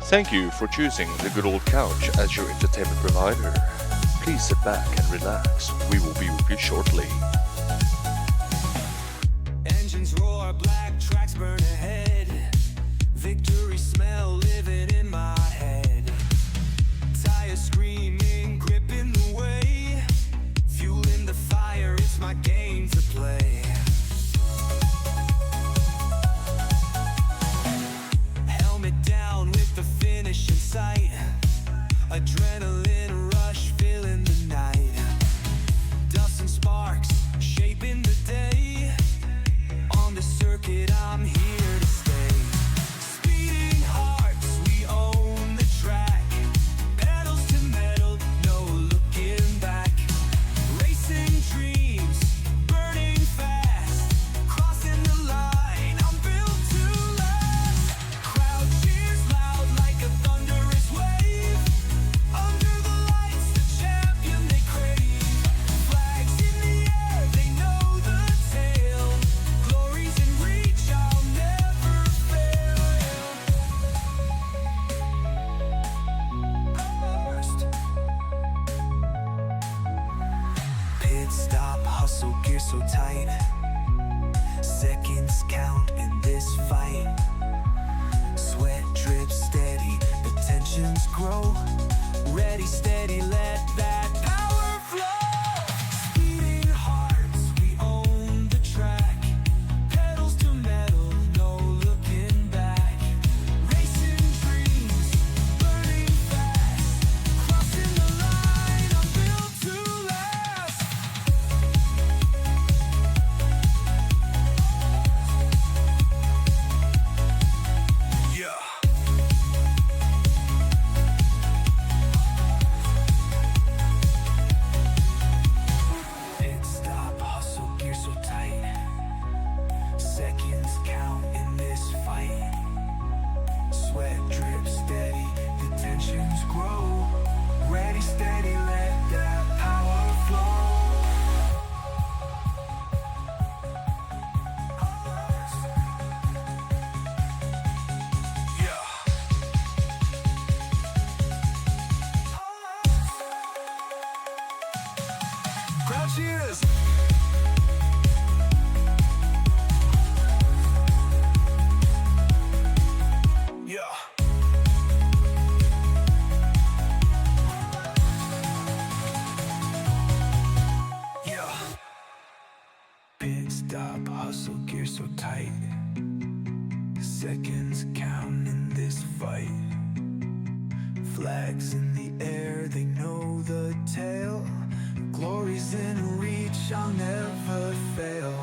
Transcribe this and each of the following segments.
Thank you for choosing the good old couch as your entertainment provider. Please sit back and relax. We will be with you shortly. Engines roar, black tracks burn ahead. Victory smell living in my head. Tires screaming, gripping the way. Fueling the fire, it's my game to play. Helmet down with the finish in sight. Adrenaline rush filling the night. Dust and sparks shaping the day. On the circuit, I'm here to stay. Speeding hearts, we own the track. Pedals to metal, no looking back. Racing dreams, burning fast. Crossing the line, I'm built to last. Crowd cheers loud like a thunderous wave. Under the lights, the champion they crave. Flags in the air, they know the tale. Glory's in reach, I'll never fail. First. Pit stop, hustle, gear so tight. Seconds count in this fight. Sweat drips steady, the tensions grow. Ready, steady, let that power flow. Speeding hearts, we own the track. Pedals to metal, no looking back. Racing dreams, burning fast. Crossing the line, I'm built to last. Yeah. Pit stop, hustle, gear so tight. Seconds count in this fight. Sweat drips steady, the tensions grow. Ready, steady, let that power flow. Yeah. Crowd cheers. Yeah. Yeah. Pit stop, hustle, gear so tight. Seconds count in this fight. Flags in the air, they know the tale. Glory's in reach, I'll never fail.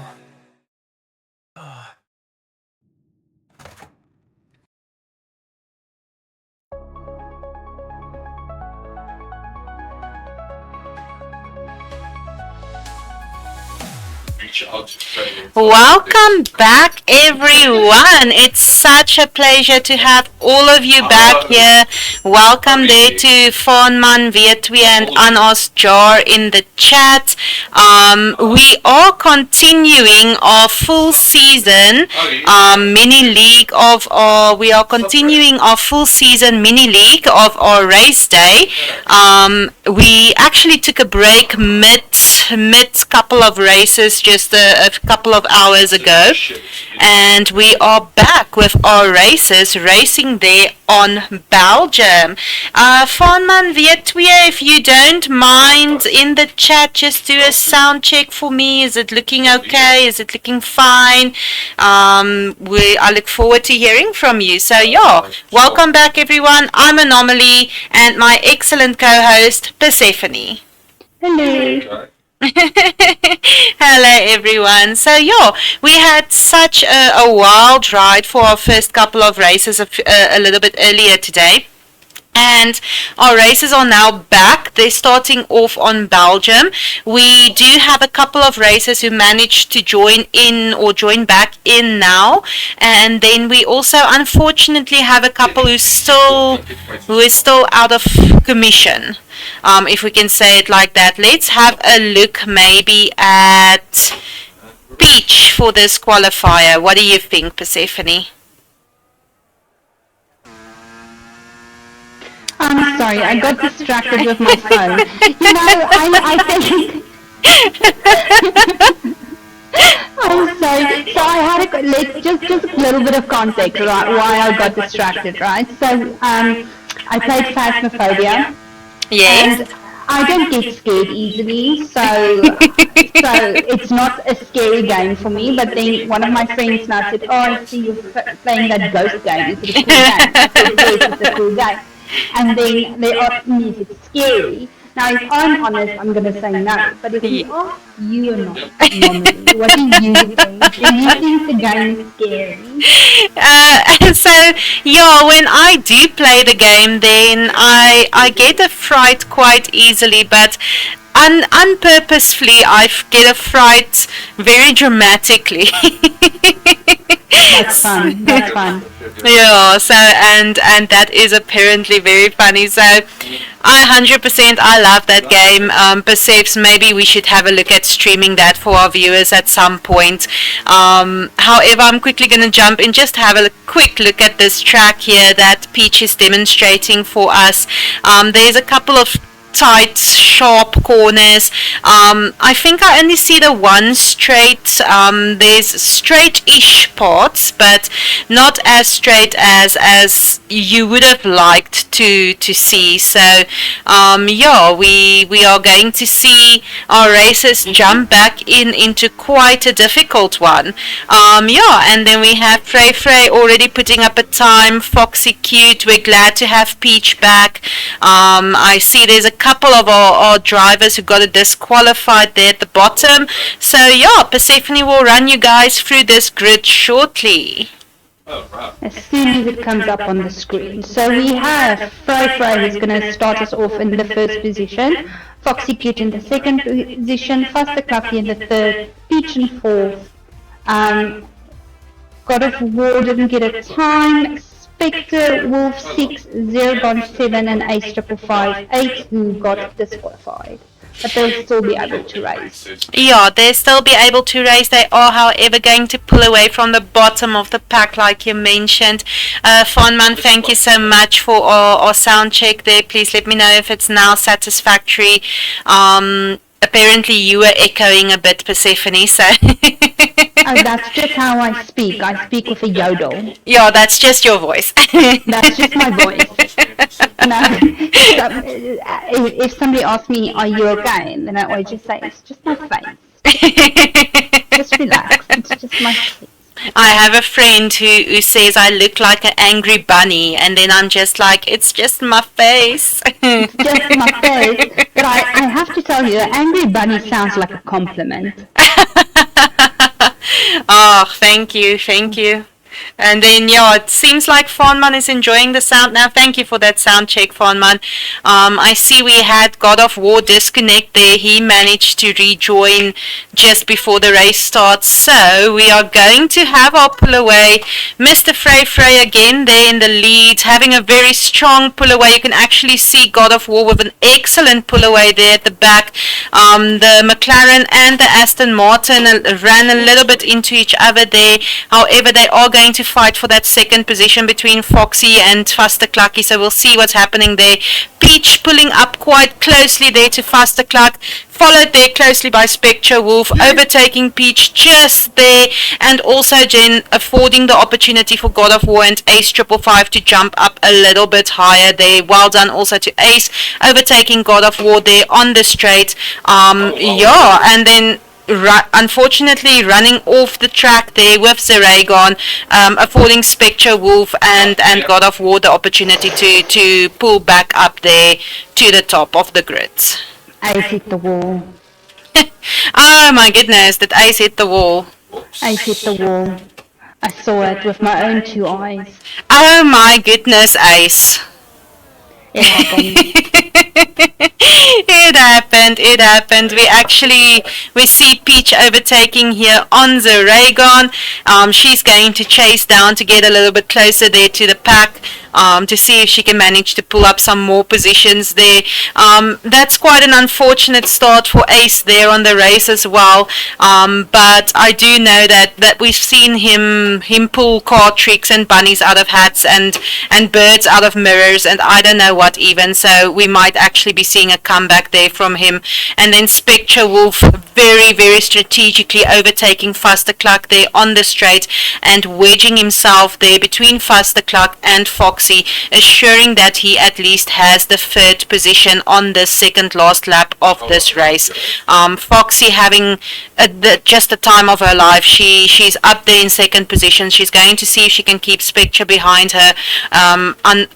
Welcome back, everyone. It's such a pleasure to have all of you back here. Welcome there to Fonman, Vietwe, and Anos Jar in the chat. We are continuing our full season mini league of our. We are continuing our full season mini league of our race day. We actually took a break mid couple of races just a couple of hours ago, and we are back with our races racing there on Belgium. Fonman Vietwe, if you don't mind, in the chat, just do a sound check for me. Is it looking okay? Is it looking fine? I look forward to hearing from you. So yeah, welcome back, everyone. I'm Anomaly, and my excellent co-host Persephone. Hello. Hello everyone. So yeah, we had such a wild ride for our first couple of races a little bit earlier today. And our races are now back. They're starting off on Belgium. We do have a couple of racers who managed to join in or join back in now. And then we also unfortunately have a couple who is still out of commission. If we can say it like that. Let's have a look maybe at Peach for this qualifier. What do you think, Persephone? I'm sorry, I got distracted with my phone. You know, I think. I'm sorry. So I had just a little bit of context, right? Why I got distracted, right? So I played Phasmophobia. Yes. And I don't get scared easily, so it's not a scary game for me. But then one of my friends now said, "Oh, I see you're playing that ghost game. Is it a cool game?" I said, "Yes, it's a cool game." And then they asked me if it's scary. Now, if I'm honest, I'm going to say no. But if you ask you or not, normally, what do you think? Do you think the game is scary? So yeah, when I do play the game, then I get a fright quite easily, but unpurposefully I get a fright very dramatically. That's fun. That's fun. Yeah, so and that is apparently very funny. So I 100% I love that game. Perhaps maybe we should have a look at streaming that for our viewers at some point. However, I'm quickly going to jump in, just have a quick look at this track here that Peach is demonstrating for us. There's a couple of tight, sharp corners. I think I only see the one straight. There's straight-ish parts, but not as straight as you would have liked to see. So, yeah, we are going to see our racers jump back into quite a difficult one. Yeah, and then we have Frey already putting up a time. Foxy Cute, we're glad to have Peach back. I see there's a couple of our drivers who got disqualified there at the bottom. So yeah, Persephone will run you guys through this grid shortly. As soon as it comes up on the screen. So we have Frey who's going to start us off in the first position, Foxy Cute in the second position, Faster Clucky in the third, Peach in fourth. God of War didn't get a time. Spectre, Wolf 6, Zergon 7 and Ace 555 who got disqualified. But they'll still be able to race. Yeah, they'll still be able to race. They are, however, going to pull away from the bottom of the pack, like you mentioned. Fonman, thank you so much for our sound check there. Please let me know if it's now satisfactory. Apparently you were echoing a bit, Persephone, so... Oh, that's just how I speak. I speak with a yodel. Yeah, that's just your voice. That's just my voice. No, if somebody asks me, "Are you okay?" then I always just say, "It's just my face. Just relax. It's just my face." I have a friend who says I look like an angry bunny, and then I'm just like, it's just my face. It's just my face. But I have to tell you, the angry bunny sounds like a compliment. Oh, thank you. And then, yeah, it seems like Fonman is enjoying the sound now. Thank you for that sound check, Fonman. I see we had God of War disconnect there. He managed to rejoin just before the race starts. So we are going to have our pull away. Mr. Frey again there in the lead, having a very strong pull away. You can actually see God of War with an excellent pull away there at the back. The McLaren and the Aston Martin ran a little bit into each other there. However, they are going to fight for that second position between Foxy and Faster Clucky, so we'll see what's happening there. Peach pulling up quite closely there to Faster Cluck, followed there closely by Spectre Wolf, overtaking Peach just there, and also Jen affording the opportunity for God of War and Ace 555 to jump up a little bit higher there. Well done also to Ace, overtaking God of War there on the straight. Yeah, and then unfortunately running off the track there with Zeragon, affording Spectre Wolf and God of War the opportunity to pull back up there to the top of the grids. Ace hit the wall. Oh my goodness, did Ace hit the wall? Ace hit the wall. I saw it with my own two eyes. Oh my goodness, Ace. It happened. It happened. We see Peach overtaking here on the Raygon. She's going to chase down to get a little bit closer there to the pack. to see if she can manage to pull up some more positions there. That's quite an unfortunate start for Ace there on the race as well. But I do know that we've seen him pull card tricks and bunnies out of hats and birds out of mirrors and I don't know what even. So we might actually be seeing a comeback there from him. And then Spectre Wolf very, very strategically overtaking Fustercluck there on the straight and wedging himself there between Fustercluck and Foxy, assuring that he at least has the third position on the second last lap of this race. Foxy having just the time of her life. She's up there in second position. She's going to see if she can keep Spectre behind her.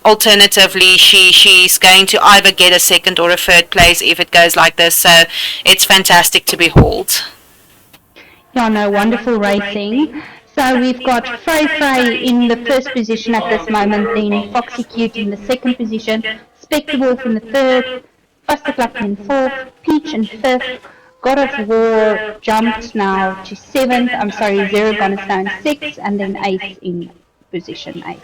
Alternatively, she's going to either get a second or a third place if it goes like this. So it's fantastic to behold. Yeah, no, wonderful racing. So we've got Frey in the first position at this moment, then Foxy Cute in the second position, Spectre Wolf in the third, Fustercluck in fourth, Peach in fifth, God of War jumped now to seventh, Zeragon is now in sixth, and then eighth in position eighth.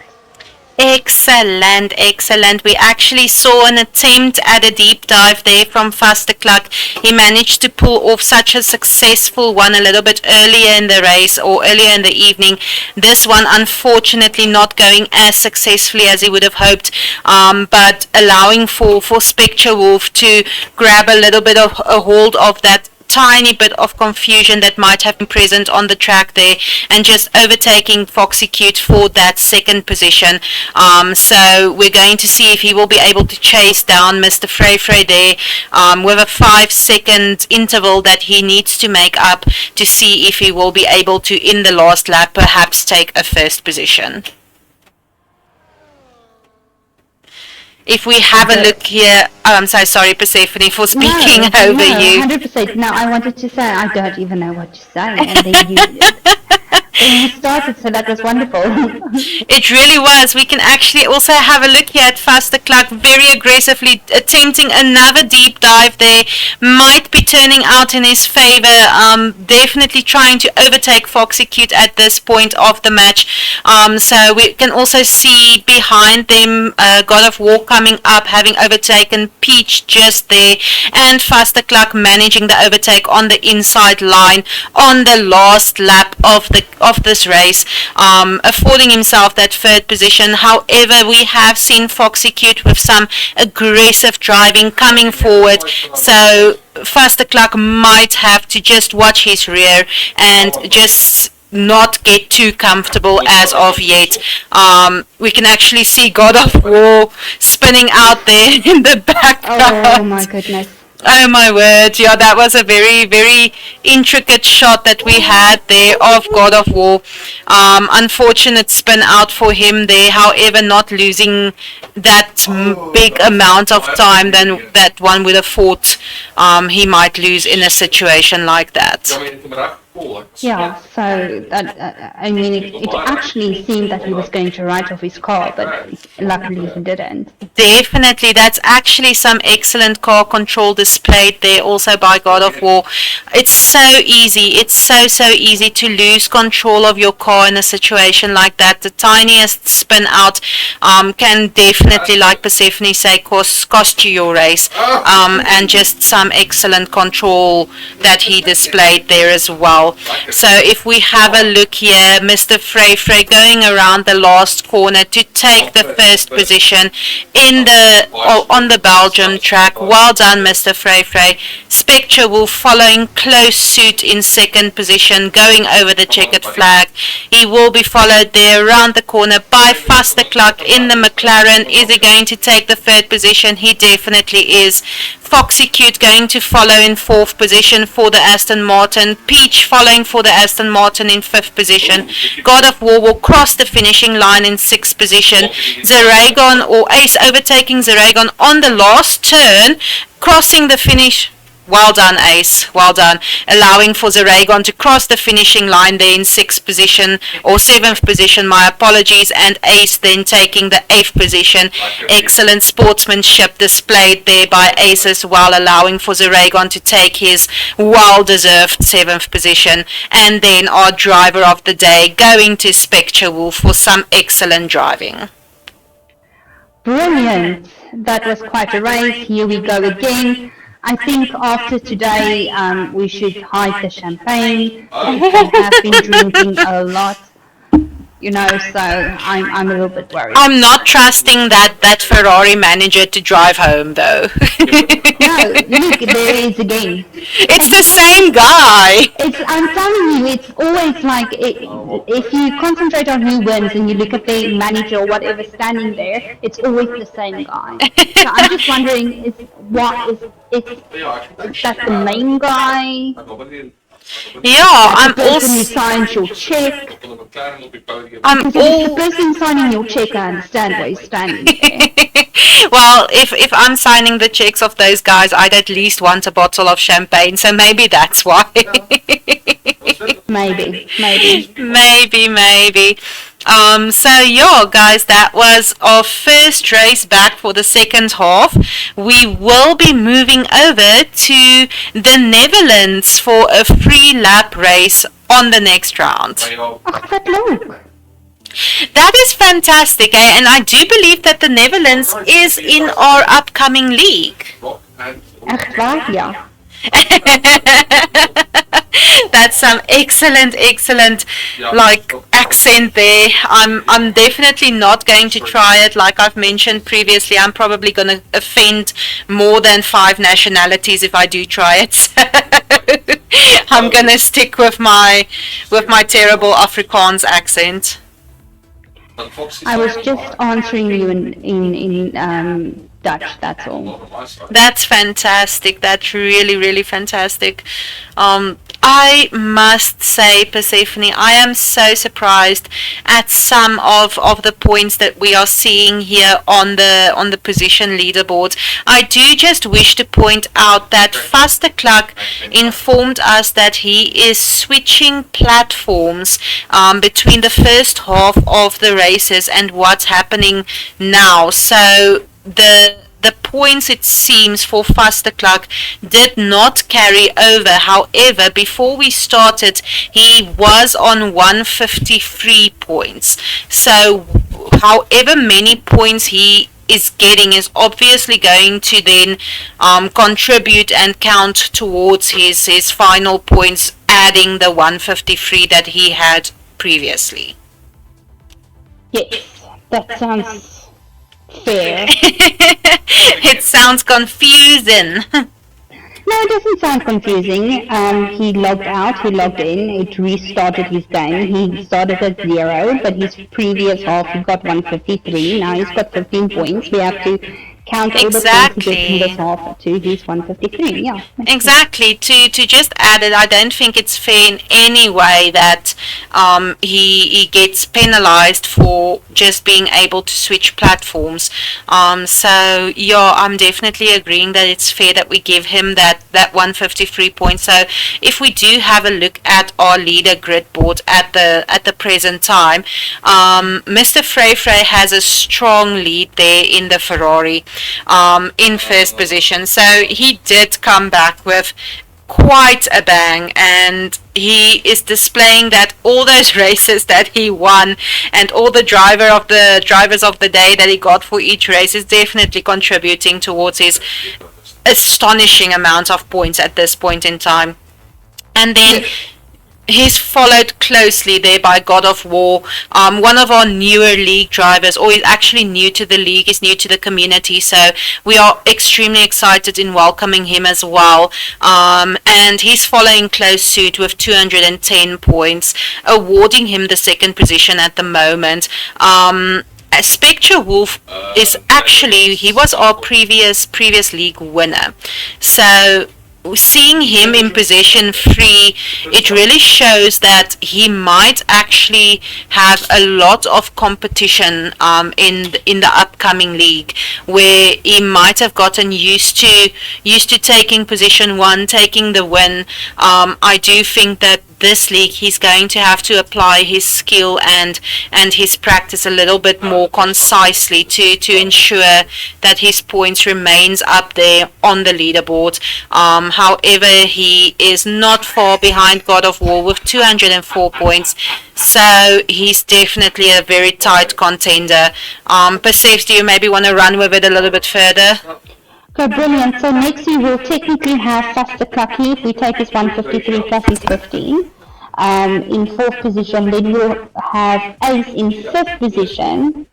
Excellent, excellent. We actually saw an attempt at a deep dive there from Fustercluck. He managed to pull off such a successful one a little bit earlier in the race or earlier in the evening. This one unfortunately not going as successfully as he would have hoped, but allowing for Spectre Wolf to grab a little bit of a hold of that tiny bit of confusion that might have been present on the track there and just overtaking Foxy Cute for that second position. So we're going to see if he will be able to chase down Mr. Frey there with a 5-second interval that he needs to make up to see if he will be able to, in the last lap, perhaps take a first position. If we have a look here, I'm so sorry, Persephone, for speaking over you. 100%. No, I wanted to say I don't even know what to say, and then you started, so that was wonderful. It really was. We can actually also have a look here at Fustercluck very aggressively attempting another deep dive there. Might be turning out in his favor. Definitely trying to overtake Foxy Cute at this point of the match. So we can also see behind them God of War coming up, having overtaken Peach just there, and Fustercluck managing the overtake on the inside line on the last lap of this race, affording himself that third position. However, we have seen Foxy Cute with some aggressive driving coming forward, so Fustercluck might have to just watch his rear and just not get too comfortable as of yet. We can actually see God of War spinning out there in the background. Oh my goodness. Oh my word, yeah, that was a very, very intricate shot that we had there of God of War. Unfortunate spin out for him there, however, not losing that big amount of time than that one would have thought he might lose in a situation like that. Yeah, so that, I mean, it actually seemed that he was going to write off his car, but luckily he didn't. Definitely, that's actually some excellent car control displayed there also by God of War. It's so easy, it's so easy to lose control of your car in a situation like that. The tiniest spin out can definitely, like Persephone say, cost you your race, and just some excellent control that he displayed there as well. So if we have a look here, Mr. Frey going around the last corner to take the first position in on the Belgium track. Well done, Mr. Frey. Spectre Wolf following close suit in second position, going over the checkered flag. He will be followed there around the corner by Fustercluck in the McLaren. Is he going to take the third position? He definitely is. Foxy Cute going to follow in fourth position for the Aston Martin. Peach following for the Aston Martin in fifth position. God of War will cross the finishing line in sixth position. Zeragon or Ace overtaking Zeragon on the last turn, crossing the finish. Well done, Ace. Well done. Allowing for Zeragon to cross the finishing line there in sixth position or seventh position, my apologies, and Ace then taking the eighth position. Excellent sportsmanship displayed there by Ace as well, allowing for Zeragon to take his well-deserved seventh position. And then our driver of the day going to Spectre Wolf for some excellent driving. brilliant. That was quite a race. Here we go again. I think after today, we should hide the champagne. We have been drinking a lot, so I'm a little bit worried. I'm not trusting that Ferrari manager to drive home, though. No, look, there he is again. It's the same guy. I'm telling you, it's always like if you concentrate on who wins and you look at the manager or whatever standing there, it's always the same guy. So I'm just wondering, is that the main guy? Yeah, I'm The person who also. signs your check? I'm Because if it's the person signing your check, I understand why he's standing there. Well, if I'm signing the checks of those guys, I'd at least want a bottle of champagne, so maybe that's why. Maybe. Maybe. So yeah, guys, that was our first race back for the second half. We will be moving over to the Netherlands for a free lap race on the next round. Ach, wat leuk. That is fantastic, eh? And I do believe that the Netherlands is in our upcoming league. Echt waar? Ja. That's some excellent accent there. I'm definitely not going to try it. Like I've mentioned previously, I'm probably going to offend more than 5 nationalities if I do try it. So I'm going to stick with my terrible Afrikaans accent. I was just answering you in Dutch, that's all. That's fantastic. That's really fantastic. I must say, Persephone, I am so surprised at some of the points that we are seeing here on the position leaderboard. I do just wish to point out that Vasterklak informed us that he is switching platforms between the first half of the races and what's happening now. So the points, it seems, for Vasterklak did not carry over. However, before we started, he was on 153 points. So however many points he is getting is obviously going to then contribute and count towards his final points, adding the 153 that he had previously. Yes, that sounds fair. It sounds confusing. No, it doesn't sound confusing. He logged out, he logged in, it restarted his game. He started at 0, but his previous half he got 153. Now he's got 15 points. We have to count all the points he gets in this half to his 153. Yeah. Exactly. To just add it, I don't think it's fair in any way that he gets penalized for just being able to switch platforms. So yeah, I'm definitely agreeing that it's fair that we give him that 153 points. So if we do have a look at our leader grid board at the present time, Mr. Frey has a strong lead there in the Ferrari. In first position, so he did come back with quite a bang, and he is displaying that all those races that he won and all the drivers of the day that he got for each race is definitely contributing towards his astonishing amount of points at this point in time. And then he's followed closely there by God of War, one of our newer league drivers, or is actually new to the league, is new to the community, so we are extremely excited in welcoming him as well. And he's following close suit with 210 points, awarding him the second position at the moment. Spectre Wolf is actually, he was our previous league winner, so seeing him in position 3, it really shows that he might actually have a lot of competition in the upcoming league, where he might have gotten used to taking position 1, taking the win. I do think that this league, he's going to have to apply his skill and his practice a little bit more concisely to ensure that his points remains up there on the leaderboard. However, he is not far behind God of War with 204 points, so he's definitely a very tight contender. Perseus, do you maybe want to run with it a little bit further? Okay, brilliant. So next we will technically have Faster Clucky. If we take his 153 plus his 15 in fourth position, then we'll have Ace in fifth position,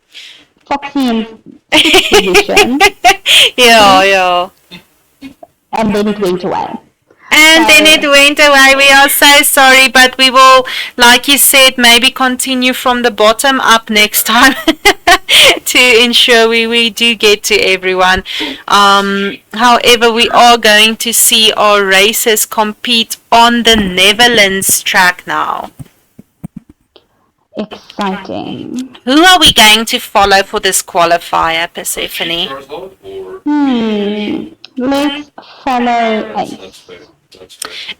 Foxy in sixth position, Yeah. and then it went away. And then it went away. We are so sorry, but we will, like you said, maybe continue from the bottom up next time to ensure we do get to everyone. However, we are going to see our racers compete on the Netherlands track now. Exciting. Who are we going to follow for this qualifier, Persephone? Let's follow Ace.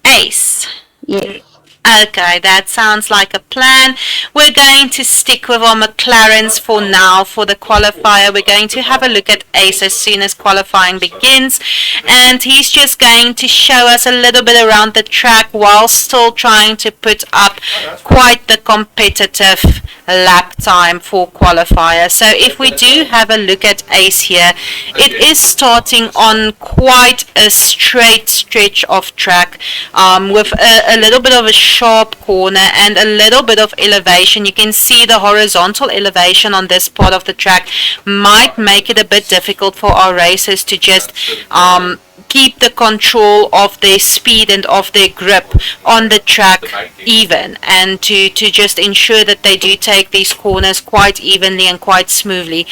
Ace. Yes. Okay, that sounds like a plan. We're going to stick with our McLarens for now for the qualifier. We're going to have a look at Ace as soon as qualifying begins, and he's just going to show us a little bit around the track while still trying to put up quite the competitive lap time for qualifier. So if we do have a look at Ace here, it is starting on quite a straight stretch of track with a little bit of a sharp corner and a little bit of elevation. You can see the horizontal elevation on this part of the track might make it a bit difficult for our racers to just keep the control of their speed and of their grip on the track even, and to just ensure that they do take these corners quite evenly and quite smoothly.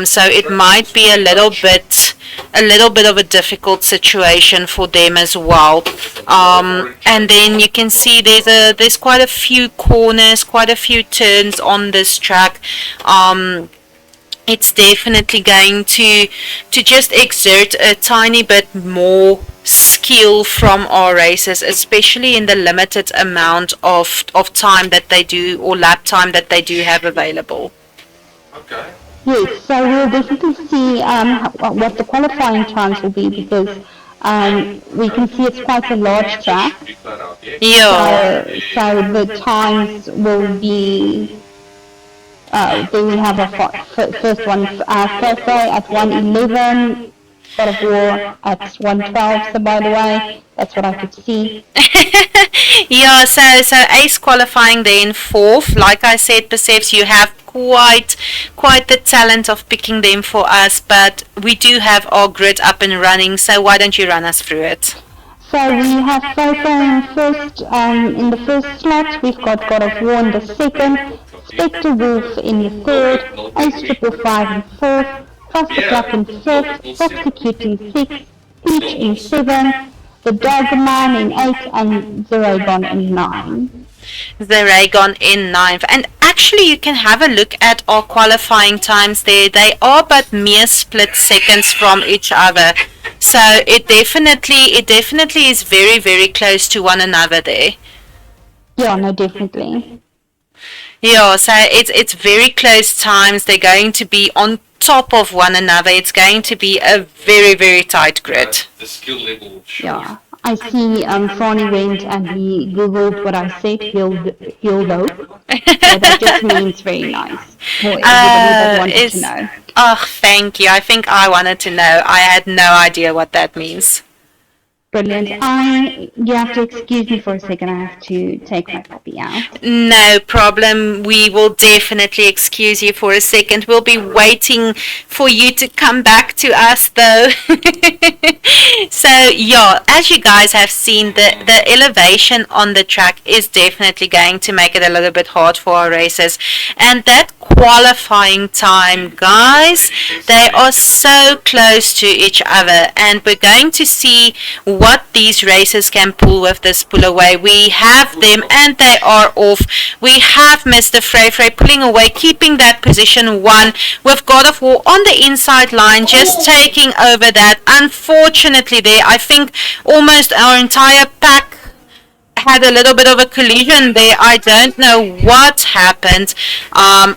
So it might be a little bit of a difficult situation for them as well. And then you can see there's quite a few corners, quite a few turns on this track. It's definitely going to just exert a tiny bit more skill from our racers, especially in the limited amount of time that they do, or lap time that they do have available. Okay. Yes, so we'll definitely see what the qualifying times will be, because we can see it's quite a large track. Yeah. So the times will be, then we have a first one, Thursday at 1:11, God of War at 1:12, so by the way, that's what I could see. Yeah, so Ace qualifying there in fourth. Like I said, Perseus, you have quite the talent of picking them for us, but we do have our grid up and running, so why don't you run us through it? So we have Sofa in the first slot, we've got God of War in the second, Spectre Wolf in the third, Ace 555 in fourth, Faster Cluck in fifth, Prostitute in sixth, Peach in seventh, the Dogman in eighth, and Zeragon in nine. Zeragon in ninth. And actually you can have a look at our qualifying times there. They are but mere split seconds from each other. So it definitely is very, very close to one another there. Yeah, no, definitely. Yeah, so it's very close times. They're going to be on top of one another. It's going to be a very, very tight grid. The skill level. Yeah. I see Franny went and he googled what I said, healed hope. So that just means very nice. For everybody that wanted to know. Oh, thank you. I think I wanted to know. I had no idea what that means. Brilliant. You have to excuse me for a second. I have to take my puppy out. No problem. We will definitely excuse you for a second. We'll be waiting for you to come back to us, though. So, yeah, as you guys have seen, the elevation on the track is definitely going to make it a little bit hard for our racers. And that qualifying time, guys, they are so close to each other, and we're going to see what these racers can pull with this pull away. We have them and they are off. We have Mr. Frey pulling away, keeping that position one, with God of War on the inside line, just taking over that. Unfortunately there, I think almost our entire pack had a little bit of a collision there. I don't know what happened.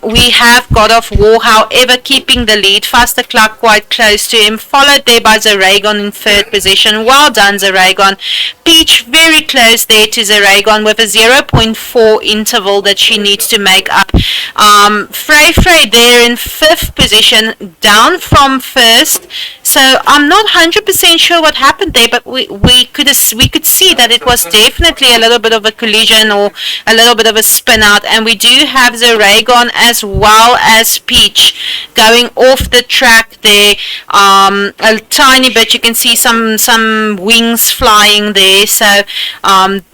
We have God of War, however, keeping the lead. Faster Cluck quite close to him, followed there by Zeragon in third position. Well done, Zeragon. Peach very close there to Zeragon with a 0.4 interval that she needs to make up. Frey there in fifth position, down from first. So I'm not 100% sure what happened there, but we could see that it was definitely a little bit of a collision or a little bit of a spin out, and we do have Zeragon as well as Peach going off the track there a tiny bit. You can see some wings flying there, so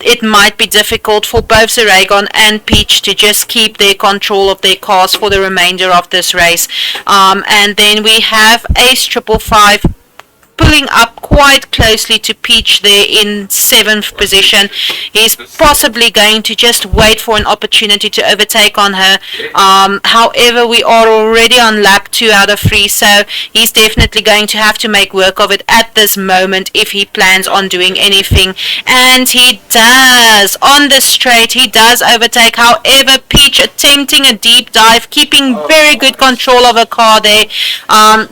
it might be difficult for both Zeragon and Peach to just keep their control of their cars for the remainder of this race. And then we have Ace 555 pulling up quite closely to Peach there in seventh position. He's possibly going to just wait for an opportunity to overtake on her. However, we are already on lap 2 out of 3, so he's definitely going to have to make work of it at this moment if he plans on doing anything. And he does. On the straight, he does overtake. However, Peach attempting a deep dive, keeping very good control of her car there.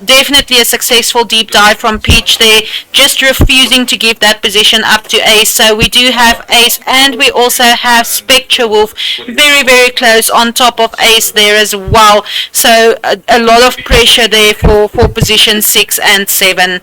Definitely a successful deep dive from Peach there, just refusing to give that position up to Ace. So we do have Ace, and we also have Spectre Wolf very, very close on top of Ace there as well. So a lot of pressure there for position 6 and 7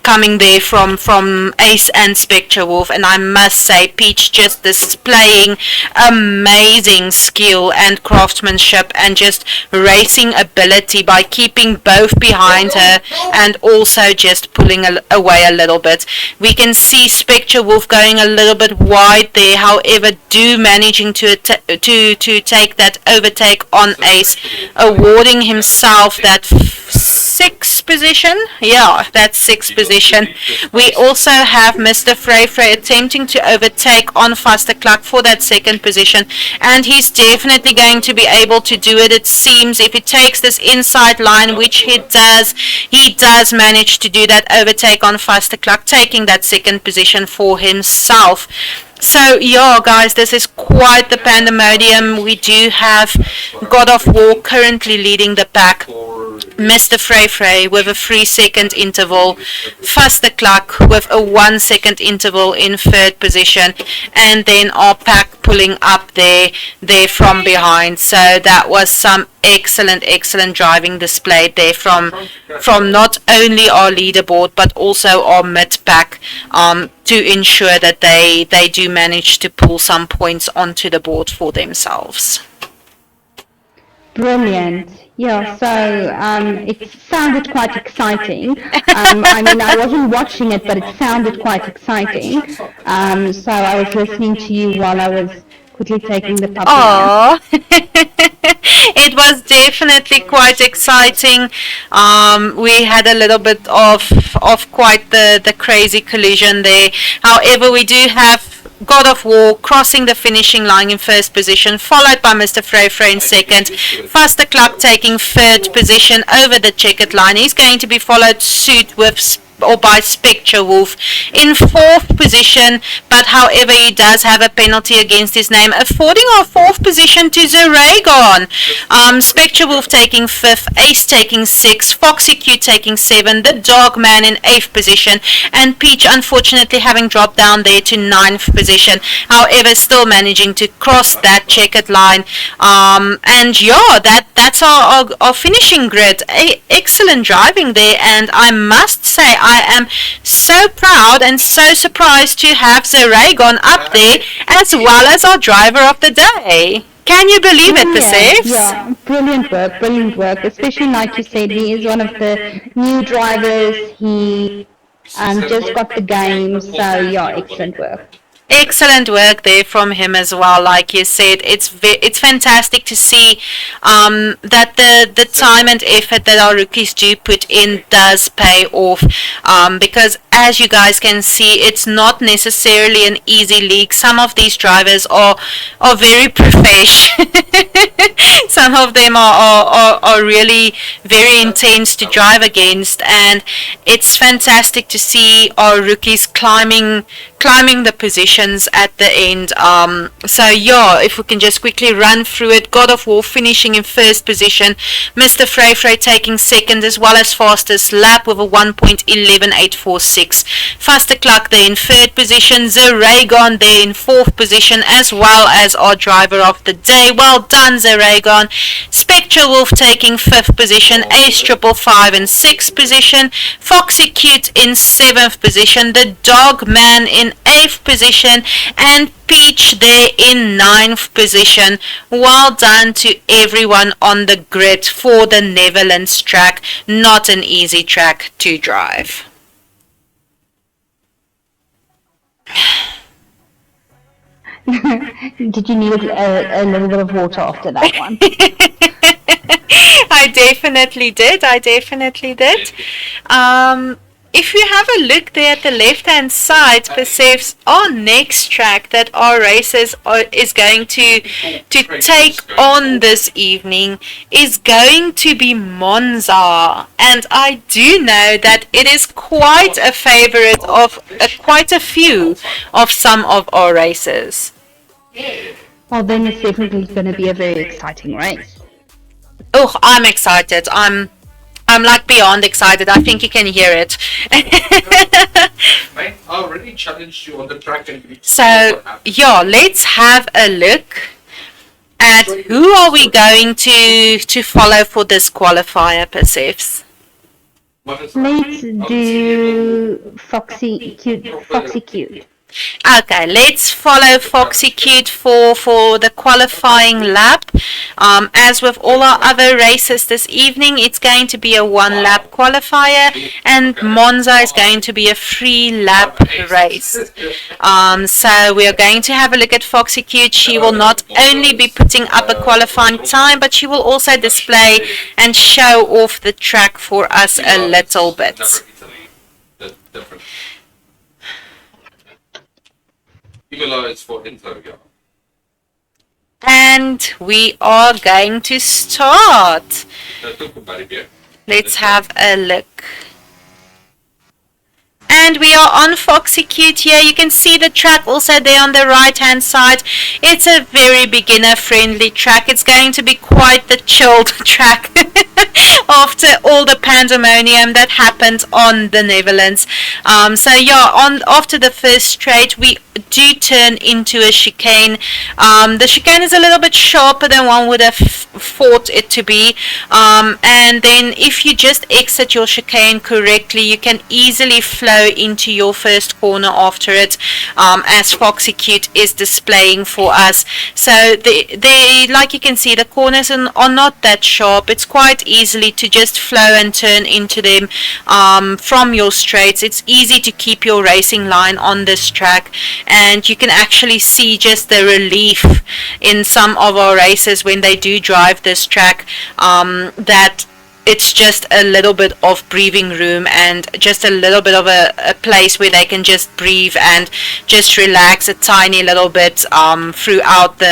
coming there from Ace and Spectre Wolf. And I must say, Peach just displaying amazing skill and craftsmanship and just racing ability by keeping both behind her and also just pulling away a little bit. We can see Spectre Wolf going a little bit wide there, however, managing to take that overtake on Ace, awarding himself that 6th position. Yeah, that's 6th position. We also have Mr. Frey attempting to overtake on Faster Cluck for that 2nd position, and he's definitely going to be able to do it. It seems if he takes this inside line, which he does manage to do that overtake on Faster Cluck, taking that 2nd position for himself. So yeah, guys, this is quite the pandemonium. We do have God of War currently leading the pack, Mr. Frey with a 3-second interval, Faster Cluck with a 1-second interval in 3rd position, and then our pack pulling up there from behind. So that was some excellent driving displayed there from not only our leaderboard but also our mid pack to ensure that they do manage to pull some points onto the board for themselves. Brilliant. Yeah, so it sounded quite exciting. I mean, I wasn't watching it, but it sounded quite exciting. So I was listening to you while I was quickly taking the puppy out. It was definitely quite exciting. We had a little bit of quite the crazy collision there. However, we do have God of War crossing the finishing line in 1st position, followed by Mr. Frey in 2nd. Faster Cluck taking 3rd position over the checkered line. He's going to be followed suit by Spectre Wolf in 4th position, but however he does have a penalty against his name, affording our 4th position to Zeragon. Spectre Wolf taking 5th, Ace taking 6th, Foxy Q taking 7th, the Dogman in 8th position, and Peach unfortunately having dropped down there to 9th position, however still managing to cross that checkered line. And yeah, that's our finishing grid. Excellent driving there, and I must say I am so proud and so surprised to have Zeragon up there as well as our driver of the day. Can you believe it, Persef? Yeah, brilliant work. Especially like you said, he is one of the new drivers. He just got the game, so yeah, excellent work. Excellent work there from him as well. Like you said, it's fantastic to see that the time and effort that our rookies do put in does pay off, because as you guys can see, it's not necessarily an easy league. Some of these drivers are very professional. Some of them are really very intense to drive against, and it's fantastic to see our rookies climbing climbing the positions at the end. So yeah, if we can just quickly run through it. God of War finishing in first position, Mr. Frey taking second, as well as fastest lap with a 1.11846. Faster Clock there in third position, Zeragon there in fourth position, as well as our driver of the day. Well done, Zeragon. Spectral Wolf taking fifth position, Ace 555 in sixth position, Foxy Cute in seventh position, the Dog Man in eighth position, and Peach there in ninth position. Well done to everyone on the grid for the Netherlands track. Not an easy track to drive. Did you need a little bit of water after that one? I definitely did. If you have a look there at the left-hand side, Persef's our next track that our racers is going to take on this evening is going to be Monza. And I do know that it is quite a favorite of quite a few of some of our racers. Well, then it's definitely going to be a very exciting race. Oh, I'm excited. I'm like beyond excited. I think you can hear it. I already challenged you on the track. So, yeah, let's have a look at who are we going to follow for this qualifier, Persefs. Let's do Foxy Cute. Okay, let's follow Foxy Cute for the qualifying lap. As with all our other races this evening, it's going to be a 1-lap qualifier, and Monza is going to be a 3-lap race. So we are going to have a look at Foxy Cute. She will not only be putting up a qualifying time, but she will also display and show off the track for us a little bit. Even though it's for intro, yeah. And we are going to start. Let's have a look. And we are on Foxy Cute here. You can see the track also there on the right hand side. It's a very beginner friendly track. It's going to be quite the chilled track after all the pandemonium that happened on the Netherlands. So yeah, after the first straight we do turn into a chicane. The chicane is a little bit sharper than one would have thought it to be. And then if you just exit your chicane correctly, you can easily flow into your first corner after it, as Foxy Cute is displaying for us. So they like you can see, the corners are not that sharp. It's quite easily to just flow and turn into them from your straights. It's easy to keep your racing line on this track, and you can actually see just the relief in some of our races when they do drive this track, that it's just a little bit of breathing room and just a little bit of a place where they can just breathe and just relax a tiny little bit throughout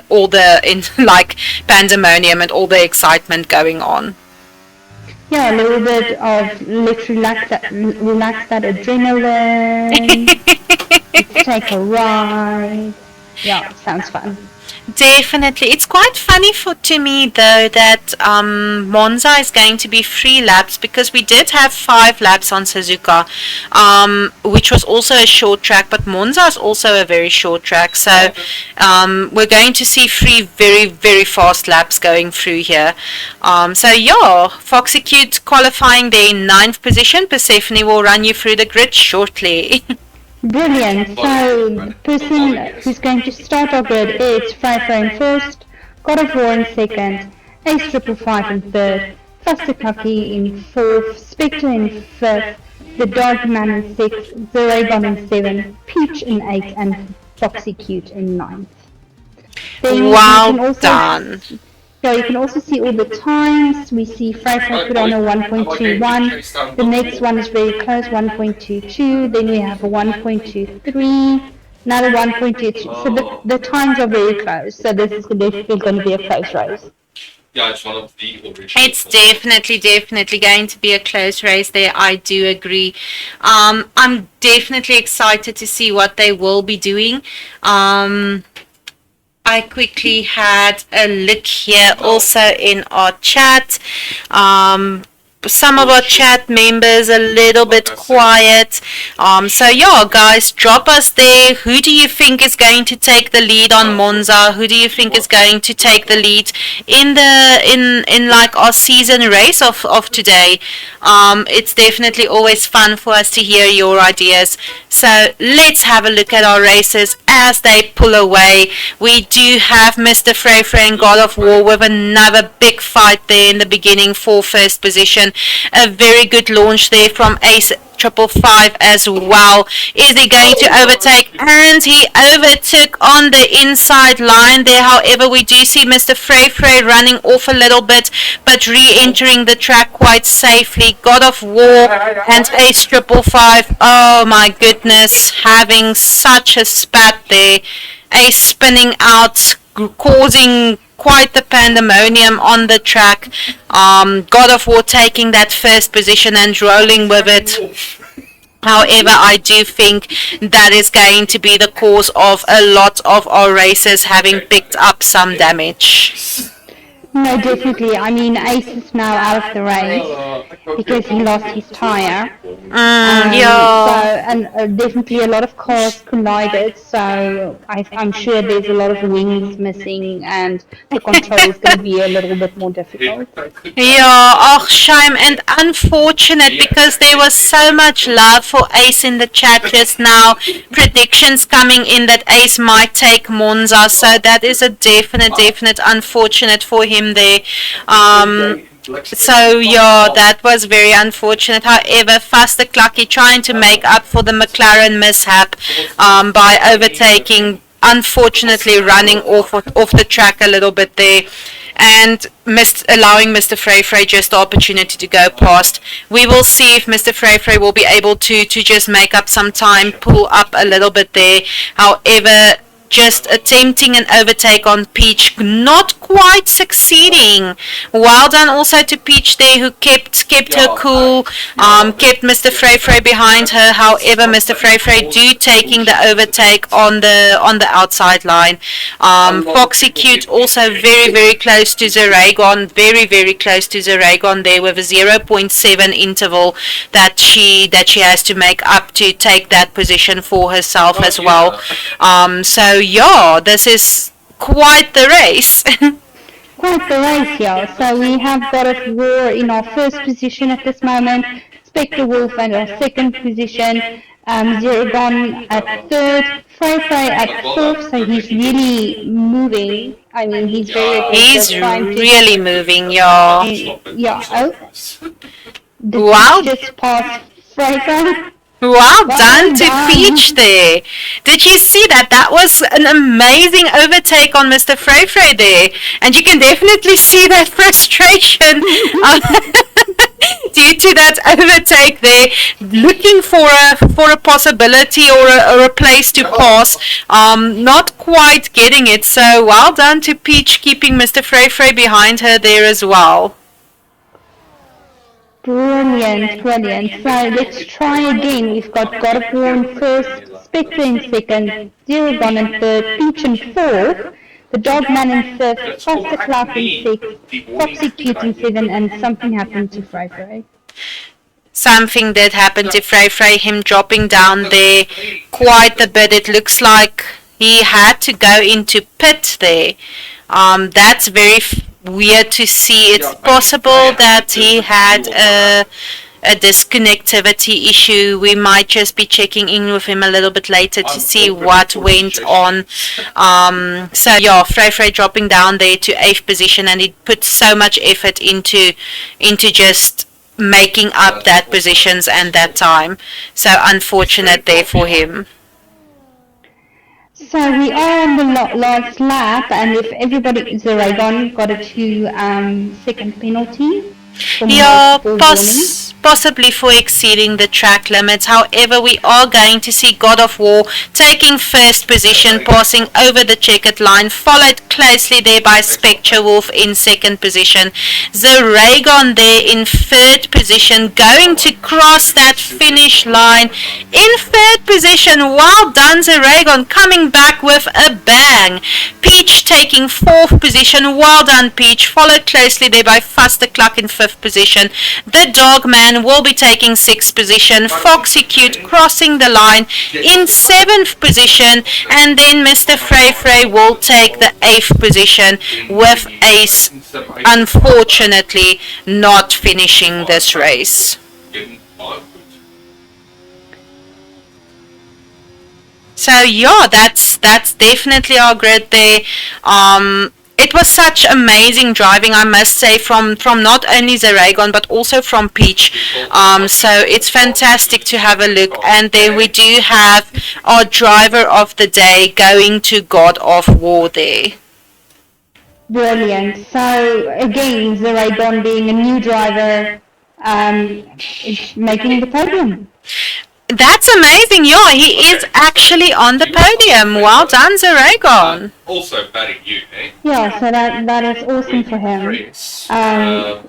all the like pandemonium and all the excitement going on. Yeah, a little bit of let's relax that adrenaline. Let's take a ride. Yeah, sounds fun. Definitely. It's quite funny to me though that Monza is going to be 3 laps, because we did have 5 laps on Suzuka, which was also a short track, but Monza is also a very short track. So we're going to see 3 very, very fast laps going through here. So yeah, Foxy Cute qualifying there in 9th position. Persephone will run you through the grid shortly. Brilliant. So, the person who's going to start our grid is Frey in first, God of War in second, Ace 555 in third, Faster Clocky in fourth, Spectre in fifth, the Dog Man in sixth, Zeragon in seventh, Peach in eighth, and Foxy Cute in ninth. Well done. So you can also see all the times. We see Frey put on a 1.21. The next one is very close, 1.22. Then we have a 1.23, another 1.22. So the times are very close. So this is definitely going to be a close race. Yeah, it's one of the original. It's definitely going to be a close race there. I do agree. I'm definitely excited to see what they will be doing. I quickly had a look here also in our chat. Some of our chat members a little bit quiet. So yeah, guys, drop us there. Who do you think is going to take the lead on Monza? Who do you think is going to take the lead in like our season race of today? It's definitely always fun for us to hear your ideas. So let's have a look at our races as they pull away. We do have Mr. Frey and God of War with another big fight there in the beginning for first position. A very good launch there from Ace 555 as well. Is he going to overtake? And he overtook on the inside line there. However, we do see Mr. Frey running off a little bit, but re-entering the track quite safely. God of War and Ace 555. Oh my goodness, having such a spat there. Ace spinning out, causing quite the pandemonium on the track. God of War taking that first position and rolling with it. However, I do think that is going to be the cause of a lot of our racers having picked up some damage. No, definitely. I mean, Ace is now out of the race because he lost his tyre. Yeah. So, and definitely a lot of cars collided. So I'm sure there's a lot of wings missing, and the control is going to be a little bit more difficult. Yeah, oh shame and unfortunate because there was so much love for Ace in the chat just now. Predictions coming in that Ace might take Monza, so that is a definite unfortunate for him there. So yeah, that was very unfortunate. However, Faster Clucky trying to make up for the McLaren mishap by overtaking, unfortunately running off the track a little bit there, and allowing Mr. Frey just the opportunity to go past. We will see if Mr. Frey will be able to just make up some time, pull up a little bit there. However, just attempting an overtake on Peach, not quite succeeding. Well done also to Peach there, who kept her cool, kept Mr. Frey behind her. However, Mr. Frey do taking the overtake on the outside line. Foxy Cute also very close to Zeragon, very close to Zeragon there with a 0.7 interval that she has to make up to take that position for herself as well. So yeah, this is quite the race. Quite the race, yeah. So we have God of War in our first position at this moment, Spectre Wolf at our second position, Zeragon at third, Frey at fourth, so he's really moving. I mean, he's very aggressive. He's really moving, yeah. Yeah, oh. Wow. Just past Frey. Well done to Peach there. Did you see that? That was an amazing overtake on Mr. Frey there. And you can definitely see that frustration due to that overtake there. Looking for a possibility or a place to pass. Not quite getting it. So well done to Peach, keeping Mr. Frey behind her there as well. Brilliant. So let's try again. We've got God of War in first, Spectre in second, Zeragon in third, Peach in fourth, the Dogman in fifth, Faster Clark in sixth, Foxy Cute in seventh, and something happened to Frey. Something did happen to Frey, him dropping down there quite a bit. It looks like he had to go into pit there. That's very weird to see. It's possible that he had a disconnectivity issue. We might just be checking in with him a little bit later to see what went on. So yeah, Frey dropping down there to 8th position, and he put so much effort into just making up that positions and that time. So unfortunate there for him. So we are on the last lap, and if everybody, Zeragon got a 2 second penalty. Yeah, possibly for exceeding the track limits. However, we are going to see God of War taking first position, passing over the checkered line, followed closely there by Spectre Wolf in second position. Zeragon there in third position, going to cross that finish line in third position. Well done, Zeragon, coming back with a bang. Peach taking fourth position. Well done, Peach, followed closely there by Fustercluck in fifth position. The Dogman will be taking sixth position. Foxy Cute crossing the line in seventh position, and then Mr. Frey Frey will take the eighth position with Ace unfortunately not finishing this race. So yeah, that's definitely our grid there. It was such amazing driving, I must say, from not only Zeragon but also from Peach. So it's fantastic to have a look. And then we do have our driver of the day going to God of War there. Brilliant. So again, Zeragon being a new driver, is making the podium. That's amazing. Yeah, he is actually on the podium. Well done, Zeragon. Also batting you, eh? Yeah, so that is awesome for him. So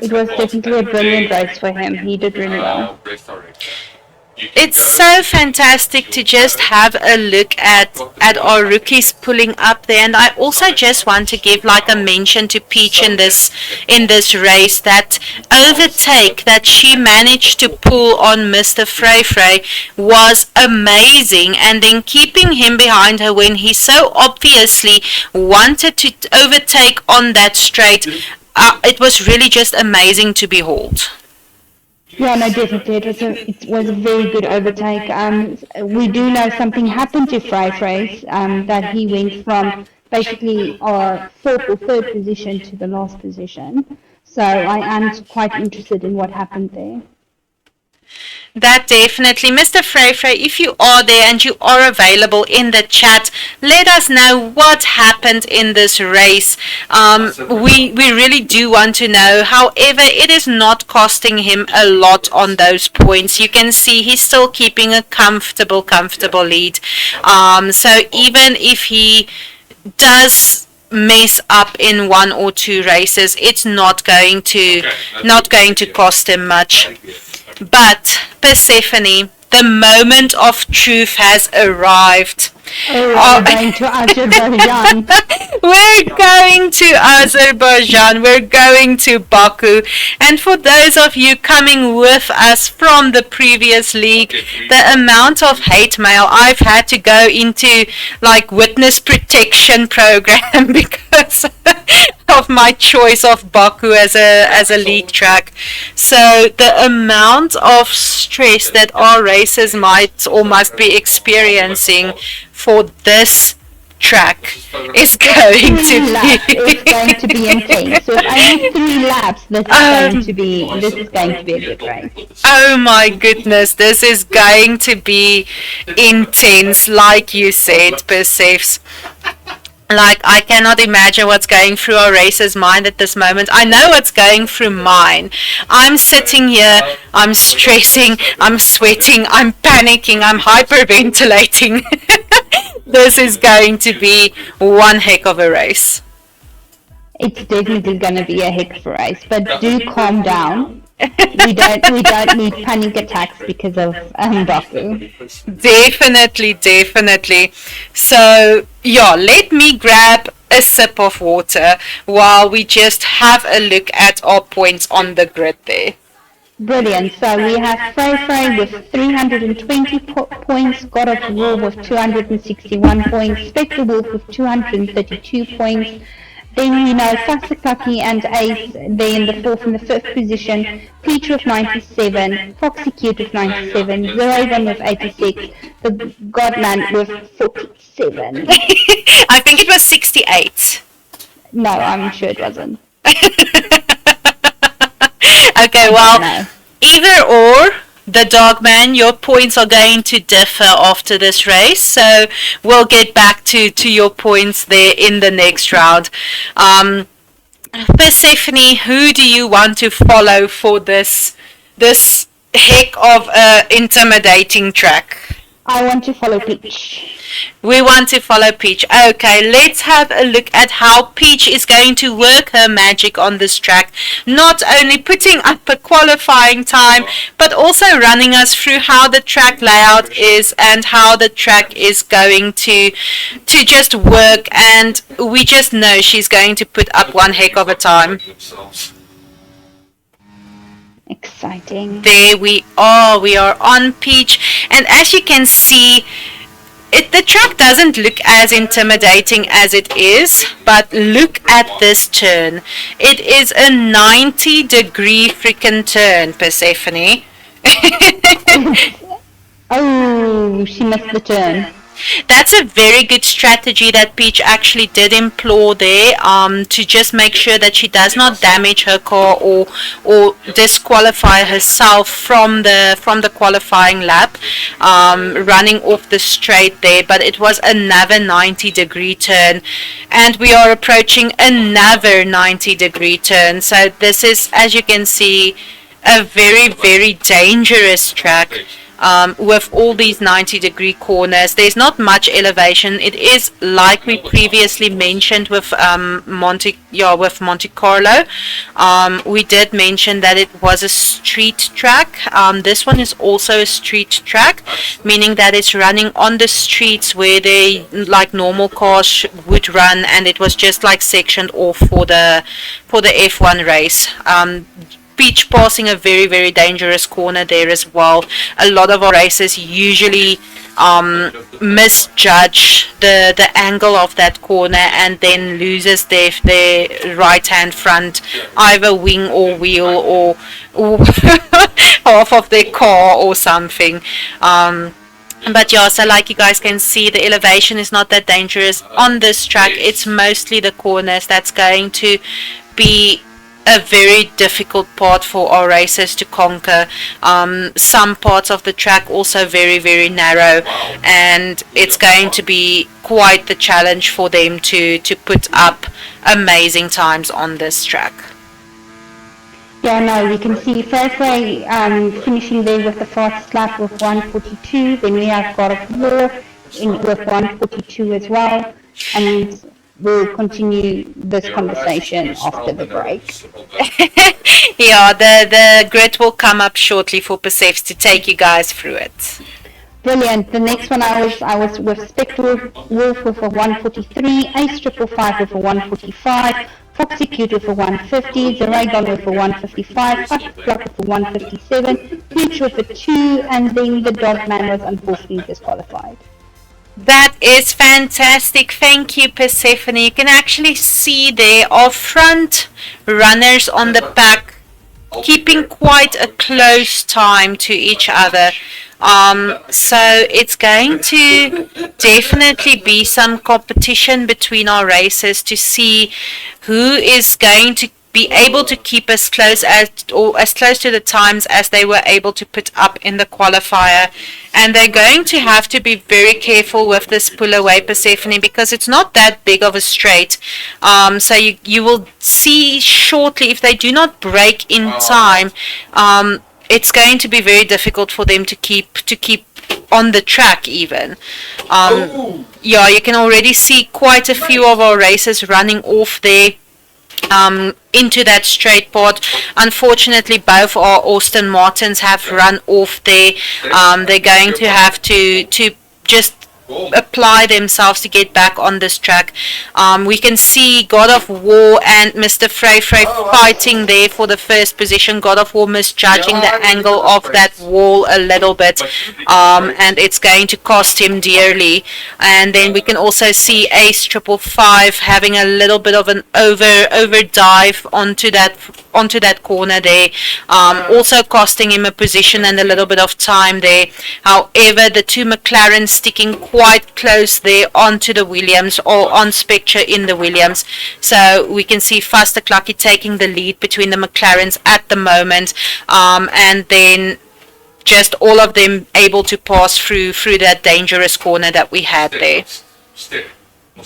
it was definitely a brilliant race for him. He did really well. It's so fantastic to just have a look at our rookies pulling up there, and I also just want to give like a mention to Peach in this race. That overtake that she managed to pull on Mr. Frey Frey was amazing, and then keeping him behind her when he so obviously wanted to overtake on that straight, it was really just amazing to behold. Yeah, no, definitely. It was a very good overtake. We do know something happened to Frey Frey, that he went from basically our fourth or third position to the last position. So I am quite interested in what happened there. That definitely. Mr. Frey Frey, if you are there and you are available in the chat, let us know what happened in this race. We really do want to know. However, it is not costing him a lot on those points. You can see he's still keeping a comfortable lead. So even if he does mess up in one or two races, it's not going to cost him much. But Persephone, the moment of truth has arrived. We're going to Azerbaijan. We're going to Azerbaijan. We're going to Baku. And for those of you coming with us from the previous league, the amount of hate mail I've had to go into like witness protection program because of my choice of Baku as a league track. So the amount of stress that our racers might or must be experiencing for this track is going to be it's going to be intense. So only 3 laps. This is going to be a good race. Oh my goodness, this is going to be intense, like you said, Persephs. Like, I cannot imagine what's going through our racer's mind at this moment. I know what's going through mine. I'm sitting here, I'm stressing, I'm sweating, I'm panicking, I'm hyperventilating. This is going to be one heck of a race. It's definitely going to be a heck of a race, but do calm down. We don't need panic attacks because of Baku. Definitely. So, yeah, let me grab a sip of water while we just have a look at our points on the grid there. Brilliant. So we have Frey Frey with 320 points, God of War with 261 points, Spectre Wolf with 232 points. Then we know Fusterclucky and Ace, they're in the 4th and the 5th position, Peach with 97, Foxy Cute with 97, Zeragon with 86, the Godman with 47. I think it was 68. No, I'm sure it wasn't. Okay, well, either or, the Dogman, your points are going to differ after this race, so we'll get back to your points there in the next round. Persephone, who do you want to follow for this this heck of a intimidating track. I want to follow Peach. We want to follow Peach. Okay, let's have a look at how Peach is going to work her magic on this track. Not only putting up a qualifying time, but also running us through how the track layout is and how the track is going to just work. And we just know she's going to put up one heck of a time. Themselves. Exciting. There we are on Peach, and as you can see, the track doesn't look as intimidating as it is, but look at this turn. It is a 90-degree freaking turn, Persephone. Oh, she missed the turn. That's a very good strategy that Peach actually did employ there, to just make sure that she does not damage her car or disqualify herself from the qualifying lap, running off the straight there. But it was another 90-degree turn, and we are approaching another 90-degree turn. So this is, as you can see, a very, very dangerous track. With all these 90-degree corners. There's not much elevation. It is like we previously mentioned with Monte Carlo. We did mention that it was a street track. This one is also a street track, meaning that it's running on the streets where they like normal cars would run, and it was just like sectioned off for the F1 race. Peach passing a very, very dangerous corner there as well. A lot of our racers usually misjudge the angle of that corner and then loses their right hand front, either wing or wheel or half of their car or something. But yeah, so like you guys can see, the elevation is not that dangerous on this track. It's mostly the corners that's going to be a very difficult part for our racers to conquer. Some parts of the track also very, very narrow, and it's going to be quite the challenge for them to put up amazing times on this track. Yeah, no, we can see Fairway finishing there with the fastest lap with 1:42. Then we have God of War with 1:42 as well. And we'll continue this conversation after the break. Yeah, the grid will come up shortly for Persephs to take you guys through it. Brilliant. The next one I was with Spectre Wolf with a 1:43, Ace 555 with a 1:45, Foxy Cute with a 1:50, the Raygon with a 1:55, Fast Clock with a 1:57, Peach with a 2, and then the Dogman was unfortunately disqualified. That is fantastic. Thank you, Persephone. You can actually see there our front runners on the pack keeping quite a close time to each other. So it's going to definitely be some competition between our racers to see who is going to be able to keep as close to the times as they were able to put up in the qualifier. And they're going to have to be very careful with this pull away, Persephone, because it's not that big of a straight. So you will see shortly, if they do not break in time, it's going to be very difficult for them to keep on the track even. Yeah, you can already see quite a few of our racers running off there into that straight part. Unfortunately, both our Aston Martins have run off there. They're going to have to just apply themselves to get back on this track. We can see God of War and Mr. Frey fighting there for the first position. God of War misjudging the angle of that wall a little bit, and it's going to cost him dearly. And then we can also see Ace 555 having a little bit of an over dive onto that corner there, also costing him a position and a little bit of time there. However, the two McLarens sticking quite close there onto the Williams, or on Spectre in the Williams. So we can see Faster Clucky taking the lead between the McLarens at the moment, and then just all of them able to pass through that dangerous corner that we had there.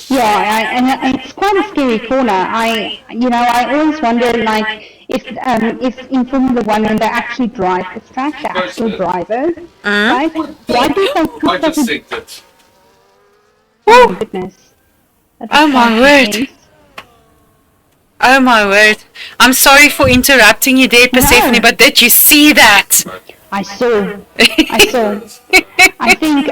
Yeah, and it's quite a scary corner. I always wonder, like, if in Formula One when they actually drive this track, the actual drivers, right? Why do they put I just such a think that oh my goodness? That Oh is my quite word. intense. Oh my word. I'm sorry for interrupting you there, Persephone, No. but did you see that? I saw. I think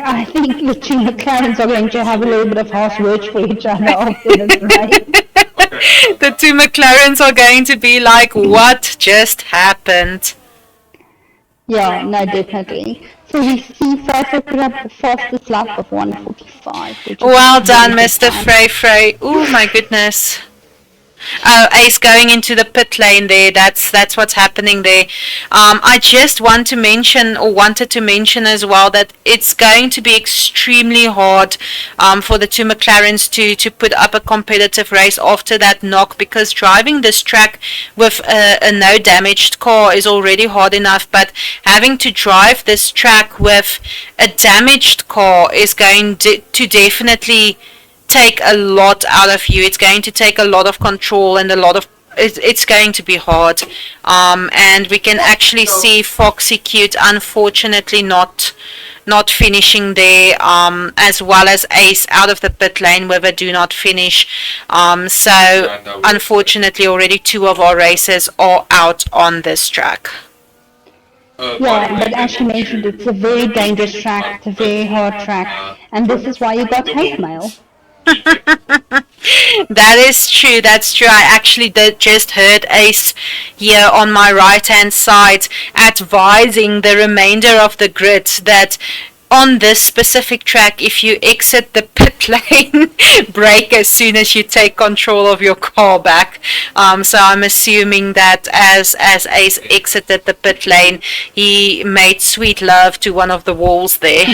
the two McLarens are going to have a little bit of harsh words for each other after this race. The two McLarens are going to be like, what just happened? Yeah, no, definitely. So we see Fraser put up the fastest lap of 1:45. which is Well a done, very good Mr. time. Frey. Oh my goodness. Oh, Ace going into the pit lane there. That's what's happening there. I just wanted to mention as well that it's going to be extremely hard for the two McLarens to put up a competitive race after that knock, because driving this track with a no damaged car is already hard enough, but having to drive this track with a damaged car is going to definitely take a lot out of you. It's going to take a lot of control and a lot of it's going to be hard. And we can actually see Foxy Cute unfortunately not finishing there, as well as Ace out of the pit lane with a do not finish. So unfortunately already two of our racers are out on this track. Yeah, but as you mentioned, it's a very dangerous track, it's a very hard track, and this is why you got hate mail. That is true. That's true. I actually did just heard Ace here on my right hand side advising the remainder of the grid that on this specific track, if you exit the pit lane, brake as soon as you take control of your car back. So I'm assuming that as Ace exited the pit lane, he made sweet love to one of the walls there.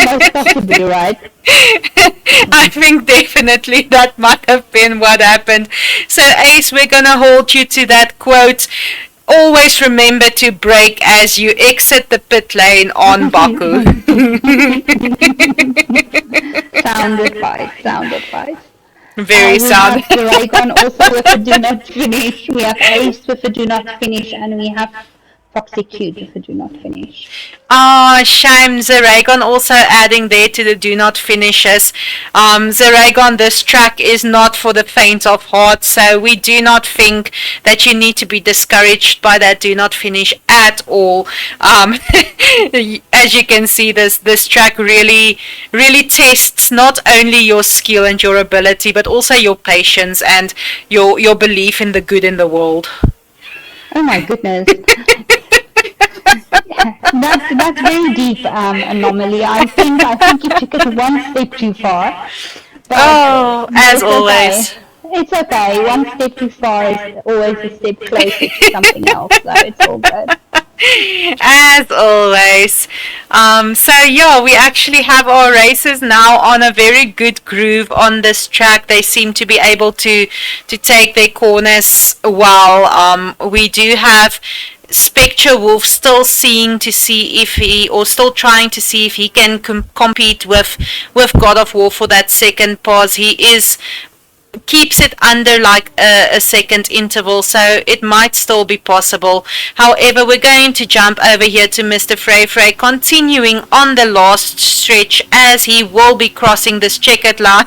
Most possibly, right? I think definitely that might have been what happened. So Ace, we're gonna hold you to that quote. Always remember to brake as you exit the pit lane on Baku. Sound advice. Very We sound. have Raygon also with a do not finish. We have Ace with a do not finish, and we have Foxy Cute with a do not finish. Shame. Zeragon also adding there to the do not finishes. Zeragon, this track is not for the faint of heart, so we do not think that you need to be discouraged by that do not finish at all. As you can see, this track really tests not only your skill and your ability, but also your patience and your belief in the good in the world. Oh my goodness. That's very deep, Anomaly. I think you took it one step too far. But As it's always. Okay. It's okay. One step too far is always a step closer to something else, so it's all good. As always. We actually have our racers now on a very good groove on this track. They seem to be able to take their corners well. We do have Spectre Wolf still trying to see if he can compete with God of War for that second pass. He keeps it under like a second interval, so it might still be possible. However, we're going to jump over here to Mr. Frey, continuing on the last stretch as he will be crossing this checkered line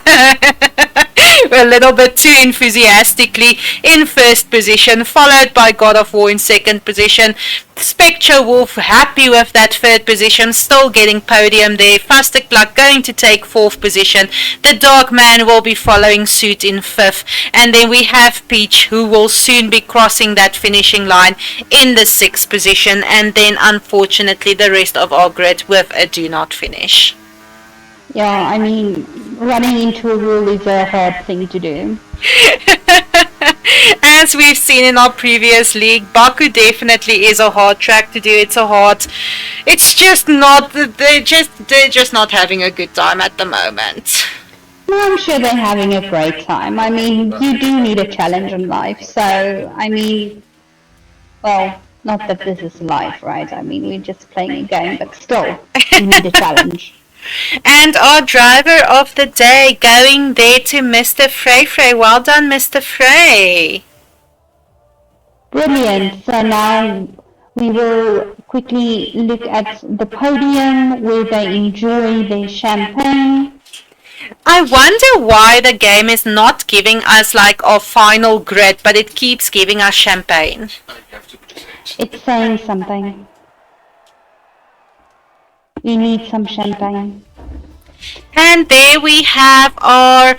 a little bit too enthusiastically in first position, followed by God of War in second position. Spectre Wolf happy with that third position, still getting podium there. Fastic Plug going to take fourth position. The Dark Man will be following suit in fifth. And then we have Peach, who will soon be crossing that finishing line in the sixth position. And then unfortunately the rest of our grid with a do not finish. Yeah, I mean, running into a rule is a hard thing to do. As we've seen in our previous league, Baku definitely is a hard track to do. It's just not. They're just not having a good time at the moment. Well, I'm sure they're having a great time. I mean, you do need a challenge in life. So, I mean, well, not that this is life, right? I mean, we're just playing a game, but still, you need a challenge. And our driver of the day going there to Mr. Frey Frey. Well done, Mr. Frey. Brilliant. So now we will quickly look at the podium where they enjoy their champagne. I wonder why the game is not giving us like our final grid, but it keeps giving us champagne. And you have to present. It's saying something. We need some champagne. And there we have our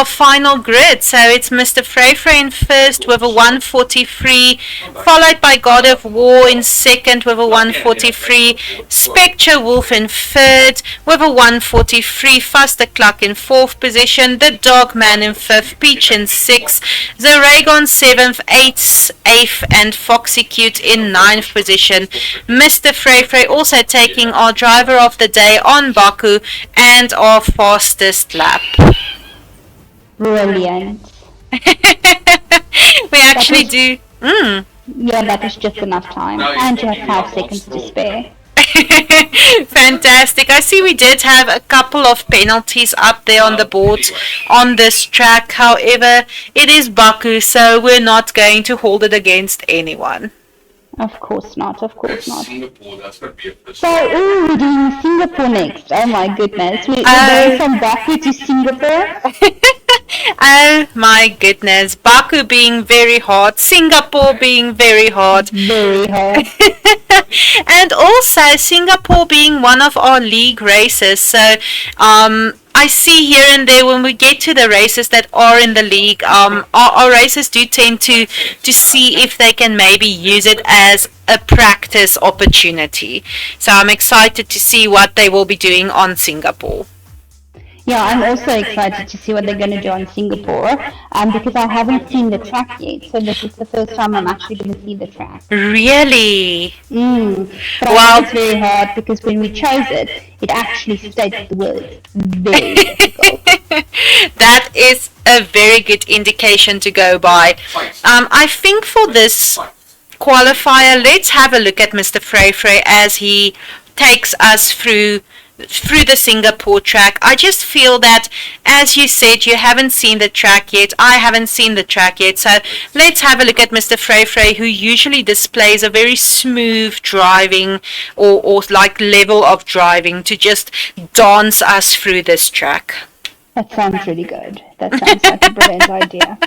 final grid. So it's Mr. Frey Frey in first with a 143, followed by God of War in second with a 143, Spectre Wolf in third with a 143, Faster Cluck in fourth position, The Dogman in fifth, Peach in sixth, Zaragon seventh, eighth, and Foxy Cute in ninth position. Mr. Frey Frey also taking our driver of the day on Baku and our fastest lap. Brilliant. We actually do. Yeah, that is just enough time. No, And you it's have 5 not seconds to lost. spare. Fantastic. I see we did have a couple of penalties up there on the board on this track. However, it is Baku, so we're not going to hold it against anyone. Of course not, of course not. Singapore, that's going to be a first. So, we're doing Singapore next. Oh my goodness. We're Oh. going from Baku to Singapore. Oh my goodness. Baku being very hard, Singapore being very hard. Very hard. And also Singapore being one of our league races. So I see here and there when we get to the races that are in the league, our racers do tend to see if they can maybe use it as a practice opportunity. So I'm excited to see what they will be doing on Singapore. Yeah, I'm also excited to see what they're going to do on Singapore, because I haven't seen the track yet. So this is the first time I'm actually going to see the track. Really? But Wow. I think it's very hard because when we chose it, it actually states the words very difficult. That is a very good indication to go by. I think for this qualifier, let's have a look at Mr. Frey Frey as he takes us through the Singapore track. I just feel that, as you said, you haven't seen the track yet. I haven't seen the track yet. So let's have a look at Mr. Frey Frey, who usually displays a very smooth driving or like level of driving to just dance us through this track. That sounds really good. That sounds like a brilliant idea.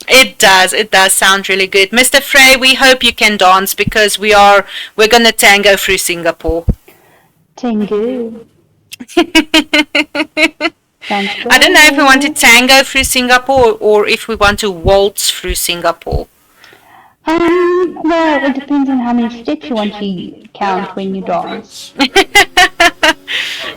It does sound really good. Mr. Frey, we hope you can dance because we're gonna tango through Singapore. Tengu. Sounds good. I don't know if we want to tango through Singapore or if we want to waltz through Singapore. Well, it depends on how many steps you want to count when you dance.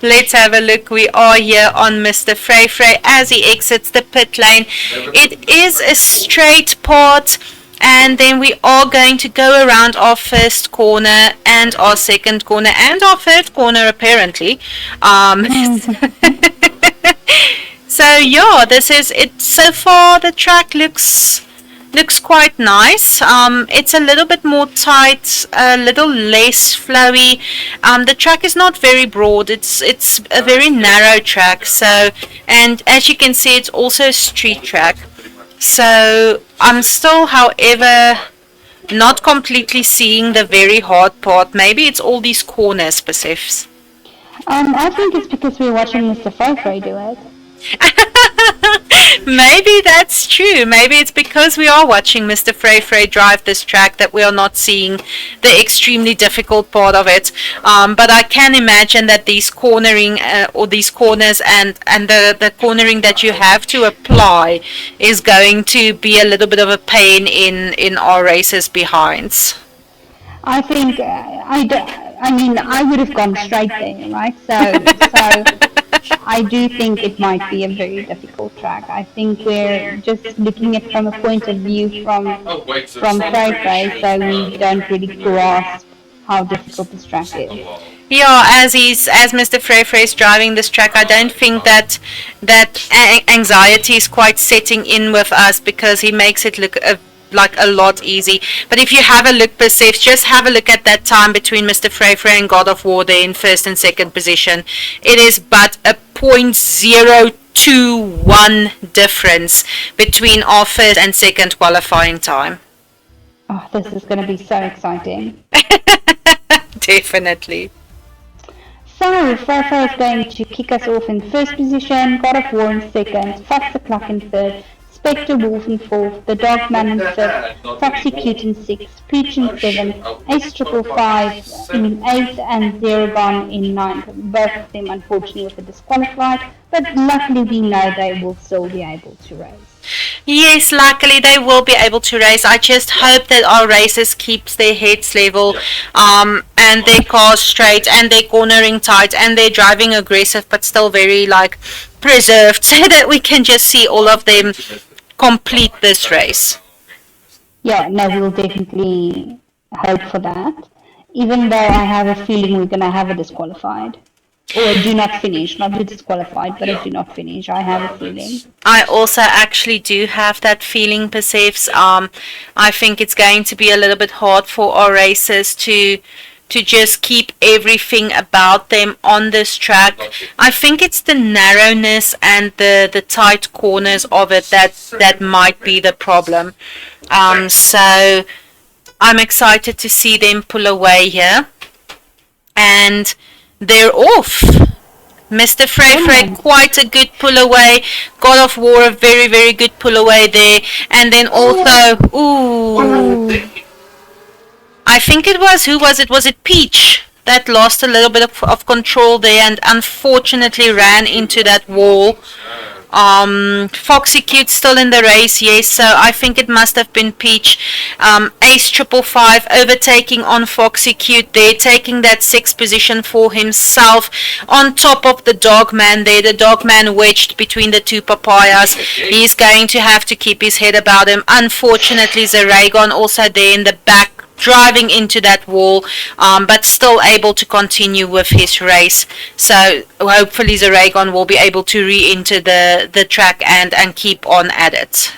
Let's have a look. We are here on Mr. Frey Frey as he exits the pit lane. It is a straight part, and then we are going to go around our first corner and our second corner and our third corner apparently. So yeah, this is it. So far the track looks quite nice. It's a little bit more tight, a little less flowy. The track is not very broad. It's a very narrow track. So, and as you can see, it's also a street track. So I'm still, however, not completely seeing the very hard part. Maybe it's all these corners, Persefs. I think it's because we're watching Mr. Frey do it. Maybe that's true. Maybe it's because we are watching Mr. Frey Frey drive this track that we are not seeing the extremely difficult part of it. But I can imagine that these cornering or these corners and the cornering that you have to apply is going to be a little bit of a pain in our races behinds. I think I would have gone straight there, right? So I do think it might be a very difficult track. I think we're just looking at from a point of view from Frey, so we don't really grasp how difficult this track is. Yeah, as Mr. Frey Frey is driving this track, I don't think that anxiety is quite setting in with us because he makes it look like a lot easy. But if you have a look, Persephs, just have a look at that time between Mr. Frey and God of War there in first and second position. It is but a 0.021 difference between our first and second qualifying time. Oh, this is going to be so exciting. Definitely. So, Frey is going to kick us off in first position, God of War in second, Fast the Clock in third, Spectre Wolf in fourth, The Dogman in fifth, Foxy Cute in sixth, Peach in seventh, Ace 555 in eighth, and Zeragon in ninth. Both of them unfortunately were disqualified, but luckily we know they will still be able to race. Yes, luckily they will be able to race. I just hope that our racers keeps their heads level, and their cars straight, and their cornering tight, and their driving aggressive, but still very like preserved, so that we can just see all of them complete this race. Yeah, no, we'll definitely hope for that. Even though I have a feeling we're going to have a disqualified. Or a do not finish, not a disqualified, but a do not finish. I have a feeling. I also actually do have that feeling, Persephs. I think it's going to be a little bit hard for our racers to just keep everything about them on this track. I think it's the narrowness and the tight corners of it that might be the problem. So I'm excited to see them pull away here. And they're off. Mr. Frey, quite a good pull away. God of War, a very, very good pull away there. And then also, I think it was, who was it? Was it Peach that lost a little bit of control there and unfortunately ran into that wall? Foxy Cute still in the race, yes, so I think it must have been Peach. Ace 555 overtaking on Foxy Cute there, taking that sixth position for himself on top of the Dogman there. The Dogman wedged between the two papayas. He's going to have to keep his head about him. Unfortunately, Zeragon also there in the back, driving into that wall, but still able to continue with his race. So hopefully Zeragon will be able to re-enter the track and keep on at it.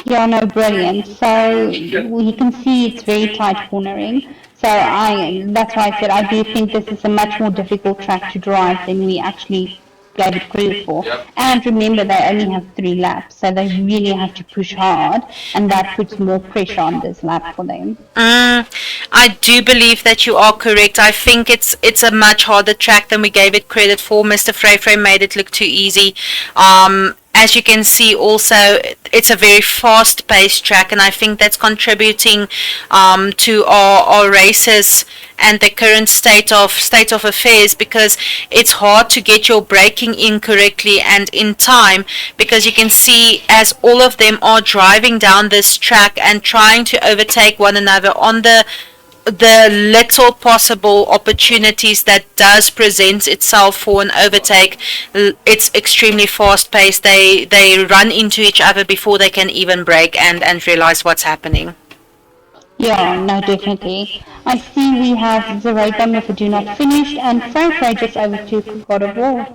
Yeah, no, brilliant. So you can see it's very tight cornering. So that's why I said I do think this is a much more difficult track to drive than we actually gave it credit for. And remember, they only have 3 laps, so they really have to push hard, and that puts more pressure on this lap for them. I do believe that you are correct. I think it's a much harder track than we gave it credit for. Mr. Frey made it look too easy. As you can see also, it's a very fast-paced track, and I think that's contributing to our races and the current state of affairs, because it's hard to get your braking in correctly and in time, because you can see as all of them are driving down this track and trying to overtake one another on the little possible opportunities that does present itself for an overtake. It's extremely fast paced. They run into each other before they can even brake and realize what's happening. Yeah, no, definitely. I see we have Zeragon with a do not finish, and Frey just over to God of War.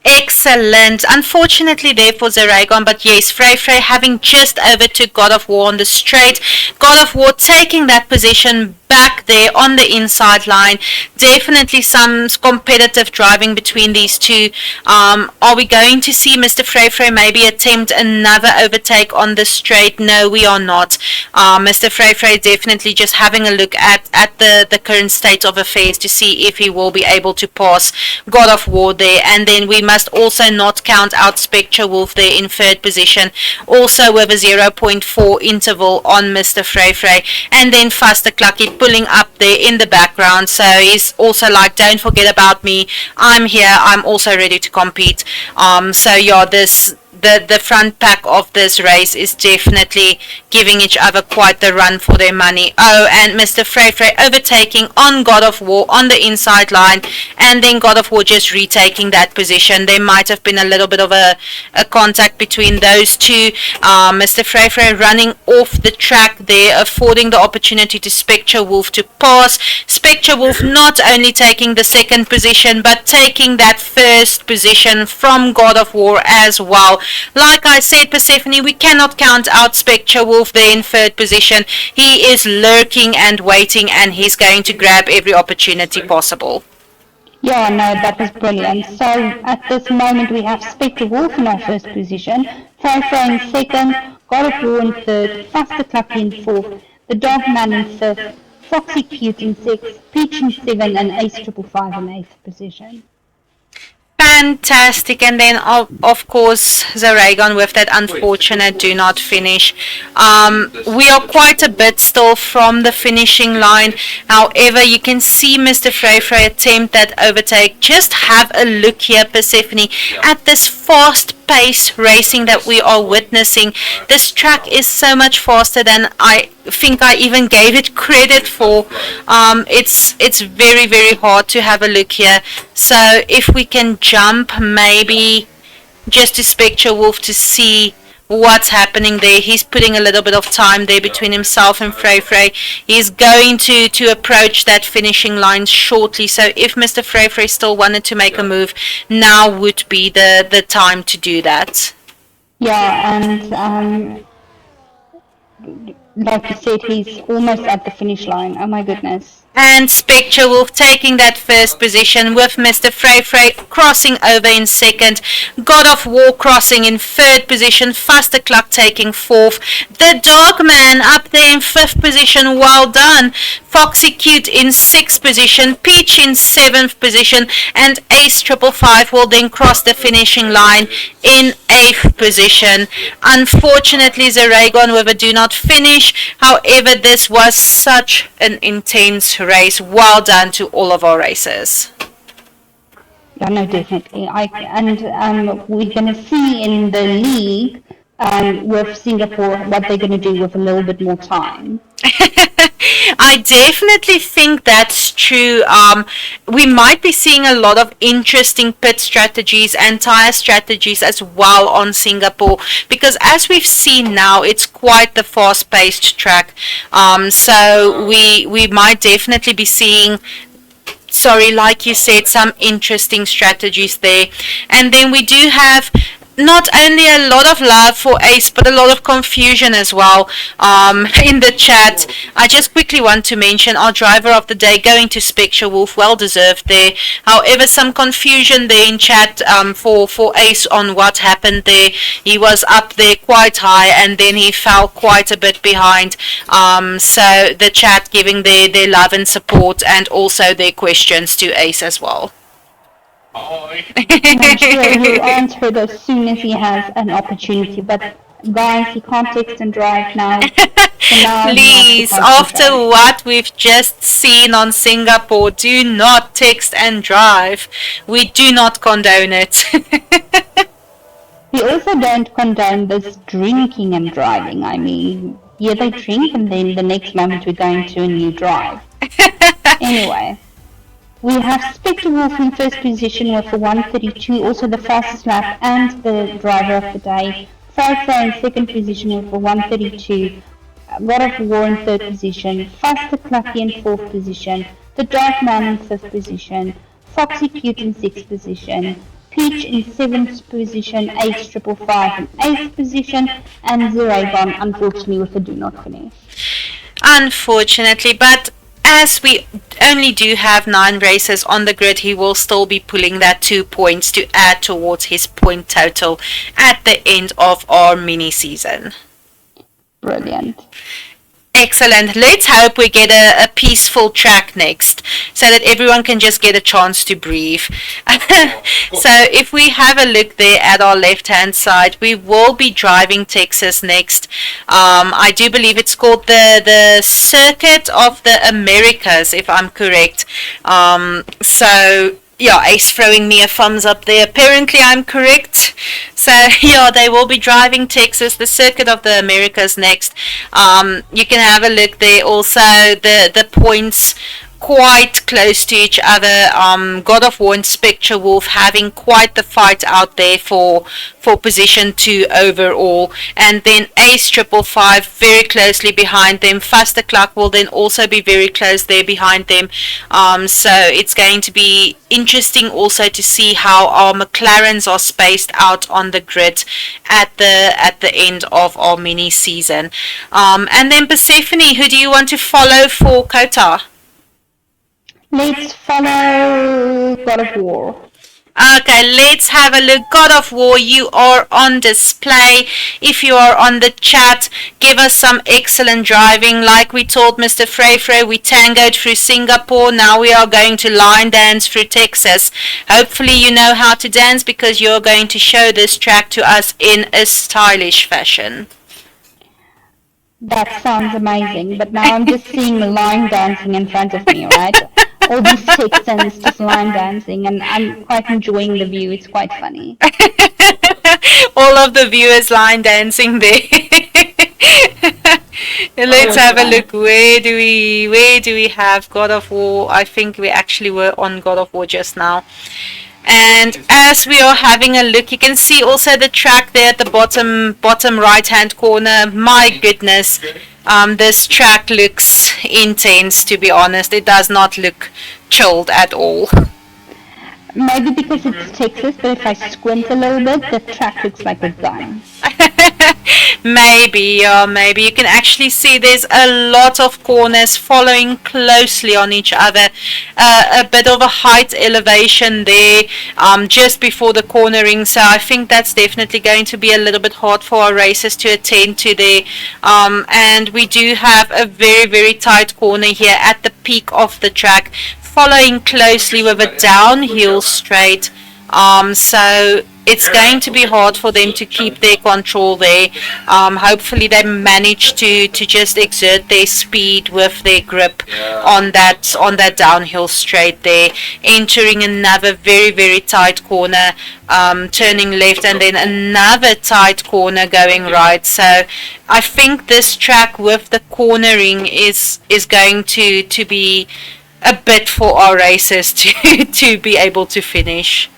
Excellent. Unfortunately there for Zeragon, but yes, Frey having just overtook God of War on the straight. God of War taking that position back there on the inside line. Definitely some competitive driving between these two. Are we going to see Mr. Frey maybe attempt another overtake on the straight? No, we are not. Mr. Frey definitely just having a look at the current state of affairs to see if he will be able to pass God of War there. And then we must also not count out Spectre Wolf there in third position, also with a 0.4 interval on Mr. Frey. And then Faster Clucky pulling up there in the background, so he's also like, don't forget about me, I'm here, I'm also ready to compete. So yeah, the front pack of this race is definitely giving each other quite the run for their money. Oh, and Mr. Frey overtaking on God of War on the inside line, and then God of War just retaking that position. There might have been a little bit of a contact between those two. Mr. Frey running off the track there, affording the opportunity to Spectre Wolf to pass. Spectre Wolf not only taking the second position, but taking that first position from God of War as well. like I said, Persephone, we cannot count out Spectre Wolf there in third position. He is lurking and waiting, and he's going to grab every opportunity possible. Yeah, no, that was brilliant. So at this moment we have Spectre Wolf in our first position, Frey in second, God of War in third, Faster Clucky in fourth, The Dark Man in fifth, Foxy Cute in sixth, Peach in seventh, and Ace 555 in eighth position. Fantastic, and then of course Zaragon with that unfortunate do not finish. We are quite a bit still from the finishing line. However, you can see Mr. Frey attempt that overtake. Just have a look here, Persephone, at this fast-paced racing that we are witnessing. This track is so much faster than I think I even gave it credit for. It's very, very hard to have a look here. So if we can jump maybe just to Spectre Wolf to see what's happening there. He's putting a little bit of time there between himself and Frey. He's going to approach that finishing line shortly. So if Mr. Frey still wanted to make a move, now would be the time to do that. Yeah, and like you said, he's almost at the finish line. Oh my goodness. And Spectre Wolf taking that first position with Mr. Frey crossing over in second. God of War crossing in third position. Faster Cluck taking fourth. The Dog Man up there in fifth position. Well done. Foxy Cute in sixth position. Peach in seventh position. And Ace 555 will then cross the finishing line in eighth position. Unfortunately, Zaragon with a do not finish. However, this was such an intense race. Well done to all of our racers. Yeah, no, definitely. We're going to see in the league with Singapore what they're going to do with a little bit more time. I definitely think that's true. We might be seeing a lot of interesting pit strategies and tire strategies as well on Singapore, because as we've seen now, it's quite the fast-paced track. So we might definitely be seeing, like you said, some interesting strategies there. And then we do have not only a lot of love for Ace, but a lot of confusion as well in the chat. I just quickly want to mention our driver of the day going to Spectre Wolf, well deserved there. However, some confusion there in chat for Ace on what happened there. He was up there quite high and then he fell quite a bit behind. So the chat giving their love and support and also their questions to Ace as well. I'm sure he'll answer it as soon as he has an opportunity. But guys, he can't text and drive now. So now Please, after what we've just seen on Singapore, do not text and drive. We do not condone it. We also don't condone this drinking and driving. I mean, yeah, they drink and then the next moment we're going to a new drive. Anyway. We have Spectre Wolf in first position with a 1:32, also the fastest lap and the driver of the day. Frey in second position with a 1:32. God of War in third position. Faster Clucky in fourth position. The Dark Man in fifth position. Foxy Cute in sixth position. Peach in seventh position. Ace 555 in eighth position. And Zaragon, unfortunately, with a do not finish. Unfortunately, but as we only do have 9 races on the grid, he will still be pulling that 2 points to add towards his point total at the end of our mini season. Brilliant. Excellent. Let's hope we get a peaceful track next so that everyone can just get a chance to breathe. So if we have a look there at our left hand side, we will be driving Texas next. I do believe it's called the Circuit of the Americas, if I'm correct. So yeah, Ace throwing me a thumbs up there. Apparently I'm correct. So yeah, they will be driving Texas, the Circuit of the Americas next. You can have a look there. Also the points quite close to each other. God of War and Spectre Wolf having quite the fight out there for position 2 overall, and then Ace 555 very closely behind them. Faster Clock will then also be very close there behind them. So it's going to be interesting also to see how our McLarens are spaced out on the grid at the end of our mini season. And then Persephone, who do you want to follow for Kota? Let's follow God of War. Okay, let's have a look. God of War, you are on display. If you are on the chat, give us some excellent driving. Like we told Mr. Frey, we tangoed through Singapore. Now we are going to line dance through Texas. Hopefully you know how to dance, because you're going to show this track to us in a stylish fashion. That sounds amazing, but now I'm just seeing line dancing in front of me, right? All these Texans just line dancing, and I'm quite enjoying the view. It's quite funny. All of the viewers line dancing there. Let's have a look. Where do we have God of War? I think we actually were on God of War just now. And as we are having a look, you can see also the track there at the bottom right hand corner. My goodness, this track looks intense, to be honest. It does not look chilled at all. Maybe because it's Texas, but if I squint a little bit, the track looks like a gun. Maybe you can actually see there's a lot of corners following closely on each other. A bit of a height elevation there just before the cornering, so I think that's definitely going to be a little bit hard for our racers to attend to there. And we do have a very, very tight corner here at the peak of the track, following closely with a downhill straight. So it's going to be hard for them to keep their control there. Hopefully they manage to just exert their speed with their grip on that downhill straight there. Entering another very, very tight corner, turning left, and then another tight corner going right. So I think this track with the cornering is going to be a bit for our racers to be able to finish.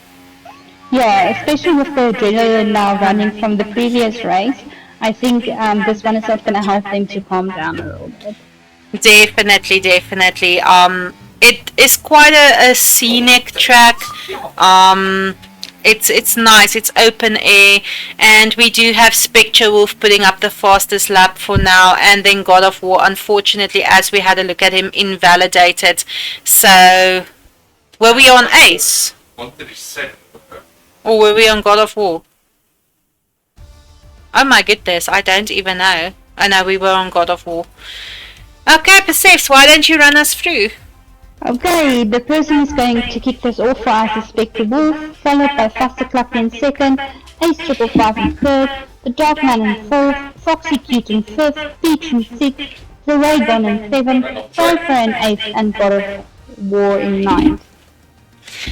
Yeah, especially with the adrenaline now running from the previous race, I think this one is not going to help them to calm down a little bit. Definitely. It is quite a scenic track. It's nice, it's open air, and we do have Spectre Wolf putting up the fastest lap for now, and then God of War, unfortunately, as we had a look at him, invalidated. So, were we on Ace? 137. Or were we on God of War? Oh my goodness, I don't even know. I know we were on God of War. Okay, Persephs, why don't you run us through? Okay, the person who's going to kick this off for us is Spectre Wolf, followed by Faster Clock in second, Ace 555 in third, the Dark Man in fourth, Foxy Cute in fifth, Peach in sixth, the Raygon in seventh, Cypher in eighth, and God of War in ninth.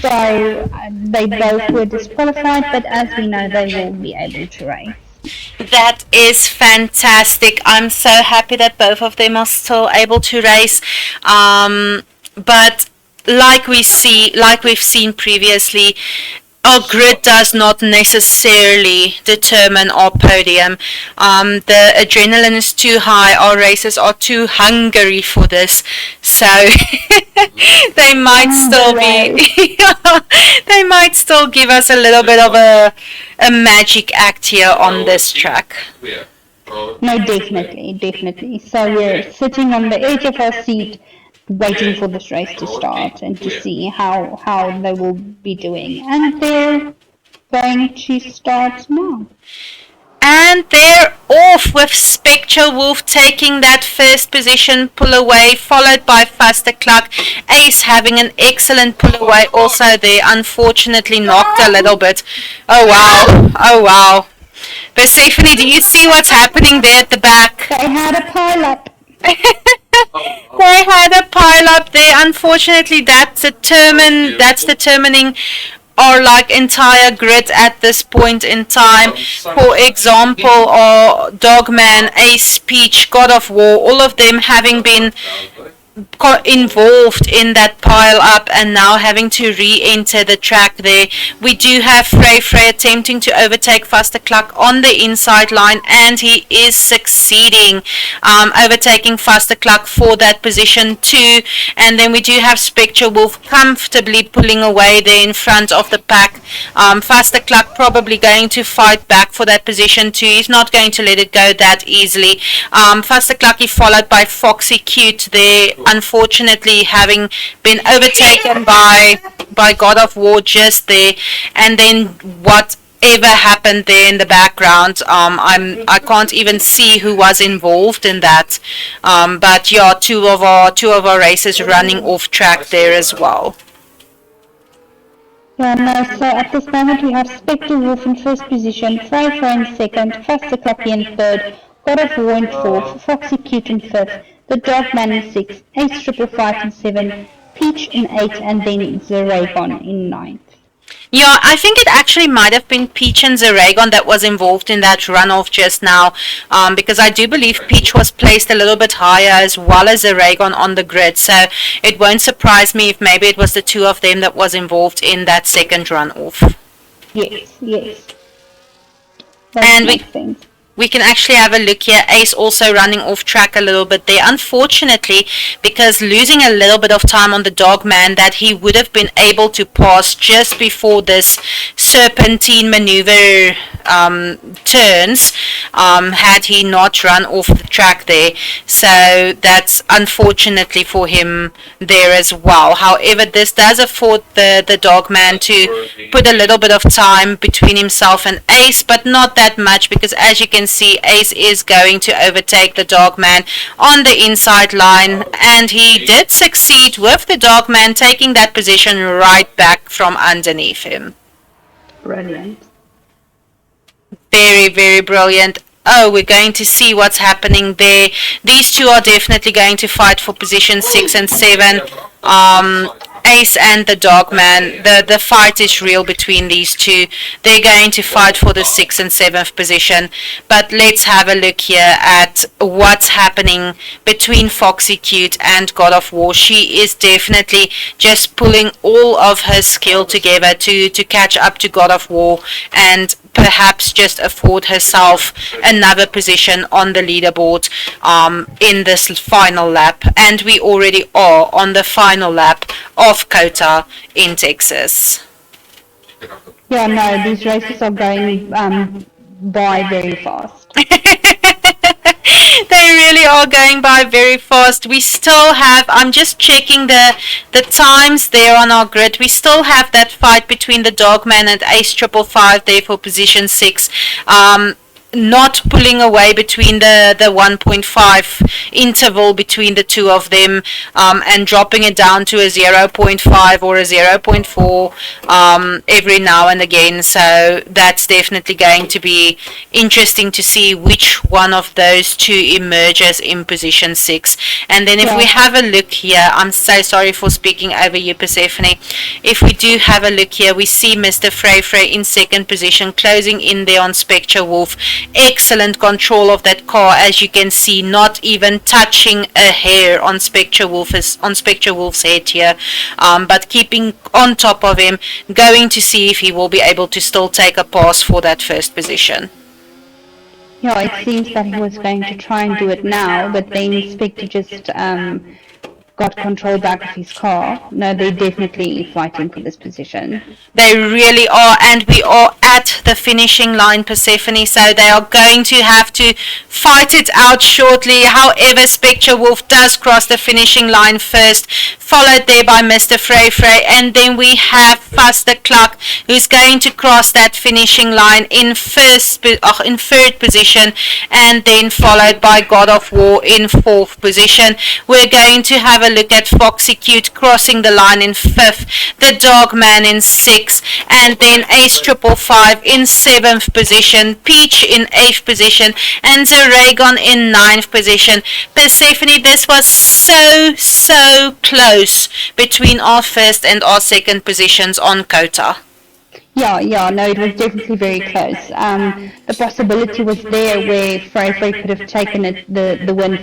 So they both were disqualified, but as we know, they will be able to race. That is fantastic. I'm so happy that both of them are still able to race. But like we've seen previously, our grid does not necessarily determine our podium. The adrenaline is too high. Our racers are too hungry for this, so they might still be. They might still give us a little bit of a magic act here on this track. Yeah. No, definitely. So we're sitting on the edge of our seat, waiting for this race to start and to see how they will be doing. And they're going to start now. And they're off with Spectre Wolf taking that first position pull away, followed by Faster Clock. Ace having an excellent pull away also there, unfortunately knocked a little bit. Oh wow. Persephone, do you see what's happening there at the back? They had a pile-up. They had a pile up there. Unfortunately, that's determining our entire grid at this point in time. For example, our Dogman, Ace, Peach, God of War, all of them having been involved in that pile up and now having to re-enter the track there. We do have Frey attempting to overtake Vasterklak on the inside line, and he is succeeding, overtaking Vasterklak for that position too. And then we do have Spectre Wolf comfortably pulling away there in front of the pack. Vasterklak probably going to fight back for that position too. He's not going to let it go that easily. Vasterklak is followed by Foxy Cute there, unfortunately having been overtaken by God of War just there. And then whatever happened there in the background, I can't even see who was involved in that. But yeah, two of our racers running off track there as well. Yeah, no, so at this moment we have Spectre Wolf in first position, Frey in second, Vasterklak in third, God of War in fourth, Foxy Cute in fifth, the Dogman in sixth, Ace 555 in seventh, Peach in eighth, and then Zeragon in ninth. Yeah, I think it actually might have been Peach and Zeragon that was involved in that runoff just now, because I do believe Peach was placed a little bit higher as well as Zeragon on the grid, so it won't surprise me if maybe it was the two of them that was involved in that second runoff. Yes. And we can actually have a look here. Ace also running off track a little bit there, unfortunately, because losing a little bit of time on the Dogman that he would have been able to pass just before this serpentine maneuver turns, had he not run off the track there. So that's unfortunately for him there as well. However, this does afford the Dogman to put a little bit of time between himself and Ace, but not that much, because as you can see, Ace is going to overtake the Dogman on the inside line, and he did succeed with the Dogman taking that position right back from underneath him. Brilliant. Very, very brilliant. Oh, we're going to see what's happening there. These two are definitely going to fight for position 6 and 7. Ace and the Dogman, the fight is real between these two. They're going to fight for the 6th and 7th position. But let's have a look here at what's happening between Foxy Cute and God of War. She is definitely just pulling all of her skill together to catch up to God of War and perhaps just afford herself another position on the leaderboard in this final lap. And we already are on the final lap of COTA in Texas. Yeah, no, these races are going by very fast. They really are going by very fast. We still have, I'm just checking the times there on our grid. We still have that fight between the Dogman and Ace 555 there for position 6. Not pulling away between the 1.5 interval between the two of them, and dropping it down to a 0.5 or a 0.4 every now and again. So that's definitely going to be interesting to see which one of those two emerges in position 6. And then if we have a look here, I'm so sorry for speaking over you, Persephone. If we do have a look here, we see Mr. Frey in second position, closing in there on Spectre Wolf. Excellent control of that car, as you can see, not even touching a hair on Spectre Wolf's head here, but keeping on top of him, going to see if he will be able to still take a pass for that first position. Yeah, it seems that he was going to try and do it now, but then Spectre just got control back of his car. No, they're definitely fighting for this position. They really are, and we are at the finishing line, Persephone, so they are going to have to fight it out shortly. However, Spectre Wolf does cross the finishing line first, followed there by Mr. Frey, and then we have Vasterklak, who's going to cross that finishing line in third position, and then followed by God of War in 4th position. We're going to have a look at Foxy Cute crossing the line in 5th, the Dogman in 6th, and then Ace 555 in 7th position, Peach in 8th position, and Zeragon in 9th position. Persephone, this was so close between our first and our second positions on COTA. Yeah, no, it was definitely very close. The possibility was there where Frey could have taken it the win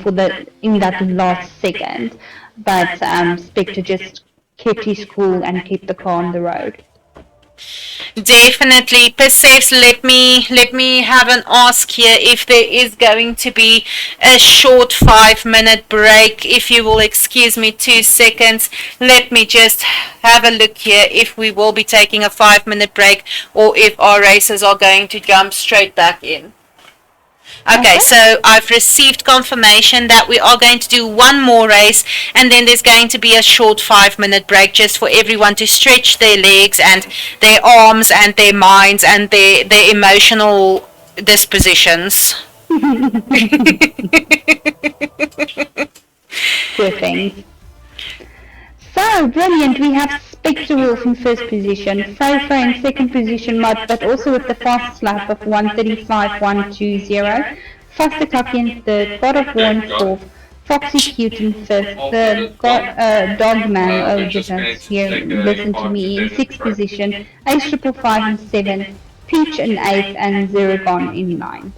in that last second. Spectre just kept his cool and kept the car on the road. Definitely. Perseus, let me have an ask here if there is going to be a short 5-minute break. If you will excuse me 2 seconds, let me just have a look here if we will be taking a 5-minute break or if our racers are going to jump straight back in. Okay, so I've received confirmation that we are going to do one more race and then there's going to be a short 5-minute break just for everyone to stretch their legs and their arms and their minds and their emotional dispositions. Poor things. So, brilliant. We have Spectre Wolf in first position, Fofa in second position, but also with the fastest lap of 1:35.120. Foster Tucky in third, God of War in fourth, Foxy Cute in fifth, Dogman, oh goodness, here, listen to me, in sixth position, Ace 555 in seventh, Peach in eighth, and Zeragon in ninth.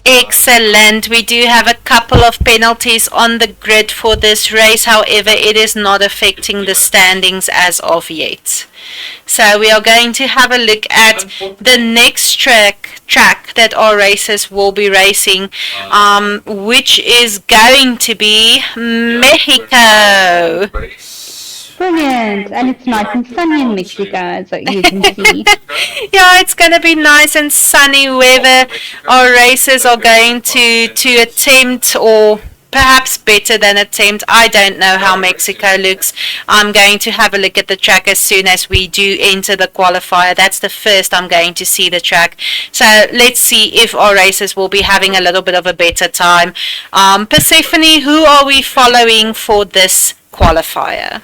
Excellent. We do have a couple of penalties on the grid for this race. However, it is not affecting the standings as of yet. So we are going to have a look at the next track that our racers will be racing, which is going to be Mexico. Brilliant, and it's nice and sunny in Mexico, as you can see. Yeah, it's going to be nice and sunny weather. Our racers are going to attempt, or perhaps better than attempt. I don't know how Mexico looks. I'm going to have a look at the track as soon as we do enter the qualifier. That's the first I'm going to see the track. So let's see if our racers will be having a little bit of a better time. Persephone, who are we following for this qualifier?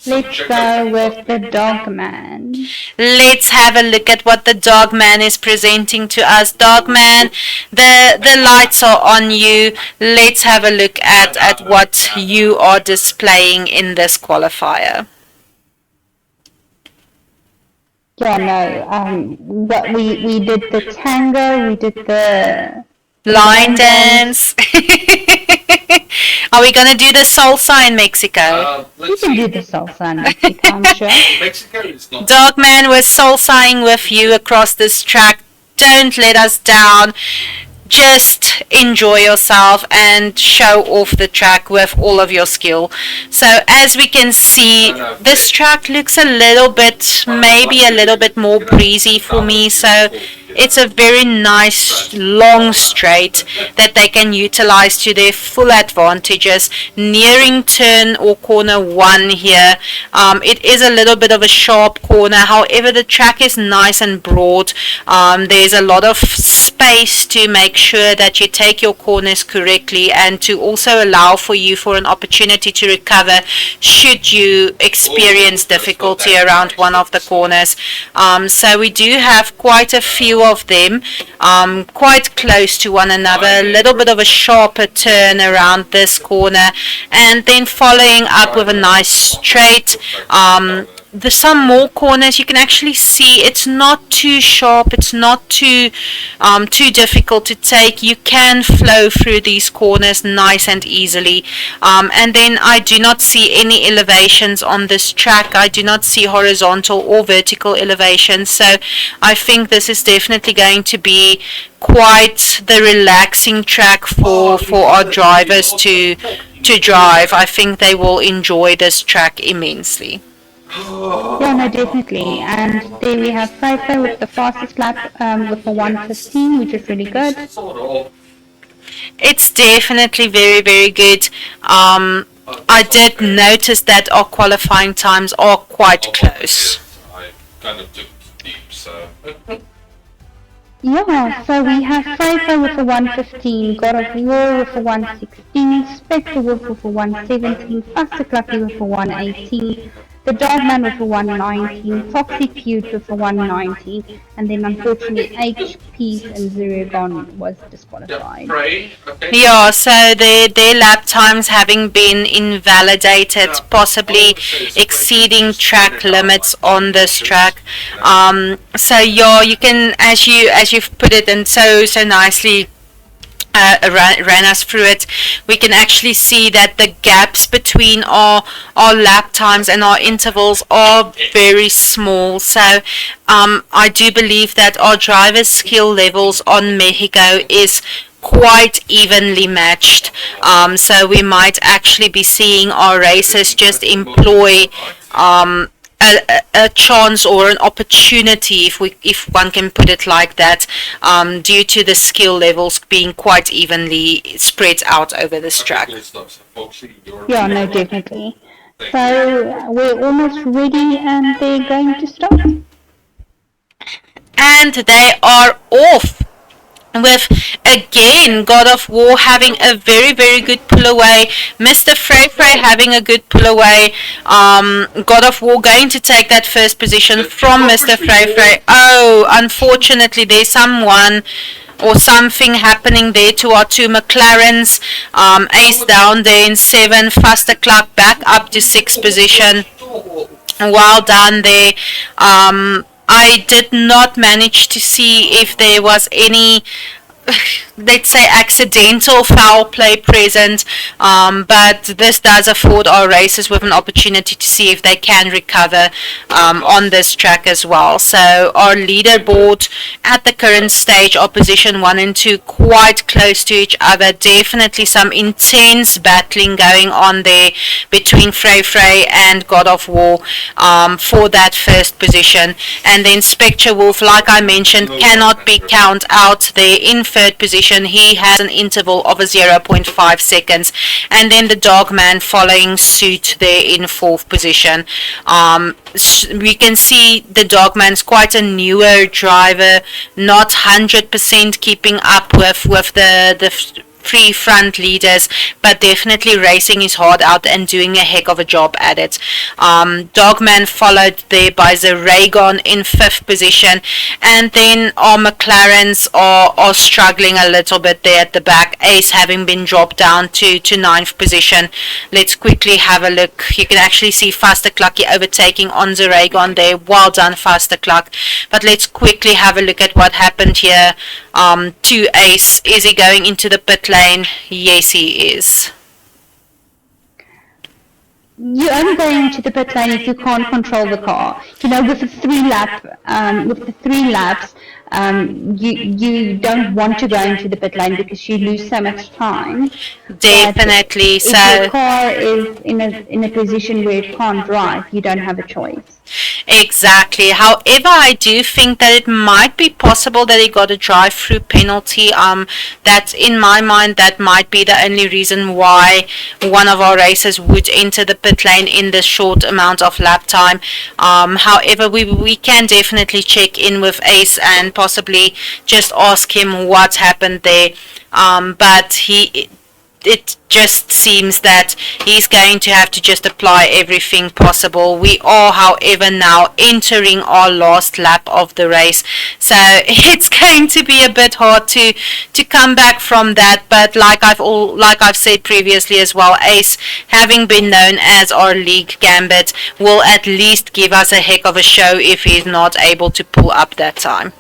Let's go with the Dogman. Let's have a look at what the Dogman is presenting to us. Dogman, the lights are on you. Let's have a look at what you are displaying in this qualifier. Yeah, no, what we did the tango, we did the line dance. Are we going to do the salsa in Mexico? You can do the salsa in Mexico, I'm sure. Mexico is not. Dogman, we're salsaing with you across this track. Don't let us down. Just enjoy yourself and show off the track with all of your skill. So as we can see, this track looks a little bit, maybe a little bit more breezy for me. So it's a very nice long straight that they can utilize to their full advantages. Nearing turn or corner 1 here. It is a little bit of a sharp corner. However, the track is nice and broad. There's a lot of space to make sure that you take your corners correctly and to also allow for an opportunity to recover should you experience difficulty around one of the corners. So we do have quite a few of them quite close to one another, a little bit of a sharper turn around this corner and then following up with a nice straight. There's some more corners you can actually see. It's not too sharp, it's not too difficult to take. You can flow through these corners nice and easily, and then I do not see any elevations on this track. I do not see horizontal or vertical elevations, so I think this is definitely going to be quite the relaxing track for our drivers to drive. I think they will enjoy this track immensely. Yeah, no, definitely. And there we have Fofa with the fastest lap with the 1:15, which is really good. It's definitely very, very good. I did notice that our qualifying times are quite close. I kind of took deep, so. Yeah, so we have Fofa with the 1:15, God of War with the 1:16, Spectre Wolf with the 1:17, Faster Clucky with the 1:18, the Dogman with the 1:19, Foxy Cute with the 1:19, and then unfortunately HP and Zeragon was disqualified. Yeah, so their lap times having been invalidated, possibly exceeding track limits on this track. So yeah, you can, as you've put it and so nicely, ran us through it, we can actually see that the gaps between our lap times and our intervals are very small. So I do believe that our driver's skill levels on Mexico is quite evenly matched. So we might actually be seeing our racers just employ a chance or an opportunity, if one can put it like that, due to the skill levels being quite evenly spread out over this track. Yeah, no, definitely. So we're almost ready and they're going to start. And they are off. With again God of War having a very, very good pull away, Mr. Frey having a good pull away, God of War going to take that first position from Mr. Frey. Oh, unfortunately there's someone or something happening there to our two McLarens. Ace down there in 7, Faster Clark back up to 6th position. Well done there. I did not manage to see if there was any, let's say, accidental foul play present, but this does afford our racers with an opportunity to see if they can recover on this track as well. So our leaderboard at the current stage are position 1 and 2 quite close to each other. Definitely some intense battling going on there between Frey and God of War for that first position. And then Spectre Wolf, like I mentioned, cannot be count out there in 3rd position. He has an interval of a 0.5 seconds, and then the Dogman following suit there in 4th position. We can see the Dogman's quite a newer driver, not 100% keeping up with the three front leaders, but definitely racing his heart out and doing a heck of a job at it. Dogman followed there by Zeragon in 5th position, and then our McLarens are struggling a little bit there at the back, Ace having been dropped down to 9th position. Let's quickly have a look. You can actually see Faster Clucky overtaking on Zeragon there. Well done, Faster Cluck. But let's quickly have a look at what happened here to Ace. Is he going into the pit lane? Yes, he is. You only go into the pit lane if you can't control the car. You know, with the three laps, you don't want to go into the pit lane because you lose so much time. Definitely. If So your car is in a position where it can't drive, you don't have a choice. exactly. However, I do think that it might be possible that he got a drive-through penalty. That, in my mind, that might be the only reason why one of our racers would enter the pit lane in this short amount of lap time. However, we can definitely check in with Ace and possibly just ask him what happened there. But it just seems that he's going to have to just apply everything possible. We are, however, now entering our last lap of the race, so it's going to be a bit hard to come back from that. But like I've said previously as well, Ace, having been known as our league gambit, will at least give us a heck of a show if he's not able to pull up that time.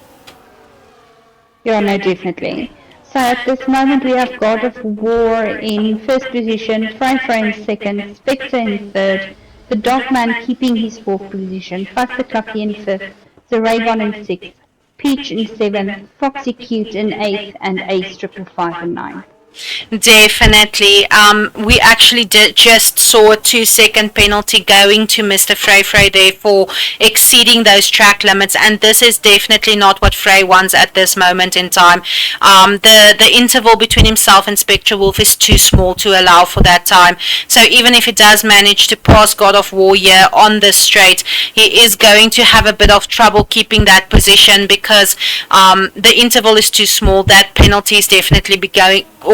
Yeah, no, definitely. So at this moment we have God of War in 1st position, Frey in 2nd, Spectre in 3rd, the Dogman keeping his 4th position, Faster Clucky in 5th, Zeragon in 6th, Peach in 7th, Foxy Cute in 8th, and Ace 555 in 9th. Definitely. We actually just saw a 2-second penalty going to Mr. Frey there for exceeding those track limits, and this is definitely not what Frey wants at this moment in time. The interval between himself and Spectre Wolf is too small to allow for that time. So even if he does manage to pass God of War here on the straight, he is going to have a bit of trouble keeping that position because the interval is too small. That penalty is definitely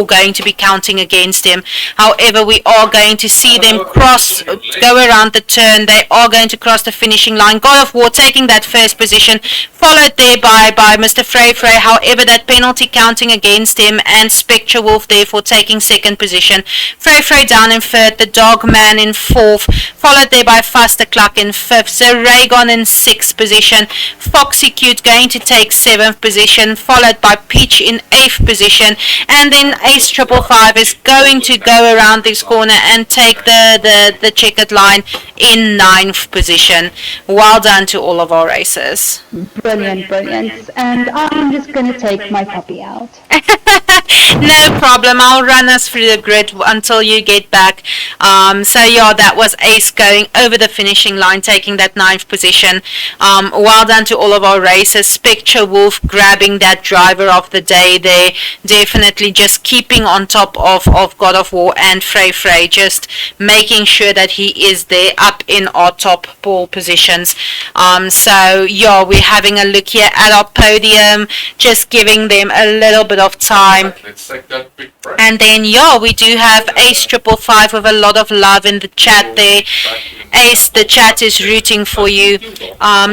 going to be counting against him. However, we are going to see them go around the turn. They are going to cross the finishing line. God of War taking that first position, followed there by Mr. Frey Frey. However, that penalty counting against him, and Spectre Wolf therefore taking second position. Frey Frey down in third, the Dogman in fourth, followed there by Fastercluck in fifth, Zeragon in sixth position, Foxy Cute going to take seventh position, followed by Peach in eighth position, and then Ace 555 is going to go around this corner and take the checkered line in ninth position. Well done to all of our racers. Brilliant, brilliant. And I'm just going to take my puppy out. No problem. I'll run us through the grid until you get back. So yeah, that was Ace going over the finishing line, taking that ninth position. Well done to all of our racers. Spectre Wolf grabbing that driver of the day there. Definitely just keeping on top of God of War and Frey Frey, just making sure that he is there up in our top pole positions. So yeah, we're having a look here at our podium, just giving them a little bit of time. Let's take that big break. And then, yeah, we do have Ace 555 with a lot of love in the chat there. Ace, the chat is rooting for you.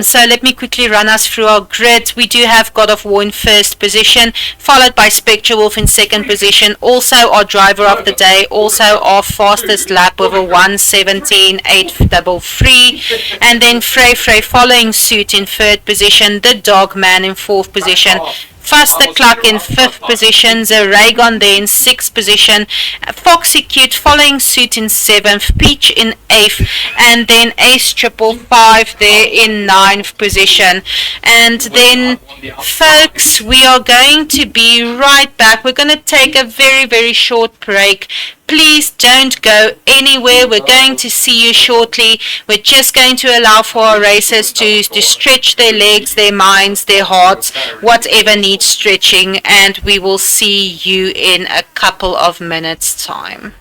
So let me quickly run us through our grid. We do have God of War in first position, followed by Spectre Wolf in second position. Also our driver of the day, also our fastest lap with a 1:17.833. And then Frey Frey following suit in third position, the Dogman in fourth position. Fastercluck in fifth position, Zeragon there in sixth position, Foxy Cute following suit in seventh, Peach in eighth, and then Ace 555 there in ninth position. And then, folks, we are going to be right back. We're going to take a very, very short break. Please don't go anywhere. We're going to see you shortly. We're just going to allow for our racers to stretch their legs, their minds, their hearts, whatever needs stretching, and we will see you in a couple of minutes' time.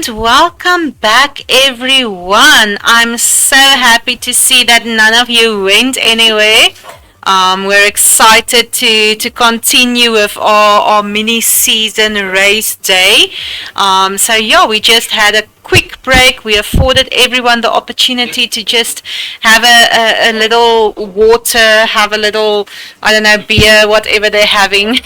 And welcome back, everyone. I'm so happy to see that none of you went anywhere. We're excited to continue with our mini season race day. So yeah, we just had a quick break. We afforded everyone the opportunity to just have a little water, have a little, I don't know, beer, whatever they're having.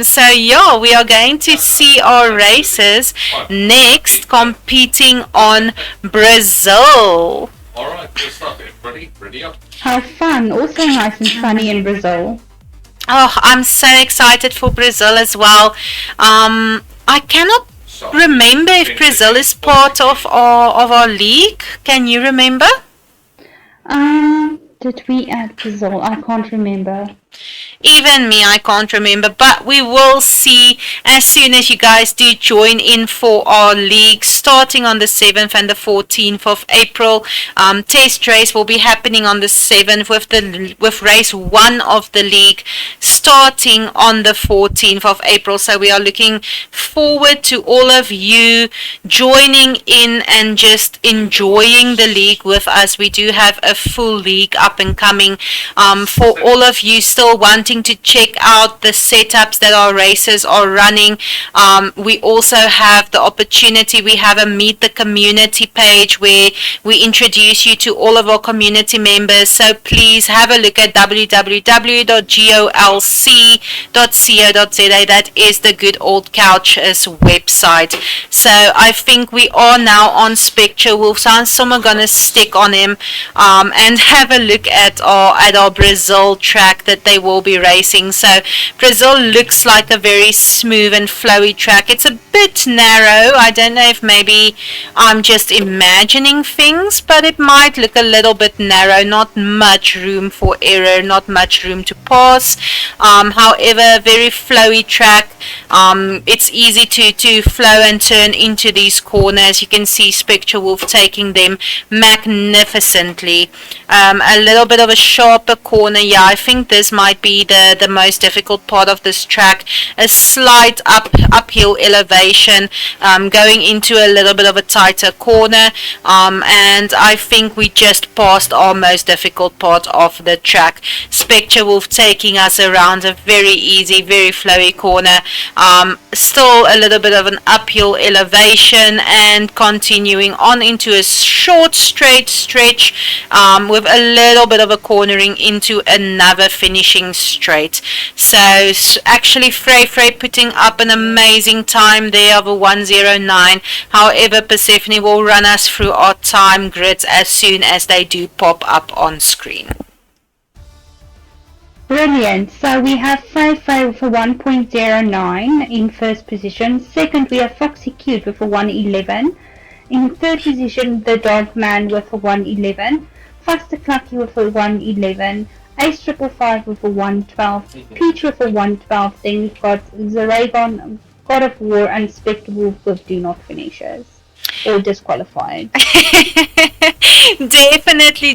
So yeah, we are going to see our races next, competing on Brazil. Alright, let's start it. Ready up. How fun. Also nice and sunny in Brazil. Oh, I'm so excited for Brazil as well. I cannot remember if Brazil is part of our league. Can you remember? Did we add Brazil? I can't remember. Even me, I can't remember, but we will see as soon as you guys do join in for our league starting on the 7th and the 14th of April. Test race will be happening on the 7th with race 1 of the league starting on the 14th of April. So we are looking forward to all of you joining in and just enjoying the league with us. We do have a full league up and coming. For all of you still wanting to check out the setups that our racers are running, we also have the opportunity. We have a Meet the Community page where we introduce you to all of our community members. So please have a look at www.golc.co.za. That is the Good Old Couch's website. So I think we are now on Spectre Wolf. So I'm gonna stick on him and have a look at our Brazil track that they will be racing. So Brazil looks like a very smooth and flowy track. It's a bit narrow. I don't know if maybe I'm just imagining things, but it might look a little bit narrow. Not much room for error, not much room to pass. However, very flowy track. It's easy to flow and turn into these corners. You can see Spectre Wolf taking them magnificently. A little bit of a sharper corner. Yeah, I think this might be the most difficult part of this track. A slight uphill elevation, going into a little bit of a tighter corner, and I think we just passed our most difficult part of the track. Spectre Wolf taking us around a very easy, very flowy corner. Still a little bit of an uphill elevation and continuing on into a short straight stretch with a little bit of a cornering into another finishing straight. So actually Frey putting up an amazing time there of a 1:09. However, Persephone will run us through our time grids as soon as they do pop up on screen. Brilliant. So we have Frey with a 1.09 in first position. Second, we have Foxy Cute with a 1:11. In third position, the Dogman with a 1:11. Faster Clucky with a 1:11. Ace 555 with a 1:12. Peach with a 1:12. Then we've got Zaragon, God of War, and Spectre Wolf with do not finishes or disqualified. Definitely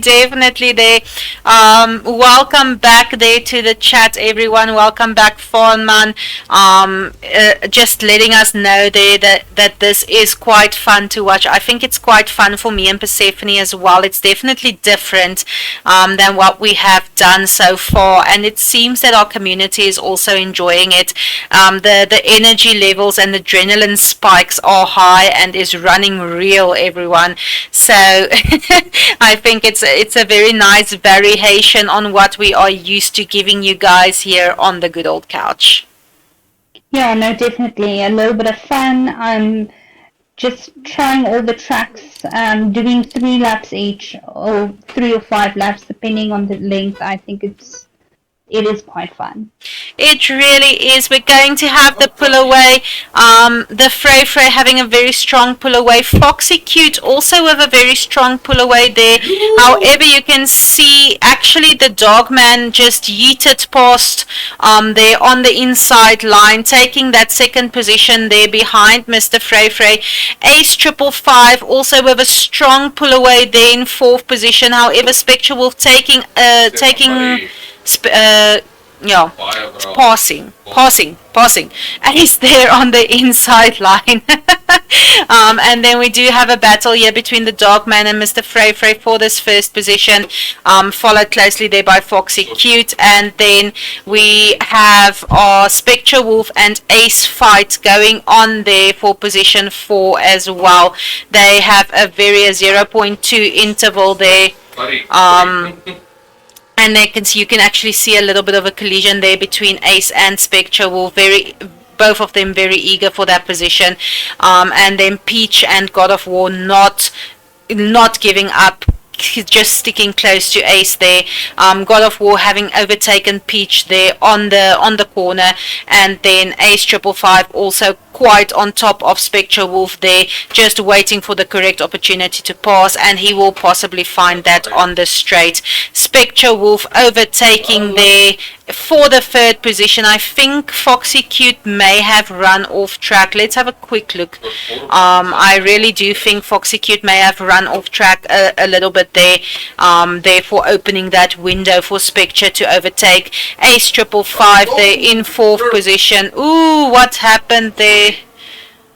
there. Welcome back there to the chat, everyone. Welcome back, Fawnman. Just letting us know there that this is quite fun to watch. I think it's quite fun for me and Persephone as well. It's definitely different than what we have done so far, and it seems that our community is also enjoying it. The energy levels and adrenaline spikes are high and is running real, everyone. So I think it's a very nice variation on what we are used to giving you guys here on the Good Old Couch. Yeah, no, definitely. A little bit of fun. Just trying all the tracks, doing 3 laps each, or 3 or 5 laps, depending on the length. I think it is quite fun. It really is. We're going to have the pull away. The Frey having a very strong pull away. Foxy Cute also with a very strong pull away there. However, you can see actually the Dogman just yeeted past there on the inside line, taking that second position there behind Mr. Frey. Ace 555 also with a strong pull away there in 4th position. However, Spectre Wolf taking yeah, Viagra. passing, and he's there on the inside line. And then we do have a battle here between the Dogman and Mr. Frey for this first position, followed closely there by Foxy Cute, and then we have our Spectre Wolf and Ace fight going on there for position 4 as well. They have a very 0.2 interval there. Buddy. And you can actually see a little bit of a collision there between Ace and Spectre Wolf. Both of them very eager for that position. And then Peach and God of War not giving up, just sticking close to Ace there. God of War having overtaken Peach there on the corner, and then Ace 555 also quite on top of Spectre Wolf there, just waiting for the correct opportunity to pass, and he will possibly find that on the straight. Spectre Wolf overtaking there for the third position. I think Foxy Cute may have run off track. Let's have a quick look. I really do think Foxy Cute may have run off track a little bit there, therefore opening that window for Spectre to overtake. Ace 555 there in fourth position. Ooh, what happened there?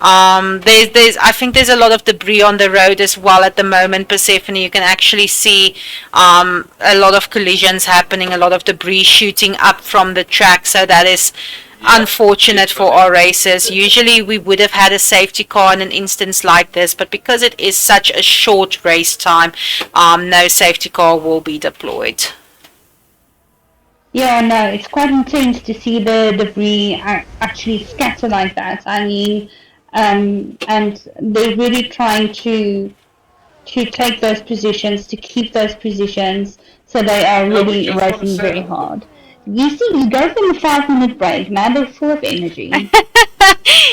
I think there's a lot of debris on the road as well at the moment, Persephone. You can actually see a lot of collisions happening, a lot of debris shooting up from the track, so that is unfortunate for our racers. Usually we would have had a safety car in an instance like this, but because it is such a short race time, no safety car will be deployed. Yeah, no, it's quite intense to see the debris actually scatter like that. I mean, and they're really trying to take those positions, to keep those positions, so they are really racing very hard. You see, you go from a 5-minute break, now they're full of energy.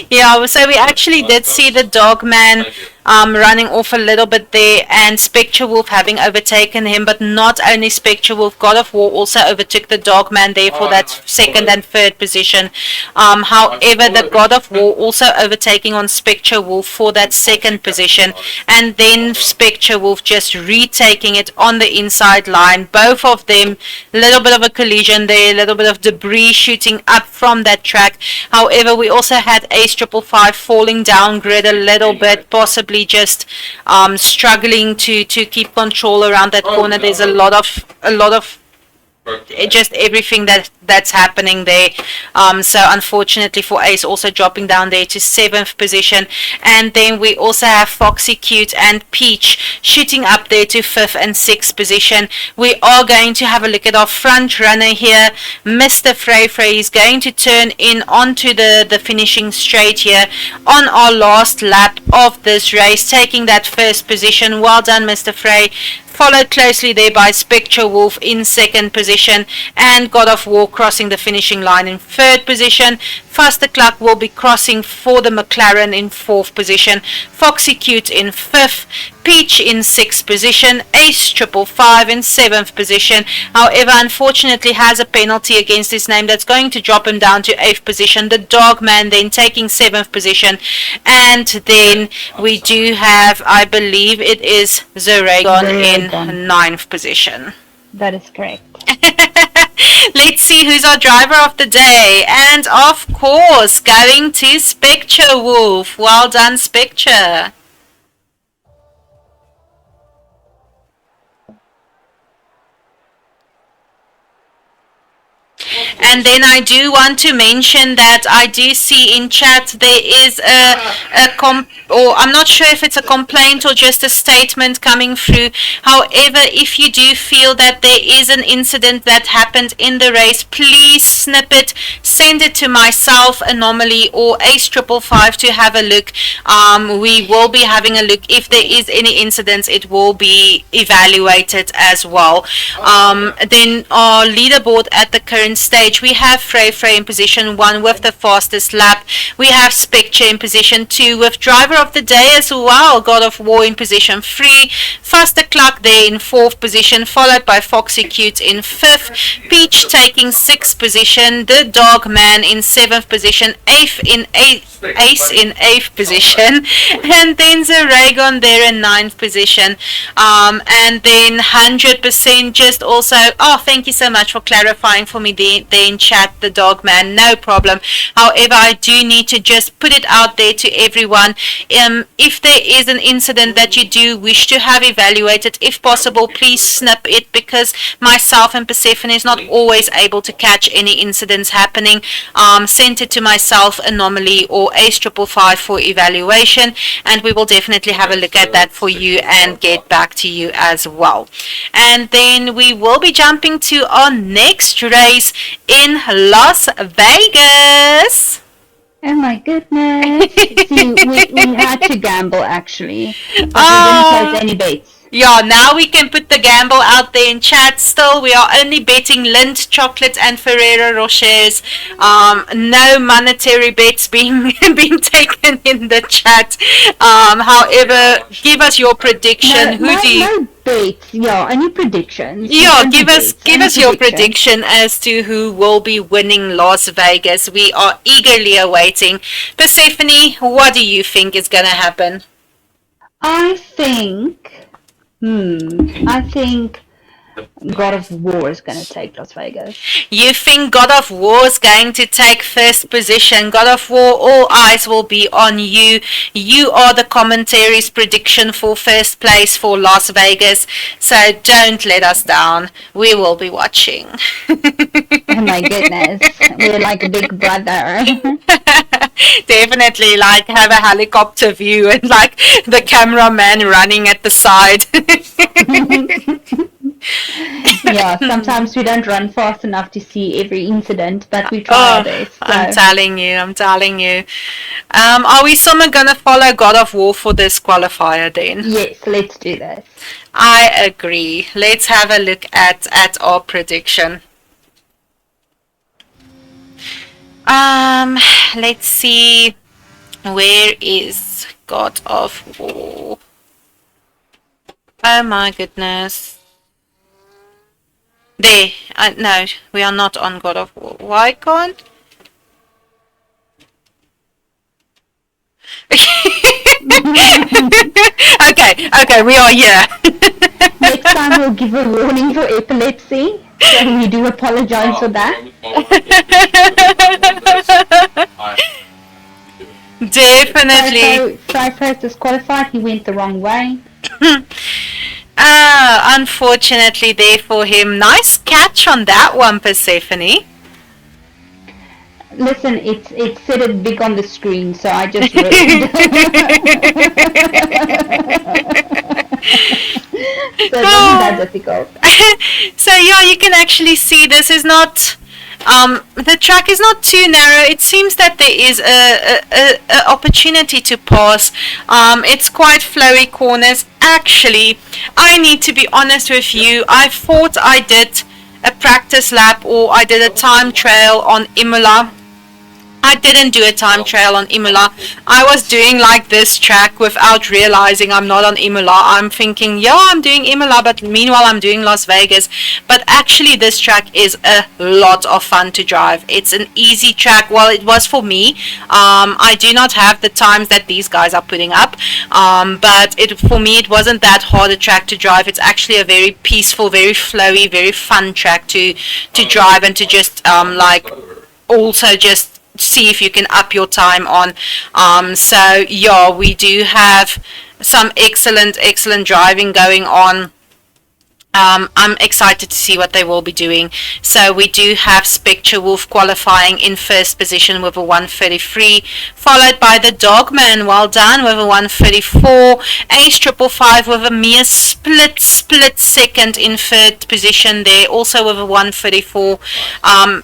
Yeah, so we actually did see the Dogman running off a little bit there, and Spectre Wolf having overtaken him, but not only Spectre Wolf, God of War also overtook the Dogman there for that second and third position. However, the God of War also overtaking on Spectre Wolf for that second position, and then Spectre Wolf just retaking it on the inside line. Both of them, a little bit of a collision there, a little bit of debris shooting up from that track. However, we also had Ace 555 falling down grid a little bit, possibly just struggling to keep control around that corner. There's a lot of just everything that's happening there. So unfortunately for Ace, also dropping down there to 7th position, and then we also have Foxy Cute and Peach shooting up there to 5th and 6th position. We are going to have a look at our front runner here. Mr. Frey is going to turn in onto the finishing straight here on our last lap of this race, taking that first position. Well done, Mr. Frey. Followed closely there by Spectre Wolf in 2nd position, and God of War crossing the finishing line in 3rd position. Faster Cluck will be crossing for the McLaren in 4th position. Foxy Cute in 5th. Peach in 6th position. Ace 555 in 7th position. However, unfortunately has a penalty against his name that's going to drop him down to 8th position. The Dogman then taking 7th position. And then we do have, I believe it is Zeragon in 9th position. That is correct. Let's see who's our driver of the day. And of course, going to Spectre Wolf. Well done, Spectre. And then I do want to mention that I do see in chat there is or I'm not sure if it's a complaint or just a statement coming through. However, if you do feel that there is an incident that happened in the race, please snip it, send it to myself, Anomaly, or Ace 555 to have a look. We will be having a look. If there is any incidents, it will be evaluated as well. Then our leaderboard at the current stage, we have Frey in position 1 with the fastest lap. We have Spectre in position 2 with driver of the day as well. God of War in position 3. Faster Cluck there in 4th position, followed by Foxy Cute in 5th. Peach taking 6th position. The Dogman in 7th position. Ace in 8th position, and then Zaragon there in 9th position, and then 100% just also, oh, thank you so much for clarifying for me there in chat, the dog man, no problem. However, I do need to just put it out there to everyone. If there is an incident that you do wish to have evaluated, if possible, please snip it, because myself and Persephone is not always able to catch any incidents happening. Send it to myself, Anomaly, or Ace555 for evaluation, and we will definitely have a look at that for you and get back to you as well. And then we will be jumping to our next race in Las Vegas. Oh my goodness. See, we had to gamble actually. But Oh. we didn't place any bets. Yeah, now we can put the gamble out there in chat. Still, we are only betting Lindt chocolate and Ferrero Rochers. No monetary bets being being taken in the chat. However, give us your prediction. Who do you? No bets. Yeah, any predictions? Yeah, Only give us bets, your only prediction predictions. as to who will be winning Las Vegas. We are eagerly awaiting. Persephone, what do you think is gonna happen? I think God of War is going to take Las Vegas. You think God of War is going to take first position? God of War, all eyes will be on you. You are the commentary's prediction for first place for Las Vegas. So don't let us down. We will be watching. Oh my goodness. We're like a big brother. Definitely, like, have a helicopter view and like the cameraman running at the side. Yeah, sometimes we don't run fast enough to see every incident, but we try our best. So. I'm telling you. Are we still gonna follow God of War for this qualifier then? Yes, let's do that. I agree. Let's have a look at our prediction. Let's see. Where is God of War? Oh my goodness. There. No, we are not on God of War. Why can't? Okay, we are here. Next time we'll give a warning for epilepsy. So we do apologize for that. Definitely. Cypress disqualified. He went the wrong way. Unfortunately there for him. Nice catch on that one, Persephone. Listen, it said it big on the screen, so I just read. So it wasn't that difficult. So yeah, you can actually see this is not the track is not too narrow. It seems that there is a opportunity to pass. It's quite flowy corners. Actually, I need to be honest with you. I thought I did a practice lap or I did a time trial on Imola. I didn't do a time trial on Imola. I was doing like this track without realizing I'm not on Imola. I'm thinking, yeah, I'm doing Imola, but meanwhile I'm doing Las Vegas. But actually this track is a lot of fun to drive. It's an easy track. Well, it was for me. I do not have the times that these guys are putting up. But for me, it wasn't that hard a track to drive. It's actually a very peaceful, very flowy, very fun track to drive and to just like also just see if you can up your time on. So yeah, we do have some excellent driving going on. I'm excited to see what they will be doing. So we do have Spectre Wolf qualifying in first position with a 133, followed by the Dogman, well done, with a 134, Ace555 with a mere split second in third position there, also with a 134,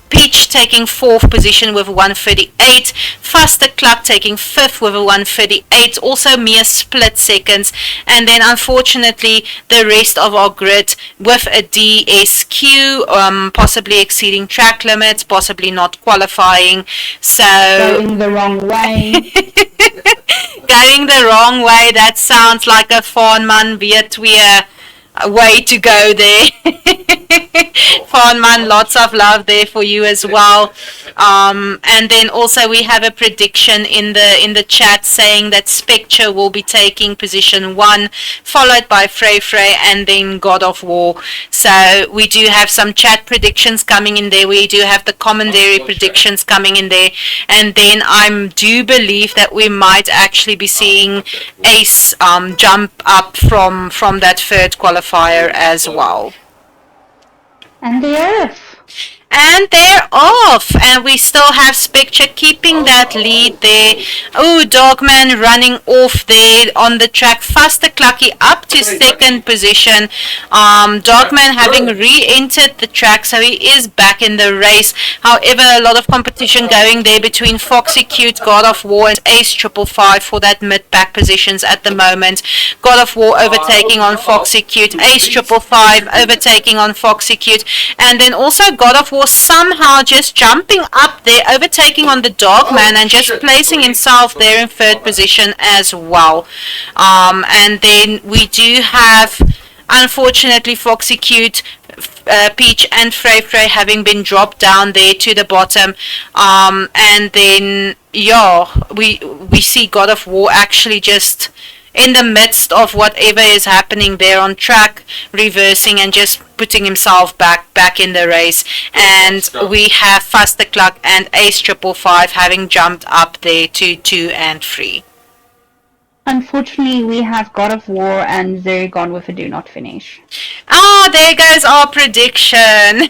Peach taking fourth position with a 138, Faster Club taking fifth with a 138, also mere split seconds, and then unfortunately the rest of our grid with a DSQ, possibly exceeding track limits, possibly not qualifying. So Going the wrong way. going the wrong way. That sounds like a Fahnman Vietweer way to go there. Farnman, lots of love there for you as well. And then also we have a prediction in the chat saying that Spectre will be taking position 1, followed by Frey Frey, and then God of War. So we do have some chat predictions coming in there. We do have the commentary predictions coming in there, and then I do believe that we might actually be seeing Ace jump up from that third qualifier as well. And they're off. And they're off, and we still have Spectre keeping that lead there. Oh, Dogman running off there on the track. Faster Clucky up to second position. Dogman having re-entered the track, so he is back in the race. However, a lot of competition going there between Foxy Cute, God of War, and Ace 555 for that mid-pack positions at the moment. God of War overtaking on Foxy Cute, Ace 555 overtaking on Foxy Cute, and then also God of War somehow just jumping up there, overtaking on the Dogman, and just placing himself there in third position as well. And then we do have, unfortunately, Foxy Cute, Peach, and Frey Frey having been dropped down there to the bottom. And then, yeah, we see God of War actually just in the midst of whatever is happening there on track, reversing and just putting himself back in the race. And we have Faster Cluck and Ace 555 having jumped up there to 2 and 3. Unfortunately, we have God of War and Zeragon with a do not finish. Ah, there goes our prediction.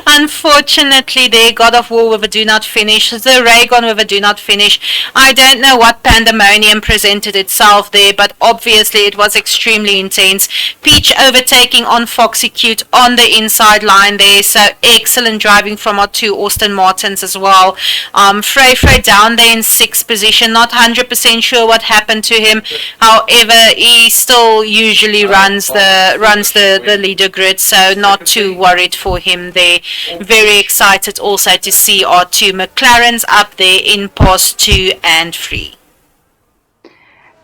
Unfortunately, they God of War with a do not finish, the Raygon with a do not finish. I don't know what pandemonium presented itself there, but obviously it was extremely intense. Peach overtaking on Foxy Cute on the inside line there, so excellent driving from our two Austin Martins as well. Frey Frey down there in 6th position, not 100% sure what happened to him. However, he still usually runs the leader grid, so not too worried for him there. Very excited also to see our two McLarens up there in pos 2 and 3.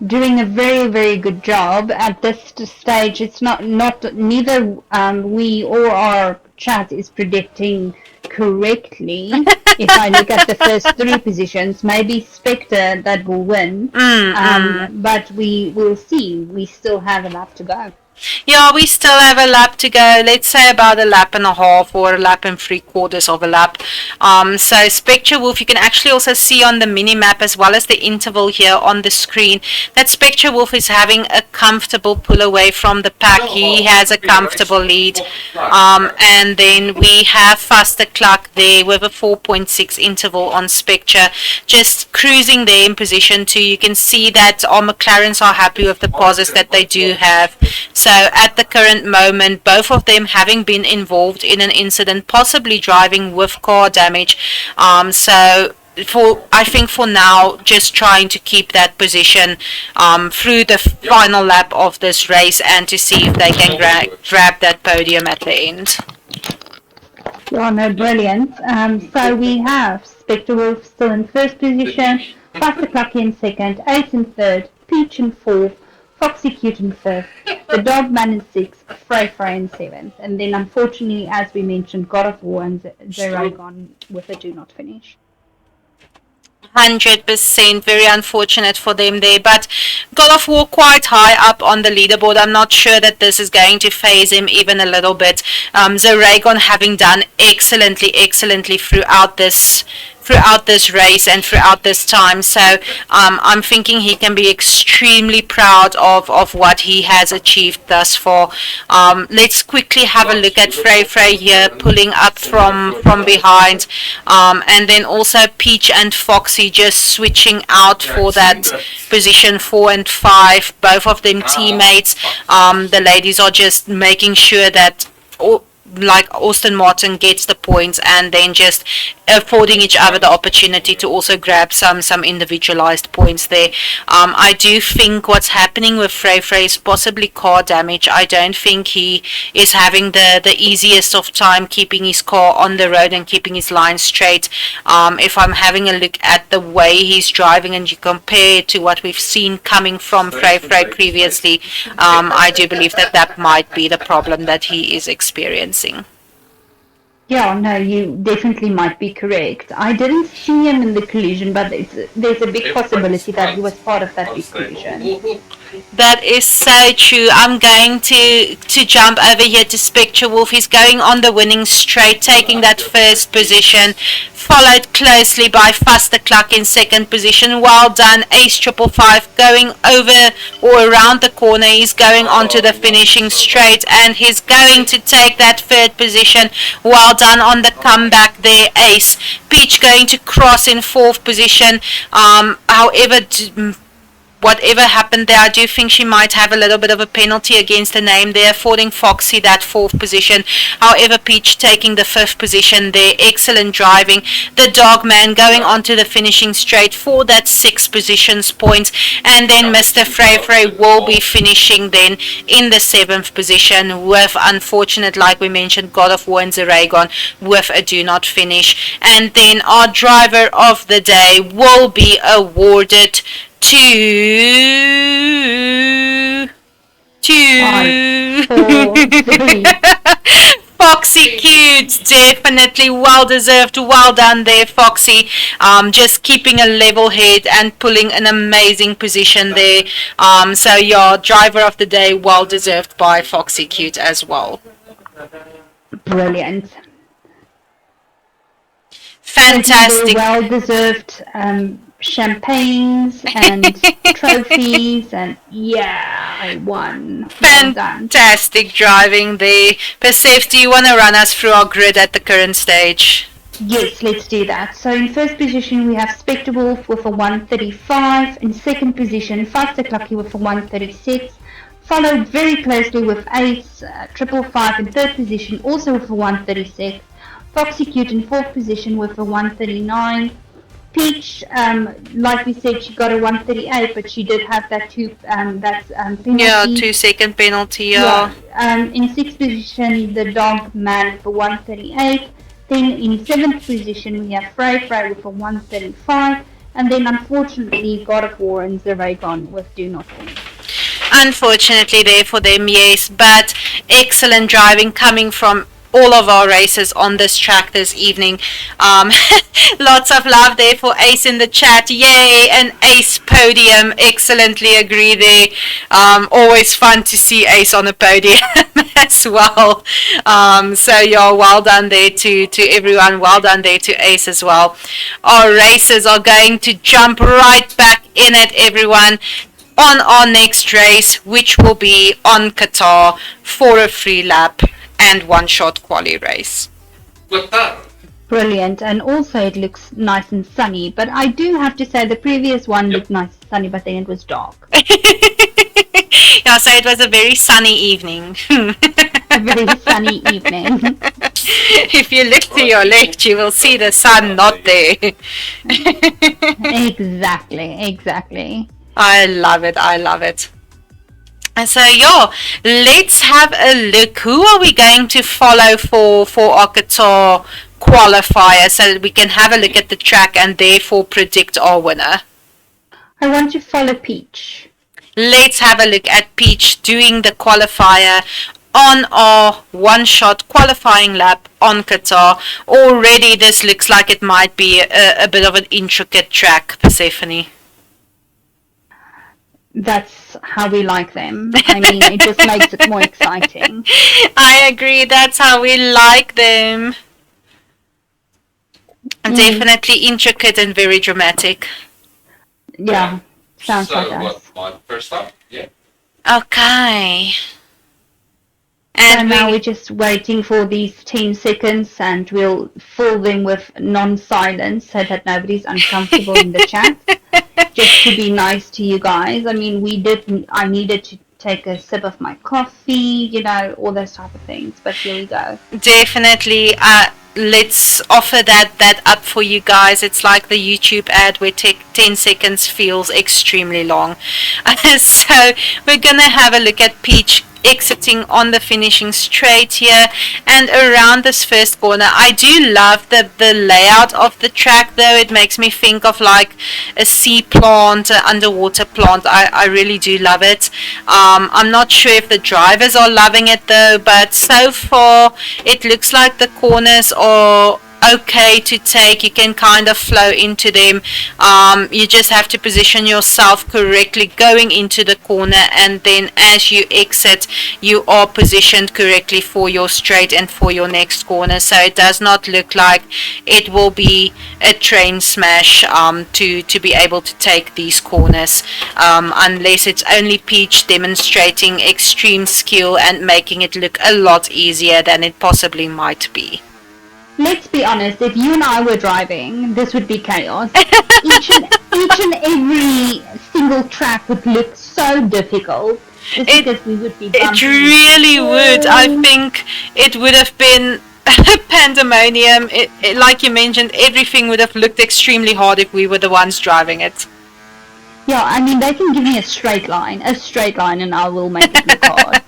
Doing a very, very good job at this stage. It's neither we or our chat is predicting correctly. If I look at the first 3 positions, maybe Spectre that will win. But we will see. We still have a lap to go. Yeah, we still have a lap to go. Let's say about a lap and a half or a lap and 3/4 of a lap. So Spectre Wolf, you can actually also see on the mini map as well as the interval here on the screen that Spectre Wolf is having a comfortable pull away from the pack. He has a comfortable lead. And then we have Faster Cluck there with a 4.6 interval on Spectre, just cruising there in position 2. You can see that our McLarens are happy with the pauses that they do have. So at the current moment, both of them having been involved in an incident, possibly driving with car damage. So I think for now, just trying to keep that position through the final lap of this race and to see if they can grab that podium at the end. Yeah, no, brilliant. So we have Spectre Wolf still in 1st position, Faster Clucky in 2nd, Ace in 3rd, Peach in 4th, Foxy Cute in 5th, the Dogman in 6th, Frey Frey in 7th, and then unfortunately, as we mentioned, God of War and Zeragon with a do not finish. 100%, very unfortunate for them there, but God of War quite high up on the leaderboard. I'm not sure that this is going to phase him even a little bit. Zeragon having done excellently throughout this race and throughout this time, so I'm thinking he can be extremely proud of what he has achieved thus far. Let's quickly have a look at Frey Frey here pulling up from behind, and then also Peach and Foxy just switching out for that position 4 and 5, both of them teammates. The ladies are just making sure that like Austin Martin gets the points and then just affording each other the opportunity to also grab some individualized points there. I do think what's happening with Frey is possibly car damage. I don't think he is having the easiest of time keeping his car on the road and keeping his line straight. If I'm having a look at the way he's driving and you compare it to what we've seen coming from Frey previously, I do believe that might be the problem that he is experiencing. Yeah, no, you definitely might be correct. I didn't see him in the collision, but there's a big possibility that he was part of that big collision. That is so true. I'm going to jump over here to Spectre Wolf. He's going on the winning straight, taking that first position, followed closely by Faster Cluck in second position. Well done, Ace 555 going over or around the corner. He's going onto the finishing straight and he's going to take that third position. Well done on the comeback there, Ace. Peach going to cross in fourth position. However, whatever happened there, I do think she might have a little bit of a penalty against the name there, affording Foxy that fourth position. However, Peach taking the fifth position there. Excellent driving. The Dogman going onto the finishing straight for that sixth positions points. And then Mr. Frey will be finishing then in the seventh position with, unfortunate, like we mentioned, God of War and Zeragon with a do not finish. And then our driver of the day will be awarded to 5, 4, 3. Foxy Cute, definitely well deserved. Well done there, Foxy. Just keeping a level head and pulling an amazing position there. So your driver of the day, well deserved by Foxy Cute as well. Brilliant. Fantastic. Well deserved champagnes and trophies, and yeah, I won. Well done. Fantastic driving there. Persef, do you want to run us through our grid at the current stage? Yes, let's do that. So in first position we have Spectre Wolf with a 135. In second position, Faster Clucky with a 136. Followed very closely with Ace 555 in third position, also with a 136. Foxy Cute in fourth position with a 139. Peach, like we said, she got a 138, but she did have that penalty. Yeah, 2-second penalty. Yeah. In sixth position, the Dog Man for 138. Then in seventh position, we have Frey with a 135, and then unfortunately, God of War and Zeragon with do not finish. Unfortunately, there for them, yes, but excellent driving coming from all of our races on this track this evening. Lots of love there for Ace in the chat. Yay, an Ace podium. Excellently agree there. Always fun to see Ace on a podium as well. So yeah, well done there to everyone. Well done there to Ace as well. Our races are going to jump right back in it, everyone, on our next race, which will be on Qatar for a free lap and one-shot quali race. With that, Brilliant, and also it looks nice and sunny, but I do have to say the previous one looked nice and sunny, but then it was dark. Yeah, so it was a very sunny evening. A very sunny evening. If you look to your left, you will see the sun not there. Exactly. I love it. And so, yeah, let's have a look. Who are we going to follow for our Qatar qualifier so that we can have a look at the track and therefore predict our winner? I want to follow Peach. Let's have a look at Peach doing the qualifier on our one-shot qualifying lap on Qatar. Already this looks like it might be a bit of an intricate track, Persephone. That's how we like them. I mean, it just makes it more exciting. I agree, that's how we like them. And definitely intricate and very dramatic. Yeah, sounds so like us. what, my first time? Yeah. Okay. So And now we're just waiting for these 10 seconds, and we'll fill them with non-silence so that nobody's uncomfortable in the chat. Just to be nice to you guys. I mean, I needed to take a sip of my coffee, all those type of things. But here we go. definitely, let's offer that up for you guys. It's like the YouTube ad where 10 seconds feels extremely long. So we're gonna have a look at Peach exiting on the finishing straight here and around this first corner. I do love the layout of the track though. It makes me think of like a sea plant, an underwater plant. I really do love it. I'm not sure if the drivers are loving it though, but so far it looks like the corners are okay to take. You can kind of flow into them. You just have to position yourself correctly going into the corner, and then as you exit you are positioned correctly for your straight and for your next corner. So it does not look like it will be a train smash to be able to take these corners, unless it's only Peach demonstrating extreme skill and making it look a lot easier than it possibly might be. Let's be honest, if you and I were driving, this would be chaos. each and every single track would look so difficult. Just because we would be It bumping. really would. I think it would have been pandemonium. Like you mentioned, everything would have looked extremely hard if we were the ones driving it. Yeah, I mean, they can give me a straight line, and I will make it look hard.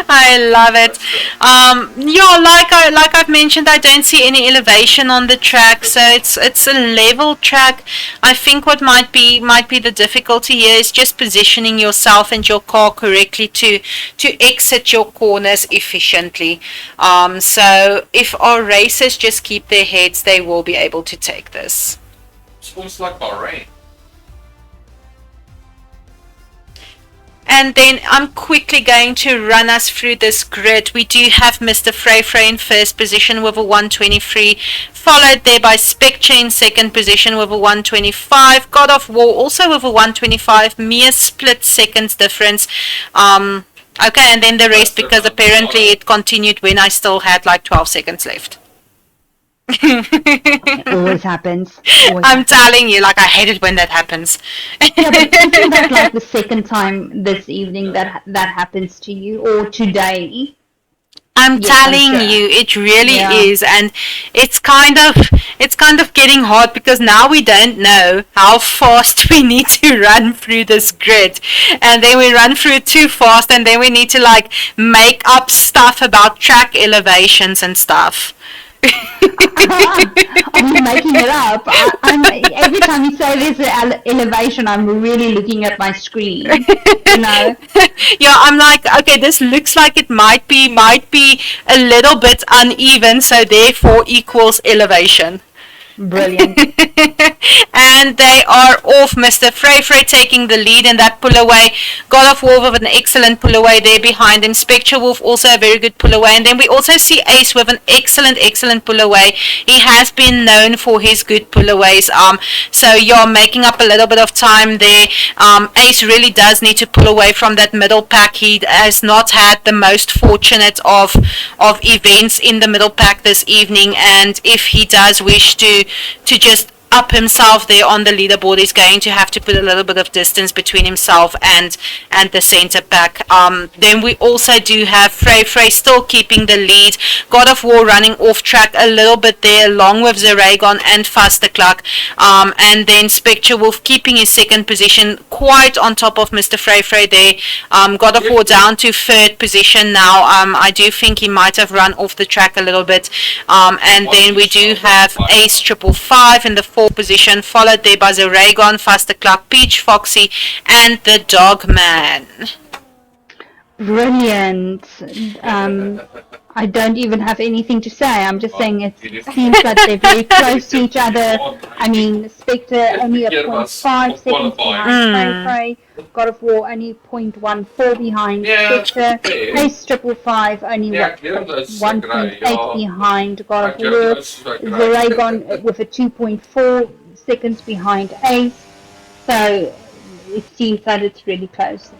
I love it. Yeah, like I've mentioned, I don't see any elevation on the track, so it's a level track. I think what might be the difficulty here is just positioning yourself and your car correctly to exit your corners efficiently. So if our racers just keep their heads, they will be able to take this. It's almost like Bahrain. And then I'm quickly going to run us through this grid. We do have Mr. Frey in first position with a 123, followed there by Spectre in second position with a 125, God of War also with a 125, mere split seconds difference. Okay, and then the rest, because apparently it continued when I still had like 12 seconds left. It always happens. I'm telling you, like, I hate it when that happens. Yeah, but isn't that like the second time this evening that happens to you, or today? I'm Yes, I'm telling sure. you, it really Yeah. is, and it's kind of getting hard because now we don't know how fast we need to run through this grid, and then we run through it too fast, and then we need to like make up stuff about track elevations and stuff. I'm making it up. Every time you say there's an elevation, I'm really looking at my screen. You know? Yeah, I'm like, okay, this looks like it might be a little bit uneven, so therefore equals elevation. Brilliant. And they are off. Mr. Frey taking the lead in that pull away. God of War with an excellent pull away there behind him. Spectre Wolf also a very good pull away. And then we also see Ace with an excellent pull away. He has been known for his good pull aways. So you're making up a little bit of time there. Ace really does need to pull away from that middle pack. He has not had the most fortunate of events in the middle pack this evening, and if he does wish to just up himself there on the leaderboard, he's going to have to put a little bit of distance between himself and the center pack. Then we also do have Frey still keeping the lead. God of War running off track a little bit there, along with Zeragon and Fastercluck. And then Spectre Wolf keeping his second position quite on top of Mr. Frey there. God of War down to third position now. I do think he might have run off the track a little bit. And then we do have Ace 555 in the fourth position, followed there by Zeragon, Fastercluck, Peach, Foxy, and the Dogman. Brilliant. I don't even have anything to say. I'm just saying it seems like they're very close to each other. I mean, Spectre only a 0.5 seconds behind Frey. God of War only 0.14 behind Spectre. Ace 555 only 1.8 behind God of War. Zeragon with a 2.4 seconds behind Ace. So it seems that it's really close.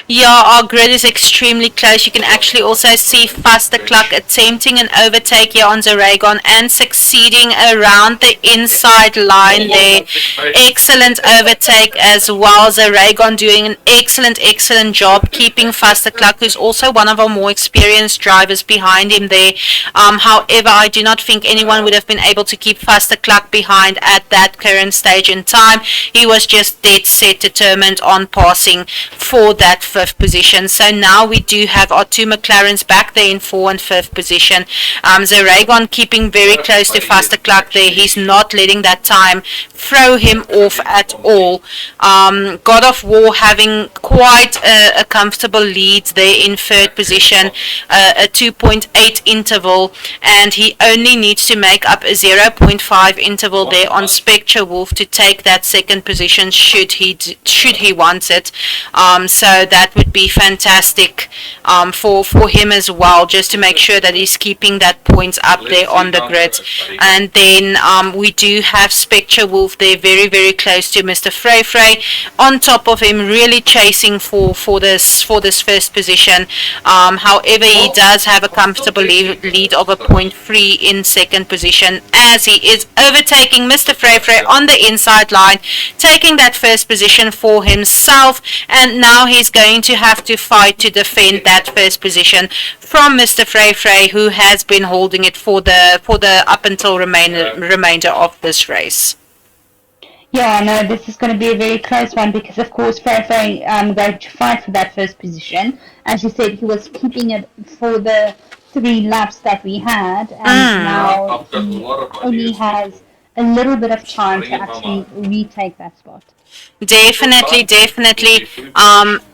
Yeah, our grid is extremely close. You can actually also see Faster Cluck attempting an overtake here on Zaragon and succeeding around the inside line there. Excellent overtake as well. Zaragon doing an excellent job keeping Faster Cluck, who's also one of our more experienced drivers behind him there. However, I do not think anyone would have been able to keep Faster Cluck behind at that current stage in time. He was just dead set determined on passing for that fifth position. So now we do have our two McLarens back there in 4th and 5th position. Zaragon keeping very close to Faster Cluck there. He's not letting that time throw him off at all. God of War having quite a comfortable lead there in 3rd position, a 2.8 interval, and he only needs to make up a 0.5 interval there on Spectre Wolf to take that 2nd position should he want it. So that would be fantastic for him as well, just to make sure that he's keeping that points up there on the grid. And then we do have Spectre Wolf there very close to Mr. Frey on top of him, really chasing for this first position. However, he does have a comfortable lead of a 0.3 in 2nd position as he is overtaking Mr. Frey on the inside line, taking that first position for himself, and now he's going to have to fight to defend that first position from Mr. Frey, who has been holding it for the up until remainder of this race. Yeah, no, this is going to be a very close one because, of course, Frey going to fight for that first position. As you said, he was keeping it for the 3 laps that we had, and now he only has a little bit of time to actually retake that spot. Definitely.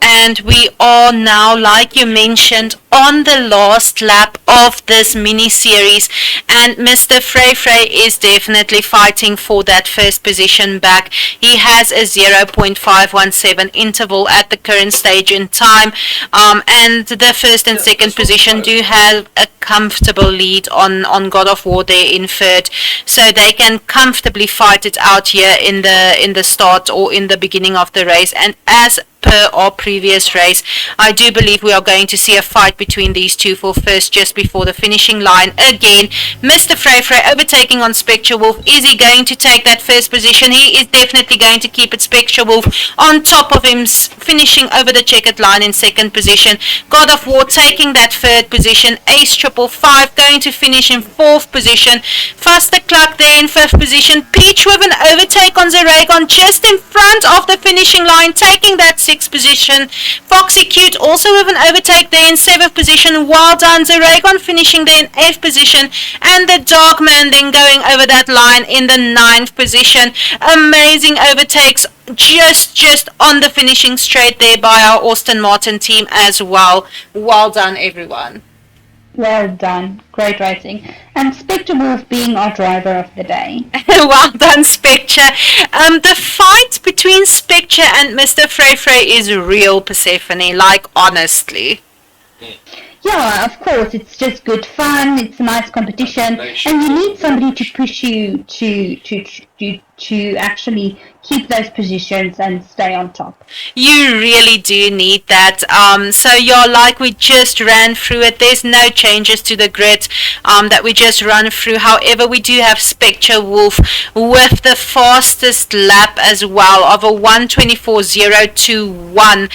And we are now, like you mentioned, on the last lap of this mini series, and Mr. Frey is definitely fighting for that first position back. He has a 0.517 interval at the current stage in time, and the first and second position do have a comfortable lead on God of War there in 3rd, so they can comfortably fight it out here in the start or in the beginning of the race. And as per our previous race, I do believe we are going to see a fight between these two for first just before the finishing line. Again, Mr. Frey overtaking on Spectre Wolf. Is he going to take that first position? He is definitely going to keep it. Spectre Wolf on top of him, finishing over the checkered line in 2nd position. God of War taking that 3rd position. Ace 555 going to finish in 4th position. Faster Cluck there in 5th position. Peach with an overtake on Zaragon just in front of the finishing line, taking that 6th position. Foxy Cute also with an overtake there in 7th position. Well done, Zaragon finishing there in 8th position, and the Dogman then going over that line in the 9th position. Amazing overtakes just on the finishing straight there by our Aston Martin team as well. Well done, everyone. Well done. Great racing. And Spectre Wolf being our driver of the day. Well done, Spectre. The fight between Spectre and Mr. Frey is real, Persephone, like honestly. Yeah, of course, it's just good fun, it's a nice competition, and you need somebody to push you to actually keep those positions and stay on top. You really do need that. So yeah, like we just ran through it, there's no changes to the grid that we just run through. However, we do have Spectre Wolf with the fastest lap as well of a 1:24.021.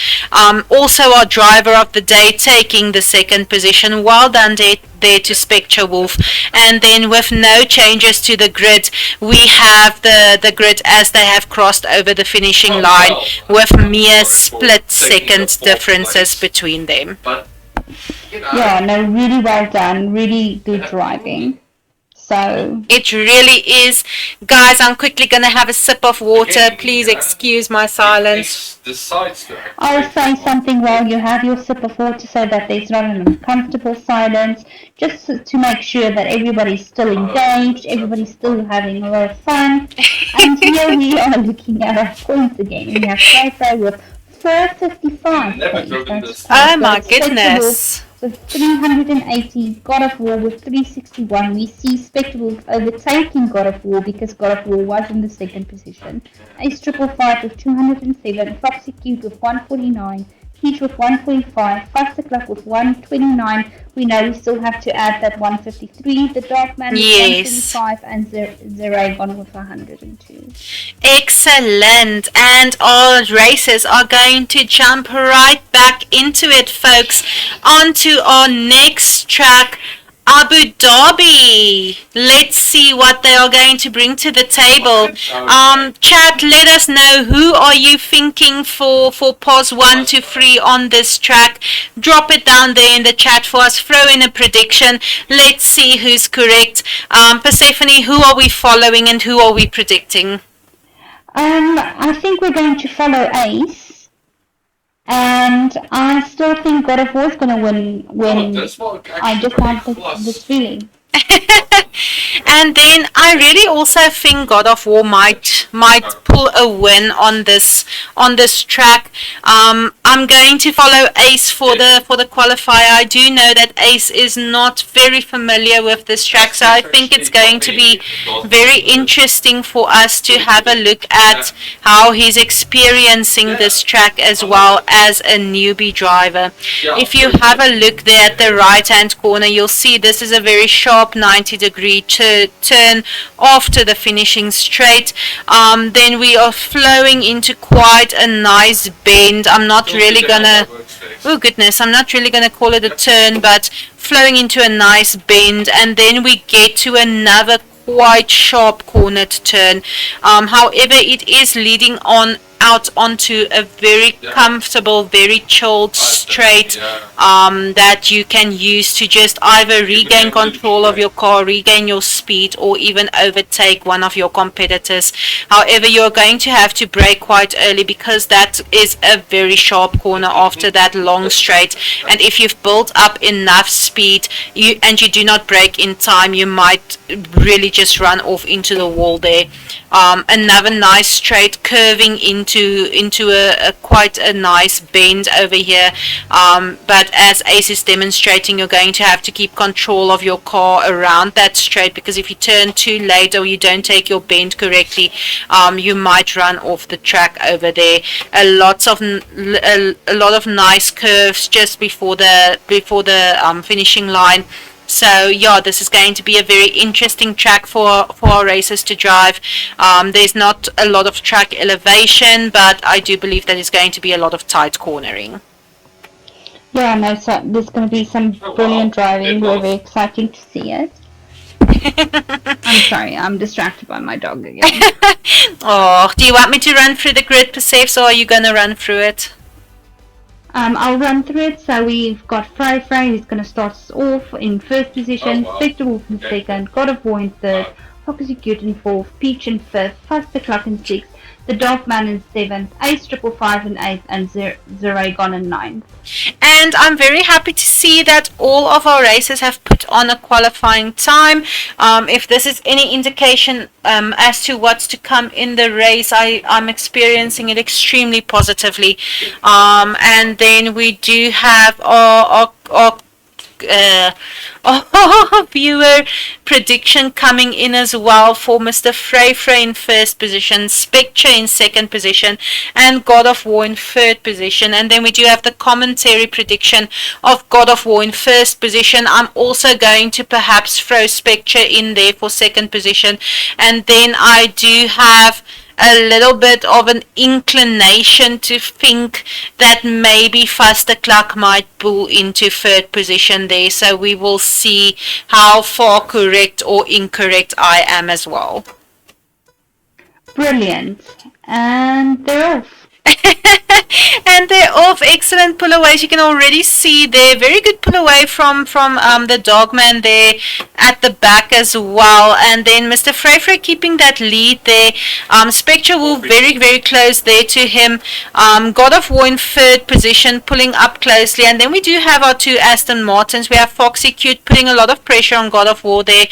Also our driver of the day taking the 2nd position. Well done there to Spectre Wolf. And then with no changes to the grid, we have the grid as they have crossed over the finishing line with mere split second differences between them. Yeah, no, really well done, really good driving. So it really is. Guys, I'm quickly going to have a sip of water. Please excuse my silence. I'll say something while you have your sip of water so that there's not an uncomfortable silence, just to make sure that everybody's still engaged, everybody's still having a lot of fun. And here we are looking at our points again. We have Frey with 455 points. Oh my goodness. With 380, God of War with 361. We see Spectre Wolf overtaking God of War because God of War was in the 2nd position. Ace 555 with 207, Foxy Cute with 149, Peach with 1.5, Faster Cluck with 129. We know we still have to add that 153. The Darkman with Yes. 125 and Zeragon with 102. Excellent. And our races are going to jump right back into it, folks. On to our next track, Abu Dhabi. Let's see what they are going to bring to the table. Chat, let us know, who are you thinking for pause 1 to 3 on this track. Drop it down there in the chat for us. Throw in a prediction. Let's see who's correct. Persephone, who are we following and who are we predicting? I think we're going to follow Ace, and I still think God of War is going to win. That's what I just want this feeling. And then I really also think God of War might pull a win on this track. I'm going to follow Ace for the qualifier. I do know that Ace is not very familiar with this track, so I think it's going to be very interesting for us to have a look at how he's experiencing this track as well as a newbie driver. If you have a look there at the right hand corner, you'll see this is a very sharp 90-degree turn after the finishing straight. Then we are flowing into quite a nice bend. I'm not really gonna call it a turn, but flowing into a nice bend, and then we get to another quite sharp cornered turn. However, it is leading out onto a very comfortable, very chilled straight that you can use to just either regain control of your car, regain your speed, or even overtake one of your competitors. However, you're going to have to brake quite early because that is a very sharp corner after that long straight, and if you've built up enough speed and you do not brake in time, you might really just run off into the wall there. Another nice straight curving into a quite a nice bend over here, but as Ace is demonstrating, you're going to have to keep control of your car around that straight, because if you turn too late or you don't take your bend correctly, you might run off the track over there. A lot of nice curves just before the finishing line. So yeah, this is going to be a very interesting track for our racers to drive. There's not a lot of track elevation, but I do believe that it's going to be a lot of tight cornering. Yeah, no, so there's going to be some brilliant driving. We're very excited to see it. I'm sorry, I'm distracted by my dog again. Oh, do you want me to run through the grid, Persephs, or are you going to run through it? I'll run through it. So we've got Frey, who's going to start us off in first position, Spectre Wolf in second, God of War in third, Foxy Cute in fourth, Peach in fifth, Faster Cluck in sixth, the Darkman in seventh, Ace 555 in eighth, and Zeragon in ninth. And I'm very happy to see that all of our racers have put on a qualifying time. If this is any indication as to what's to come in the race, I'm experiencing it extremely positively. And then we do have our viewer prediction coming in as well for Mr. Frey in first position, Spectre in second position, and God of War in third position. And then we do have the commentary prediction of God of War in first position. I'm also going to perhaps throw Spectre in there for second position, and then I do have a little bit of an inclination to think that maybe Faster Cluck might pull into third position there. So we will see how far correct or incorrect I am as well. Brilliant. And they're off. And they're off. Excellent pull aways. You can already see there. Very good pull away from the Dogman there at the back as well. And then Mr. Frey keeping that lead there. Spectre Wolf very, very close there to him. God of War in third position, pulling up closely. And then we do have our two Aston Martins. We have Foxy Cute putting a lot of pressure on God of War there.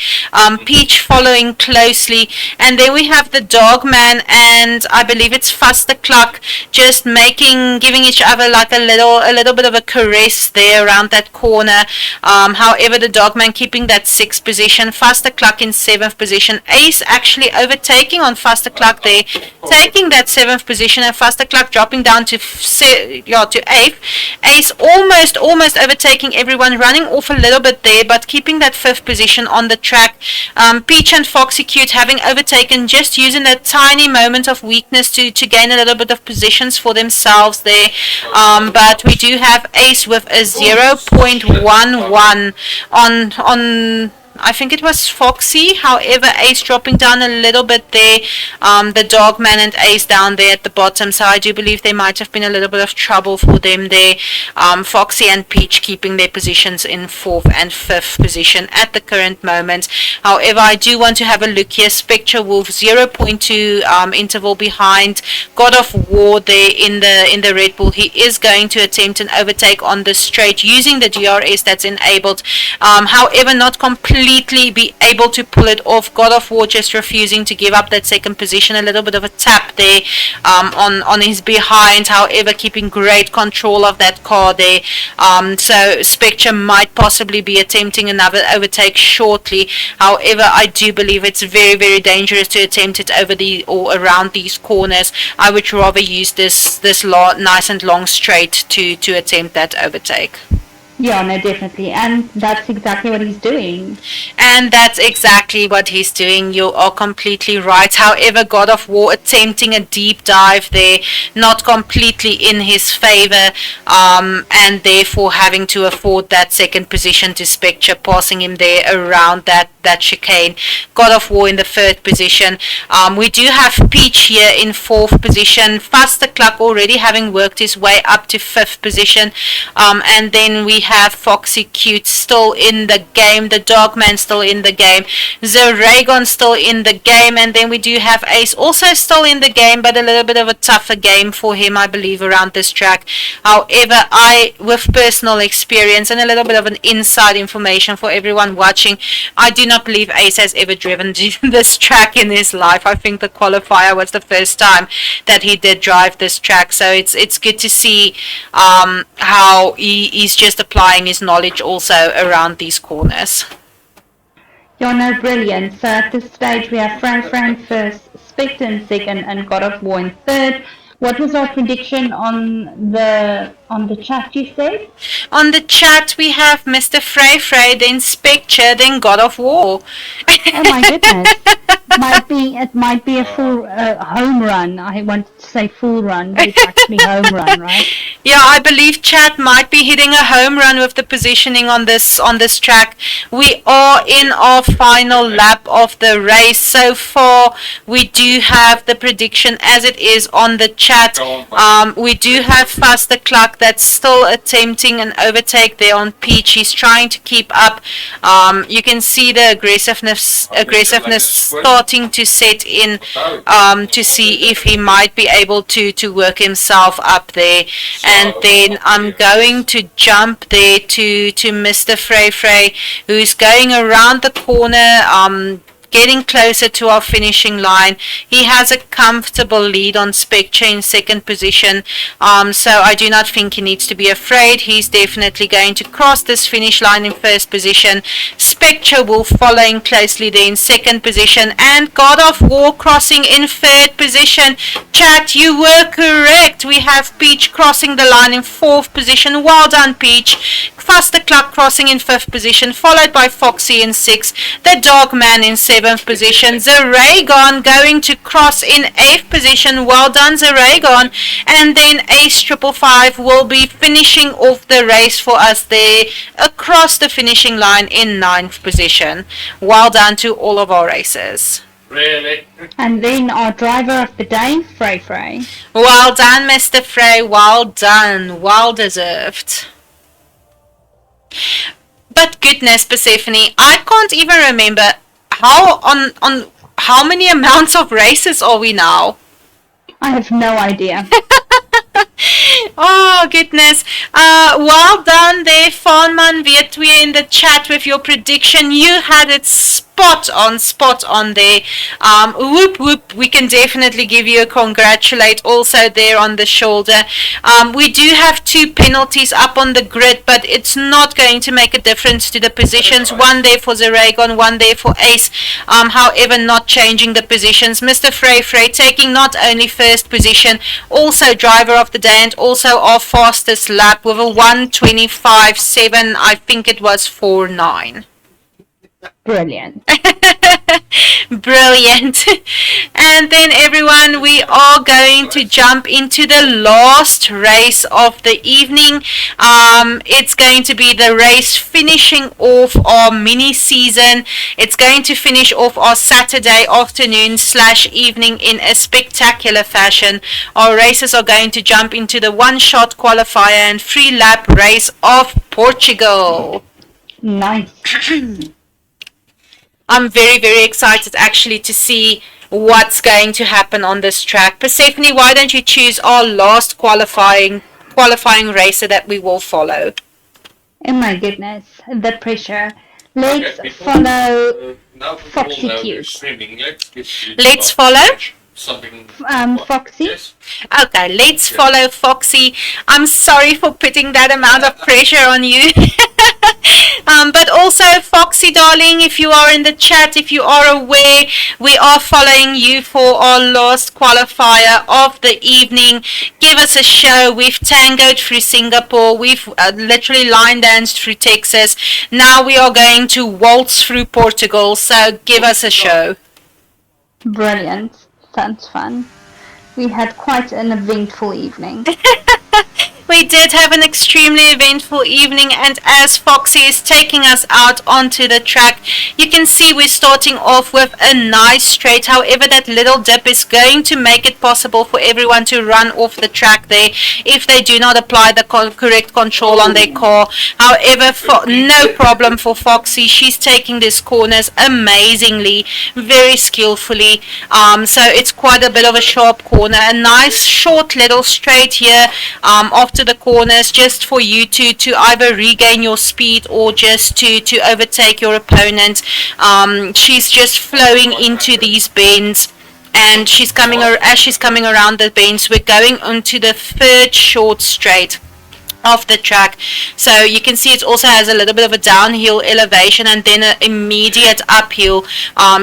Peach following closely. And then we have the Dogman, and I believe it's Faster Cluck just just giving each other like a little bit of a caress there around that corner. However, the Dogman keeping that 6th position, Faster Cluck in 7th position, Ace actually overtaking on Faster Cluck there, taking that 7th position, and Faster Cluck dropping down to 8th. Ace almost overtaking everyone, running off a little bit there, but keeping that 5th position on the track. Peach and Foxy Cute having overtaken, just using that tiny moment of weakness to gain a little bit of positions for themselves there. But we do have Ace with a 0.11 on I think it was Foxy. However, Ace dropping down a little bit there. The Dogman and Ace down there at the bottom. So I do believe there might have been a little bit of trouble for them there. Foxy and Peach keeping their positions in 4th and 5th position at the current moment. However, I do want to have a look here. Spectre Wolf 0.2 interval behind God of War there in the Red Bull. He is going to attempt an overtake on the straight using the DRS that's enabled. However, not completely be able to pull it off. God of War just refusing to give up that 2nd position. A little bit of a tap there on his behind. However, keeping great control of that car there. So Spectre might possibly be attempting another overtake shortly. However, I do believe it's very, very dangerous to attempt it over or around these corners. I would rather use this nice and long straight to attempt that overtake. Yeah, no, definitely. And that's exactly what he's doing. And that's exactly what he's doing. You are completely right. However, God of War attempting a deep dive there, not completely in his favor, and therefore having to afford that 2nd position to Spectre, passing him there around that chicane. God of War in the 3rd position. We do have Peach here in 4th position. Faster Cluck already having worked his way up to 5th position. And then we have Foxy Cute still in the game, the Dogman still in the game, Zeragon still in the game, and then we do have Ace also still in the game, but a little bit of a tougher game for him, I believe, around this track. However, with personal experience and a little bit of an inside information for everyone watching, I do not believe Ace has ever driven this track in his life. I think the qualifier was the first time that he did drive this track, so it's good to see how he's just applying his knowledge also around these corners. Yeah, no, brilliant. So at this stage we have Fran first, Spectre in 2nd, and God of War in 3rd. What was our prediction on the chat, you said? On the chat we have Mr. Frey, then Spectre, then God of War. Oh my goodness. It might be a full home run. I wanted to say full run, but it's actually home run, right? Yeah, I believe chat might be hitting a home run with the positioning on this track. We are in our final lap of the race. So far, we do have the prediction as it is on the chat. We do have Faster Cluck that's still attempting an overtake there on Peach. He's trying to keep up. You can see the aggressiveness starting to set in, to see if he might be able to work himself up there. And then I'm going to jump there to Mr. Frey, who's going around the corner, getting closer to our finishing line. He has a comfortable lead on Spectre in 2nd position, so I do not think he needs to be afraid. He's definitely going to cross this finish line in 1st position. Spectre will follow in closely there in 2nd position, and God of War crossing in 3rd position. Chat, you were correct. We have Peach crossing the line in 4th position. Well done, Peach. Faster Cluck crossing in 5th position, followed by Foxy in 6th. The Dogman in 7th position. Zeragon going to cross in 8th position. Well done, Zeragon. And then Ace 555 will be finishing off the race for us there across the finishing line in 9th position. Well done to all of our racers. Really? And then our driver of the day, Frey. Well done, Mr. Frey. Well done. Well deserved. But goodness, Persephone, I can't even remember on how many amounts of races are we now? I have no idea. Oh, goodness. Well done there, Fonman Vietwe, in the chat with your prediction. You had it spot on there. Whoop, whoop. We can definitely give you a congratulate also there on the shoulder. We do have 2 penalties up on the grid, but it's not going to make a difference to the positions. One there for Zaragon, one there for Ace. However, not changing the positions. Mr. Frey taking not only first position, also driver of the day and also our fastest lap with a 1:25.7. I think it was 4:9. Brilliant. Brilliant. And then everyone, we are going to jump into the last race of the evening. It's going to be the race finishing off our mini season. It's going to finish off our Saturday afternoon / evening in a spectacular fashion. Our races are going to jump into the one-shot qualifier and 3-lap race of Portugal. Nice. I'm very, very excited actually to see what's going to happen on this track. Persephone, why don't you choose our last qualifying racer that we will follow? Oh my goodness, the pressure. Let's follow Now Foxy Cute. Screaming. Let's follow? Something. Foxy. Yes. Okay, let's follow Foxy. I'm sorry for putting that amount of pressure on you. But also, Foxy, darling, if you are in the chat, if you are aware, we are following you for our last qualifier of the evening. Give us a show. We've tangoed through Singapore. We've literally line danced through Texas. Now we are going to waltz through Portugal. So give us a show. Brilliant. Sounds fun. We had quite an eventful evening. We did have an extremely eventful evening, and as Foxy is taking us out onto the track, you can see we're starting off with a nice straight. However, that little dip is going to make it possible for everyone to run off the track there if they do not apply the correct control on their car. However, no problem for Foxy. She's taking these corners amazingly, very skillfully. So it's quite a bit of a sharp corner. A nice short little straight here after the corners, just for you to either regain your speed or just to overtake your opponent. She's just flowing into these bends, and as she's coming around the bends, we're going onto the third short straight of the track. So you can see it also has a little bit of a downhill elevation and then an immediate uphill.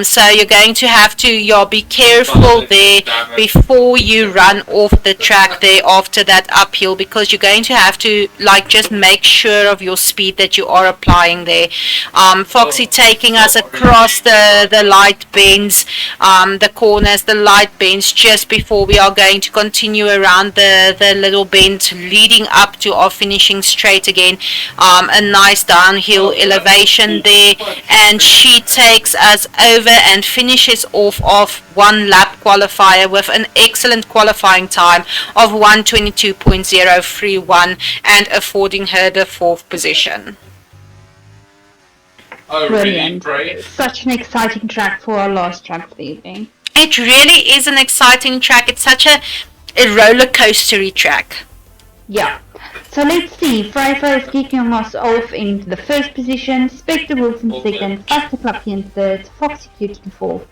So you're going to have to be careful there before you run off the track there after that uphill, because you're going to have to just make sure of your speed that you are applying there. Foxy taking us across the light bends, the corners, the light bends, just before we are going to continue around the little bend leading up to our finishing straight again. A nice downhill elevation there, and she takes us over and finishes off 1-lap qualifier with an excellent qualifying time of 1:22.031 and affording her the 4th position. Oh, really? Brilliant. Brave. Such an exciting track for our last track of the evening. It really is an exciting track. It's such a roller coastery track. Yeah. So let's see. Frey is kicking us off into the 1st position, Spectre Wolf in 2nd, Faster Clucky in 3rd, Foxy Cute in 4th,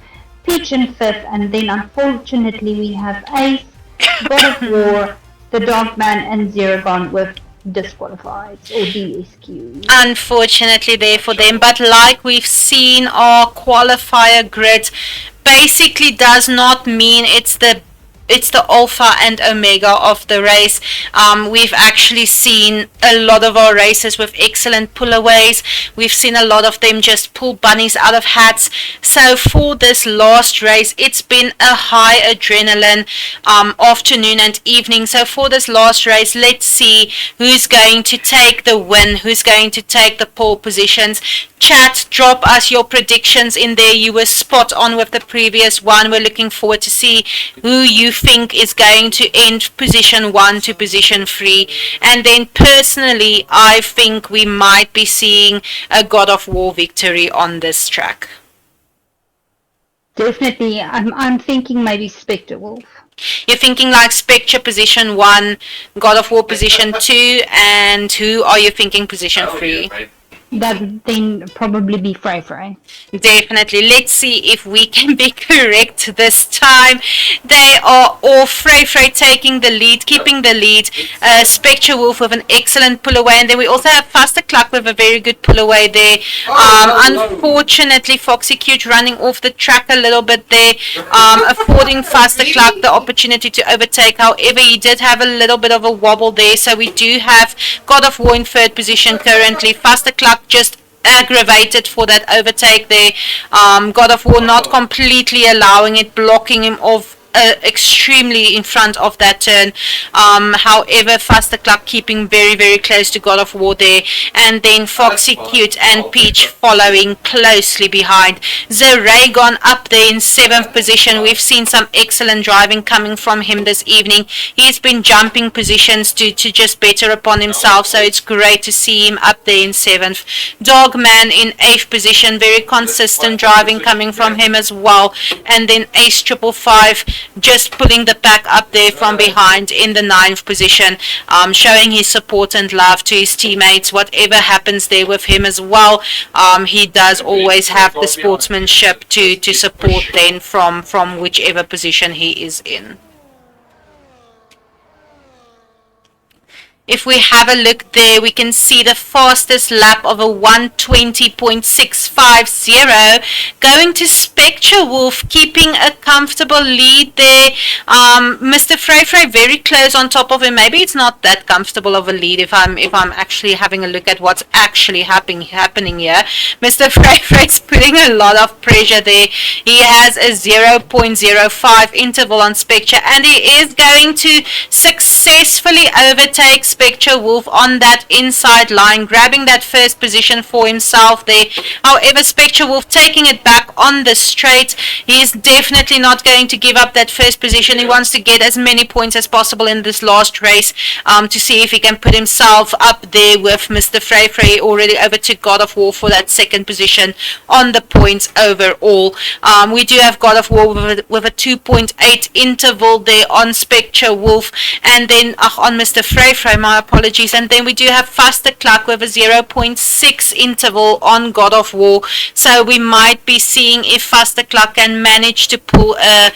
Peach in 5th, and then unfortunately we have Ace, God of War, the Dogman, and Zeragon with disqualified or DSQ. Unfortunately there for them, but like we've seen, our qualifier grid basically does not mean it's the alpha and omega of the race. We've actually seen a lot of our races with excellent pullaways. We've seen a lot of them just pull bunnies out of hats. So for this last race, it's been a high adrenaline afternoon and evening. So for this last race, let's see who's going to take the win, who's going to take the pole positions. Chat, drop us your predictions in there. You were spot on with the previous one. We're looking forward to see who you think is going to end position 1 to position 3. And then personally, I think we might be seeing a God of War victory on this track. Definitely, I'm thinking maybe Spectre Wolf. You're thinking like Spectre position 1, God of War position 2, and who are you thinking position 3? That would then probably be Frey. Definitely. Let's see if we can be correct this time. They are all Frey taking the lead, keeping the lead. Spectre Wolf with an excellent pull away, and then we also have Faster Cluck with a very good pull away there. Unfortunately, Foxy Cute running off the track a little bit there, affording Faster Cluck the opportunity to overtake. However, he did have a little bit of a wobble there, so we do have God of War in third position currently. Faster Cluck just aggravated for that overtake there. God of War not completely allowing it, blocking him off extremely in front of that turn. However, Faster Cluck keeping very, very close to God of War there, and then Foxy Cute and Peach following closely behind. Zeragon up there in 7th position. We've seen some excellent driving coming from him this evening. He's been jumping positions to just better upon himself, so it's great to see him up there in 7th. Dogman in 8th position. Very consistent driving coming from him as well, and then Ace 555 just pulling the pack up there from behind in the 9th position, showing his support and love to his teammates. Whatever happens there with him as well, he does always have the sportsmanship to support then from whichever position he is in. If we have a look there, we can see the fastest lap of a 1:20.650 going to Spectre Wolf, keeping a comfortable lead there. Mr. Frey very close on top of him. Maybe it's not that comfortable of a lead if I'm actually having a look at what's actually happening here. Mr. Frey's putting a lot of pressure there. He has a 0.05 interval on Spectre, and he is going to successfully overtake Spectre Wolf on that inside line, grabbing that first position for himself there. However, Spectre Wolf taking it back on the straight. He is definitely not going to give up that first position. He wants to get as many points as possible in this last race, to see if he can put himself up there with Mr. Frey. Already overtook God of War for that second position on the points overall. We do have God of War with a 2.8 interval there on Spectre Wolf, and then on Mr. Frey, my apologies, and then we do have Faster Cluck with a 0.6 interval on God of War. So we might be seeing if Faster Cluck can manage to pull a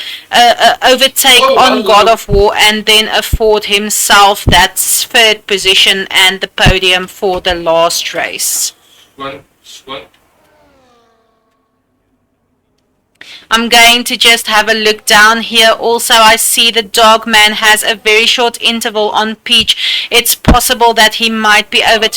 overtake on God of War and then afford himself that third position and the podium for the last race. I'm going to just have a look down here. Also, I see the Dogman has a very short interval on Peach. It's possible that he might be able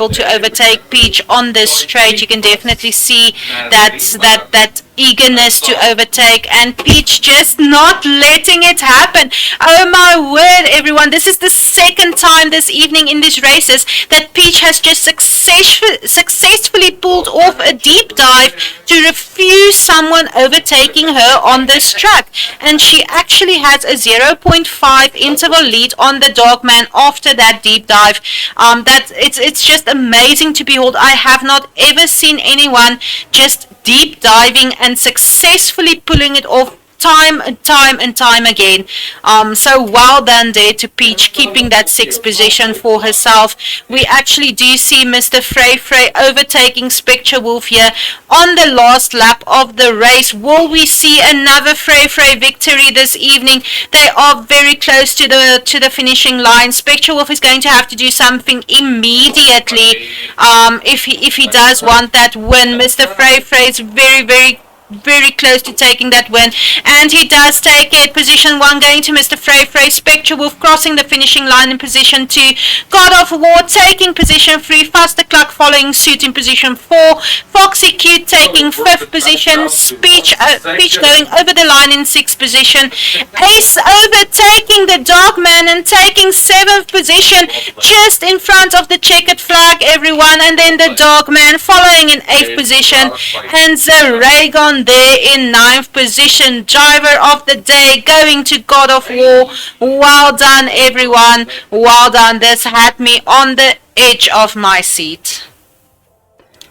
to overtake Peach on this straight. You can definitely see that eagerness to overtake, and Peach just not letting it happen. Oh my word, everyone, this is the second time this evening in these races that Peach has just successfully pulled off a deep dive to refuse someone overtaking her on this track, and she actually has a 0.5 interval lead on the Dogman after that deep dive. It's just amazing to behold. I have not ever seen anyone just deep diving and successfully pulling it off time and time again. So well done there to Peach, keeping that 6th position for herself. We actually do see Mr. Frey overtaking Spectre Wolf here on the last lap of the race. Will we see another Frey victory this evening? They are very close to the finishing line. Spectre Wolf is going to have to do something immediately if he does want that win. Mr. Frey is very close to taking that win, and he does take it. Position 1 going to Mr. Frey. Spectre Wolf crossing the finishing line in position 2. God of War taking position 3. Faster Cluck following suit in position 4. Foxy Cute taking 5th position. Peach going over the line in 6th position. Ace overtaking the Dogman and taking 7th position, just in front of the checkered flag, everyone, and then the Dogman following in 8th position, and Zeragon there in 9th position. Driver of the day going to God of War. Well done, everyone. Well done. This had me on the edge of my seat.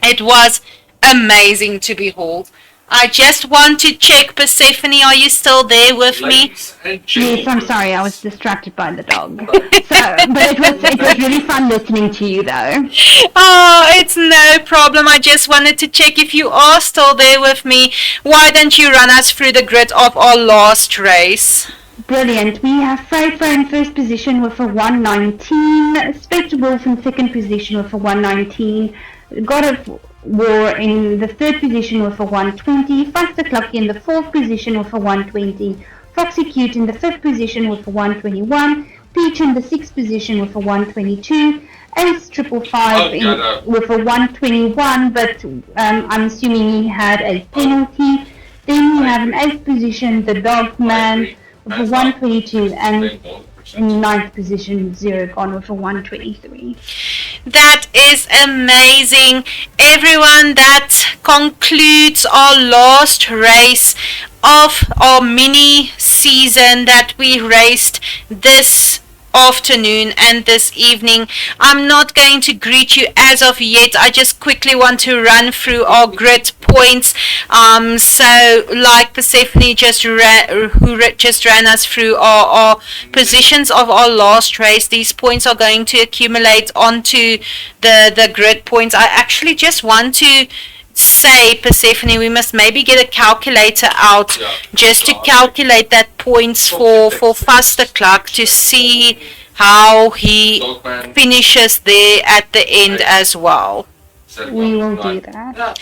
It was amazing to behold. I just want to check, Persephone, are you still there with me? Ladies and gentlemen. Yes, I'm sorry, I was distracted by the dog. But it was really fun listening to you though. Oh, it's no problem. I just wanted to check if you are still there with me. Why don't you run us through the grid of our last race? Brilliant. We have Freyfro in first position with a 119, Spectre Wolf in second position with a 119, God of War in the third position with a 120, Faster Clucky in the fourth position with a 120, Foxy Cute in the fifth position with a 121, Peach in the sixth position with a 122, Ace 555 with a 121, but I'm assuming he had a penalty. Then we have in eighth position the Dog Man with a 122, and in ninth position Zero Gone with a 123. That is amazing. Everyone, that concludes our last race of our mini season that we raced this afternoon and this evening. I'm not going to greet you as of yet. I just quickly want to run through our grid points. So like Persephone just ran us through our positions of our last race. These points are going to accumulate onto the grid points. I actually just want to say, Persephone, we must maybe get a calculator out just to calculate that points for Faster Cluck to see how he finishes there at the end as well. We will do that.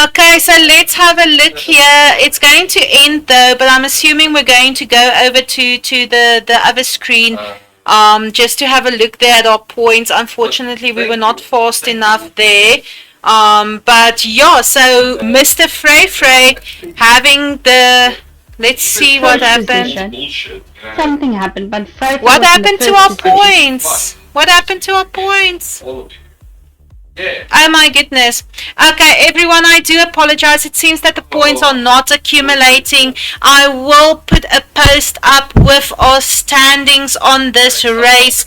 Okay, so let's have a look here. It's going to end though, but I'm assuming we're going to go over to the other screen just to have a look there at our points. Unfortunately, we were not fast enough there. But yeah, so Mr. Frey having the, let's see what happened. Bullshit. Something happened, but Freyfro What was in the happened to first our position. points? What happened to our points? All of you. Yeah. Oh my goodness. Okay, everyone, I do apologize. It seems that the points are not accumulating. I will put a post up with our standings on this race.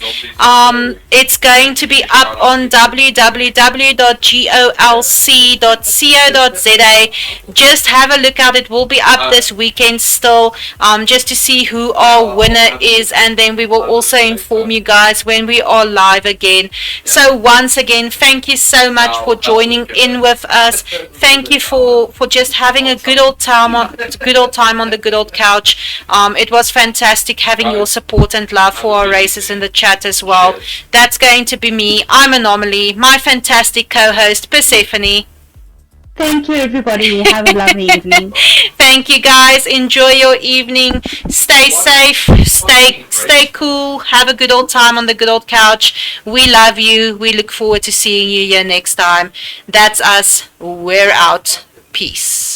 It's going to be up on www.golc.co.za. Just have a look out. It will be up this weekend still, just to see who our winner is, and then we will also inform you guys when we are live again. So once again, thank you so much for joining in with us. Thank you for just having a good old time on the good old couch. It was fantastic having your support and love for our races in the chat as well. That's going to be me. I'm Anomaly, my fantastic co-host Persephone. Thank you, everybody. Have a lovely evening. Thank you, guys. Enjoy your evening. Stay safe. Stay cool. Have a good old time on the good old couch. We love you. We look forward to seeing you here next time. That's us. We're out. Peace.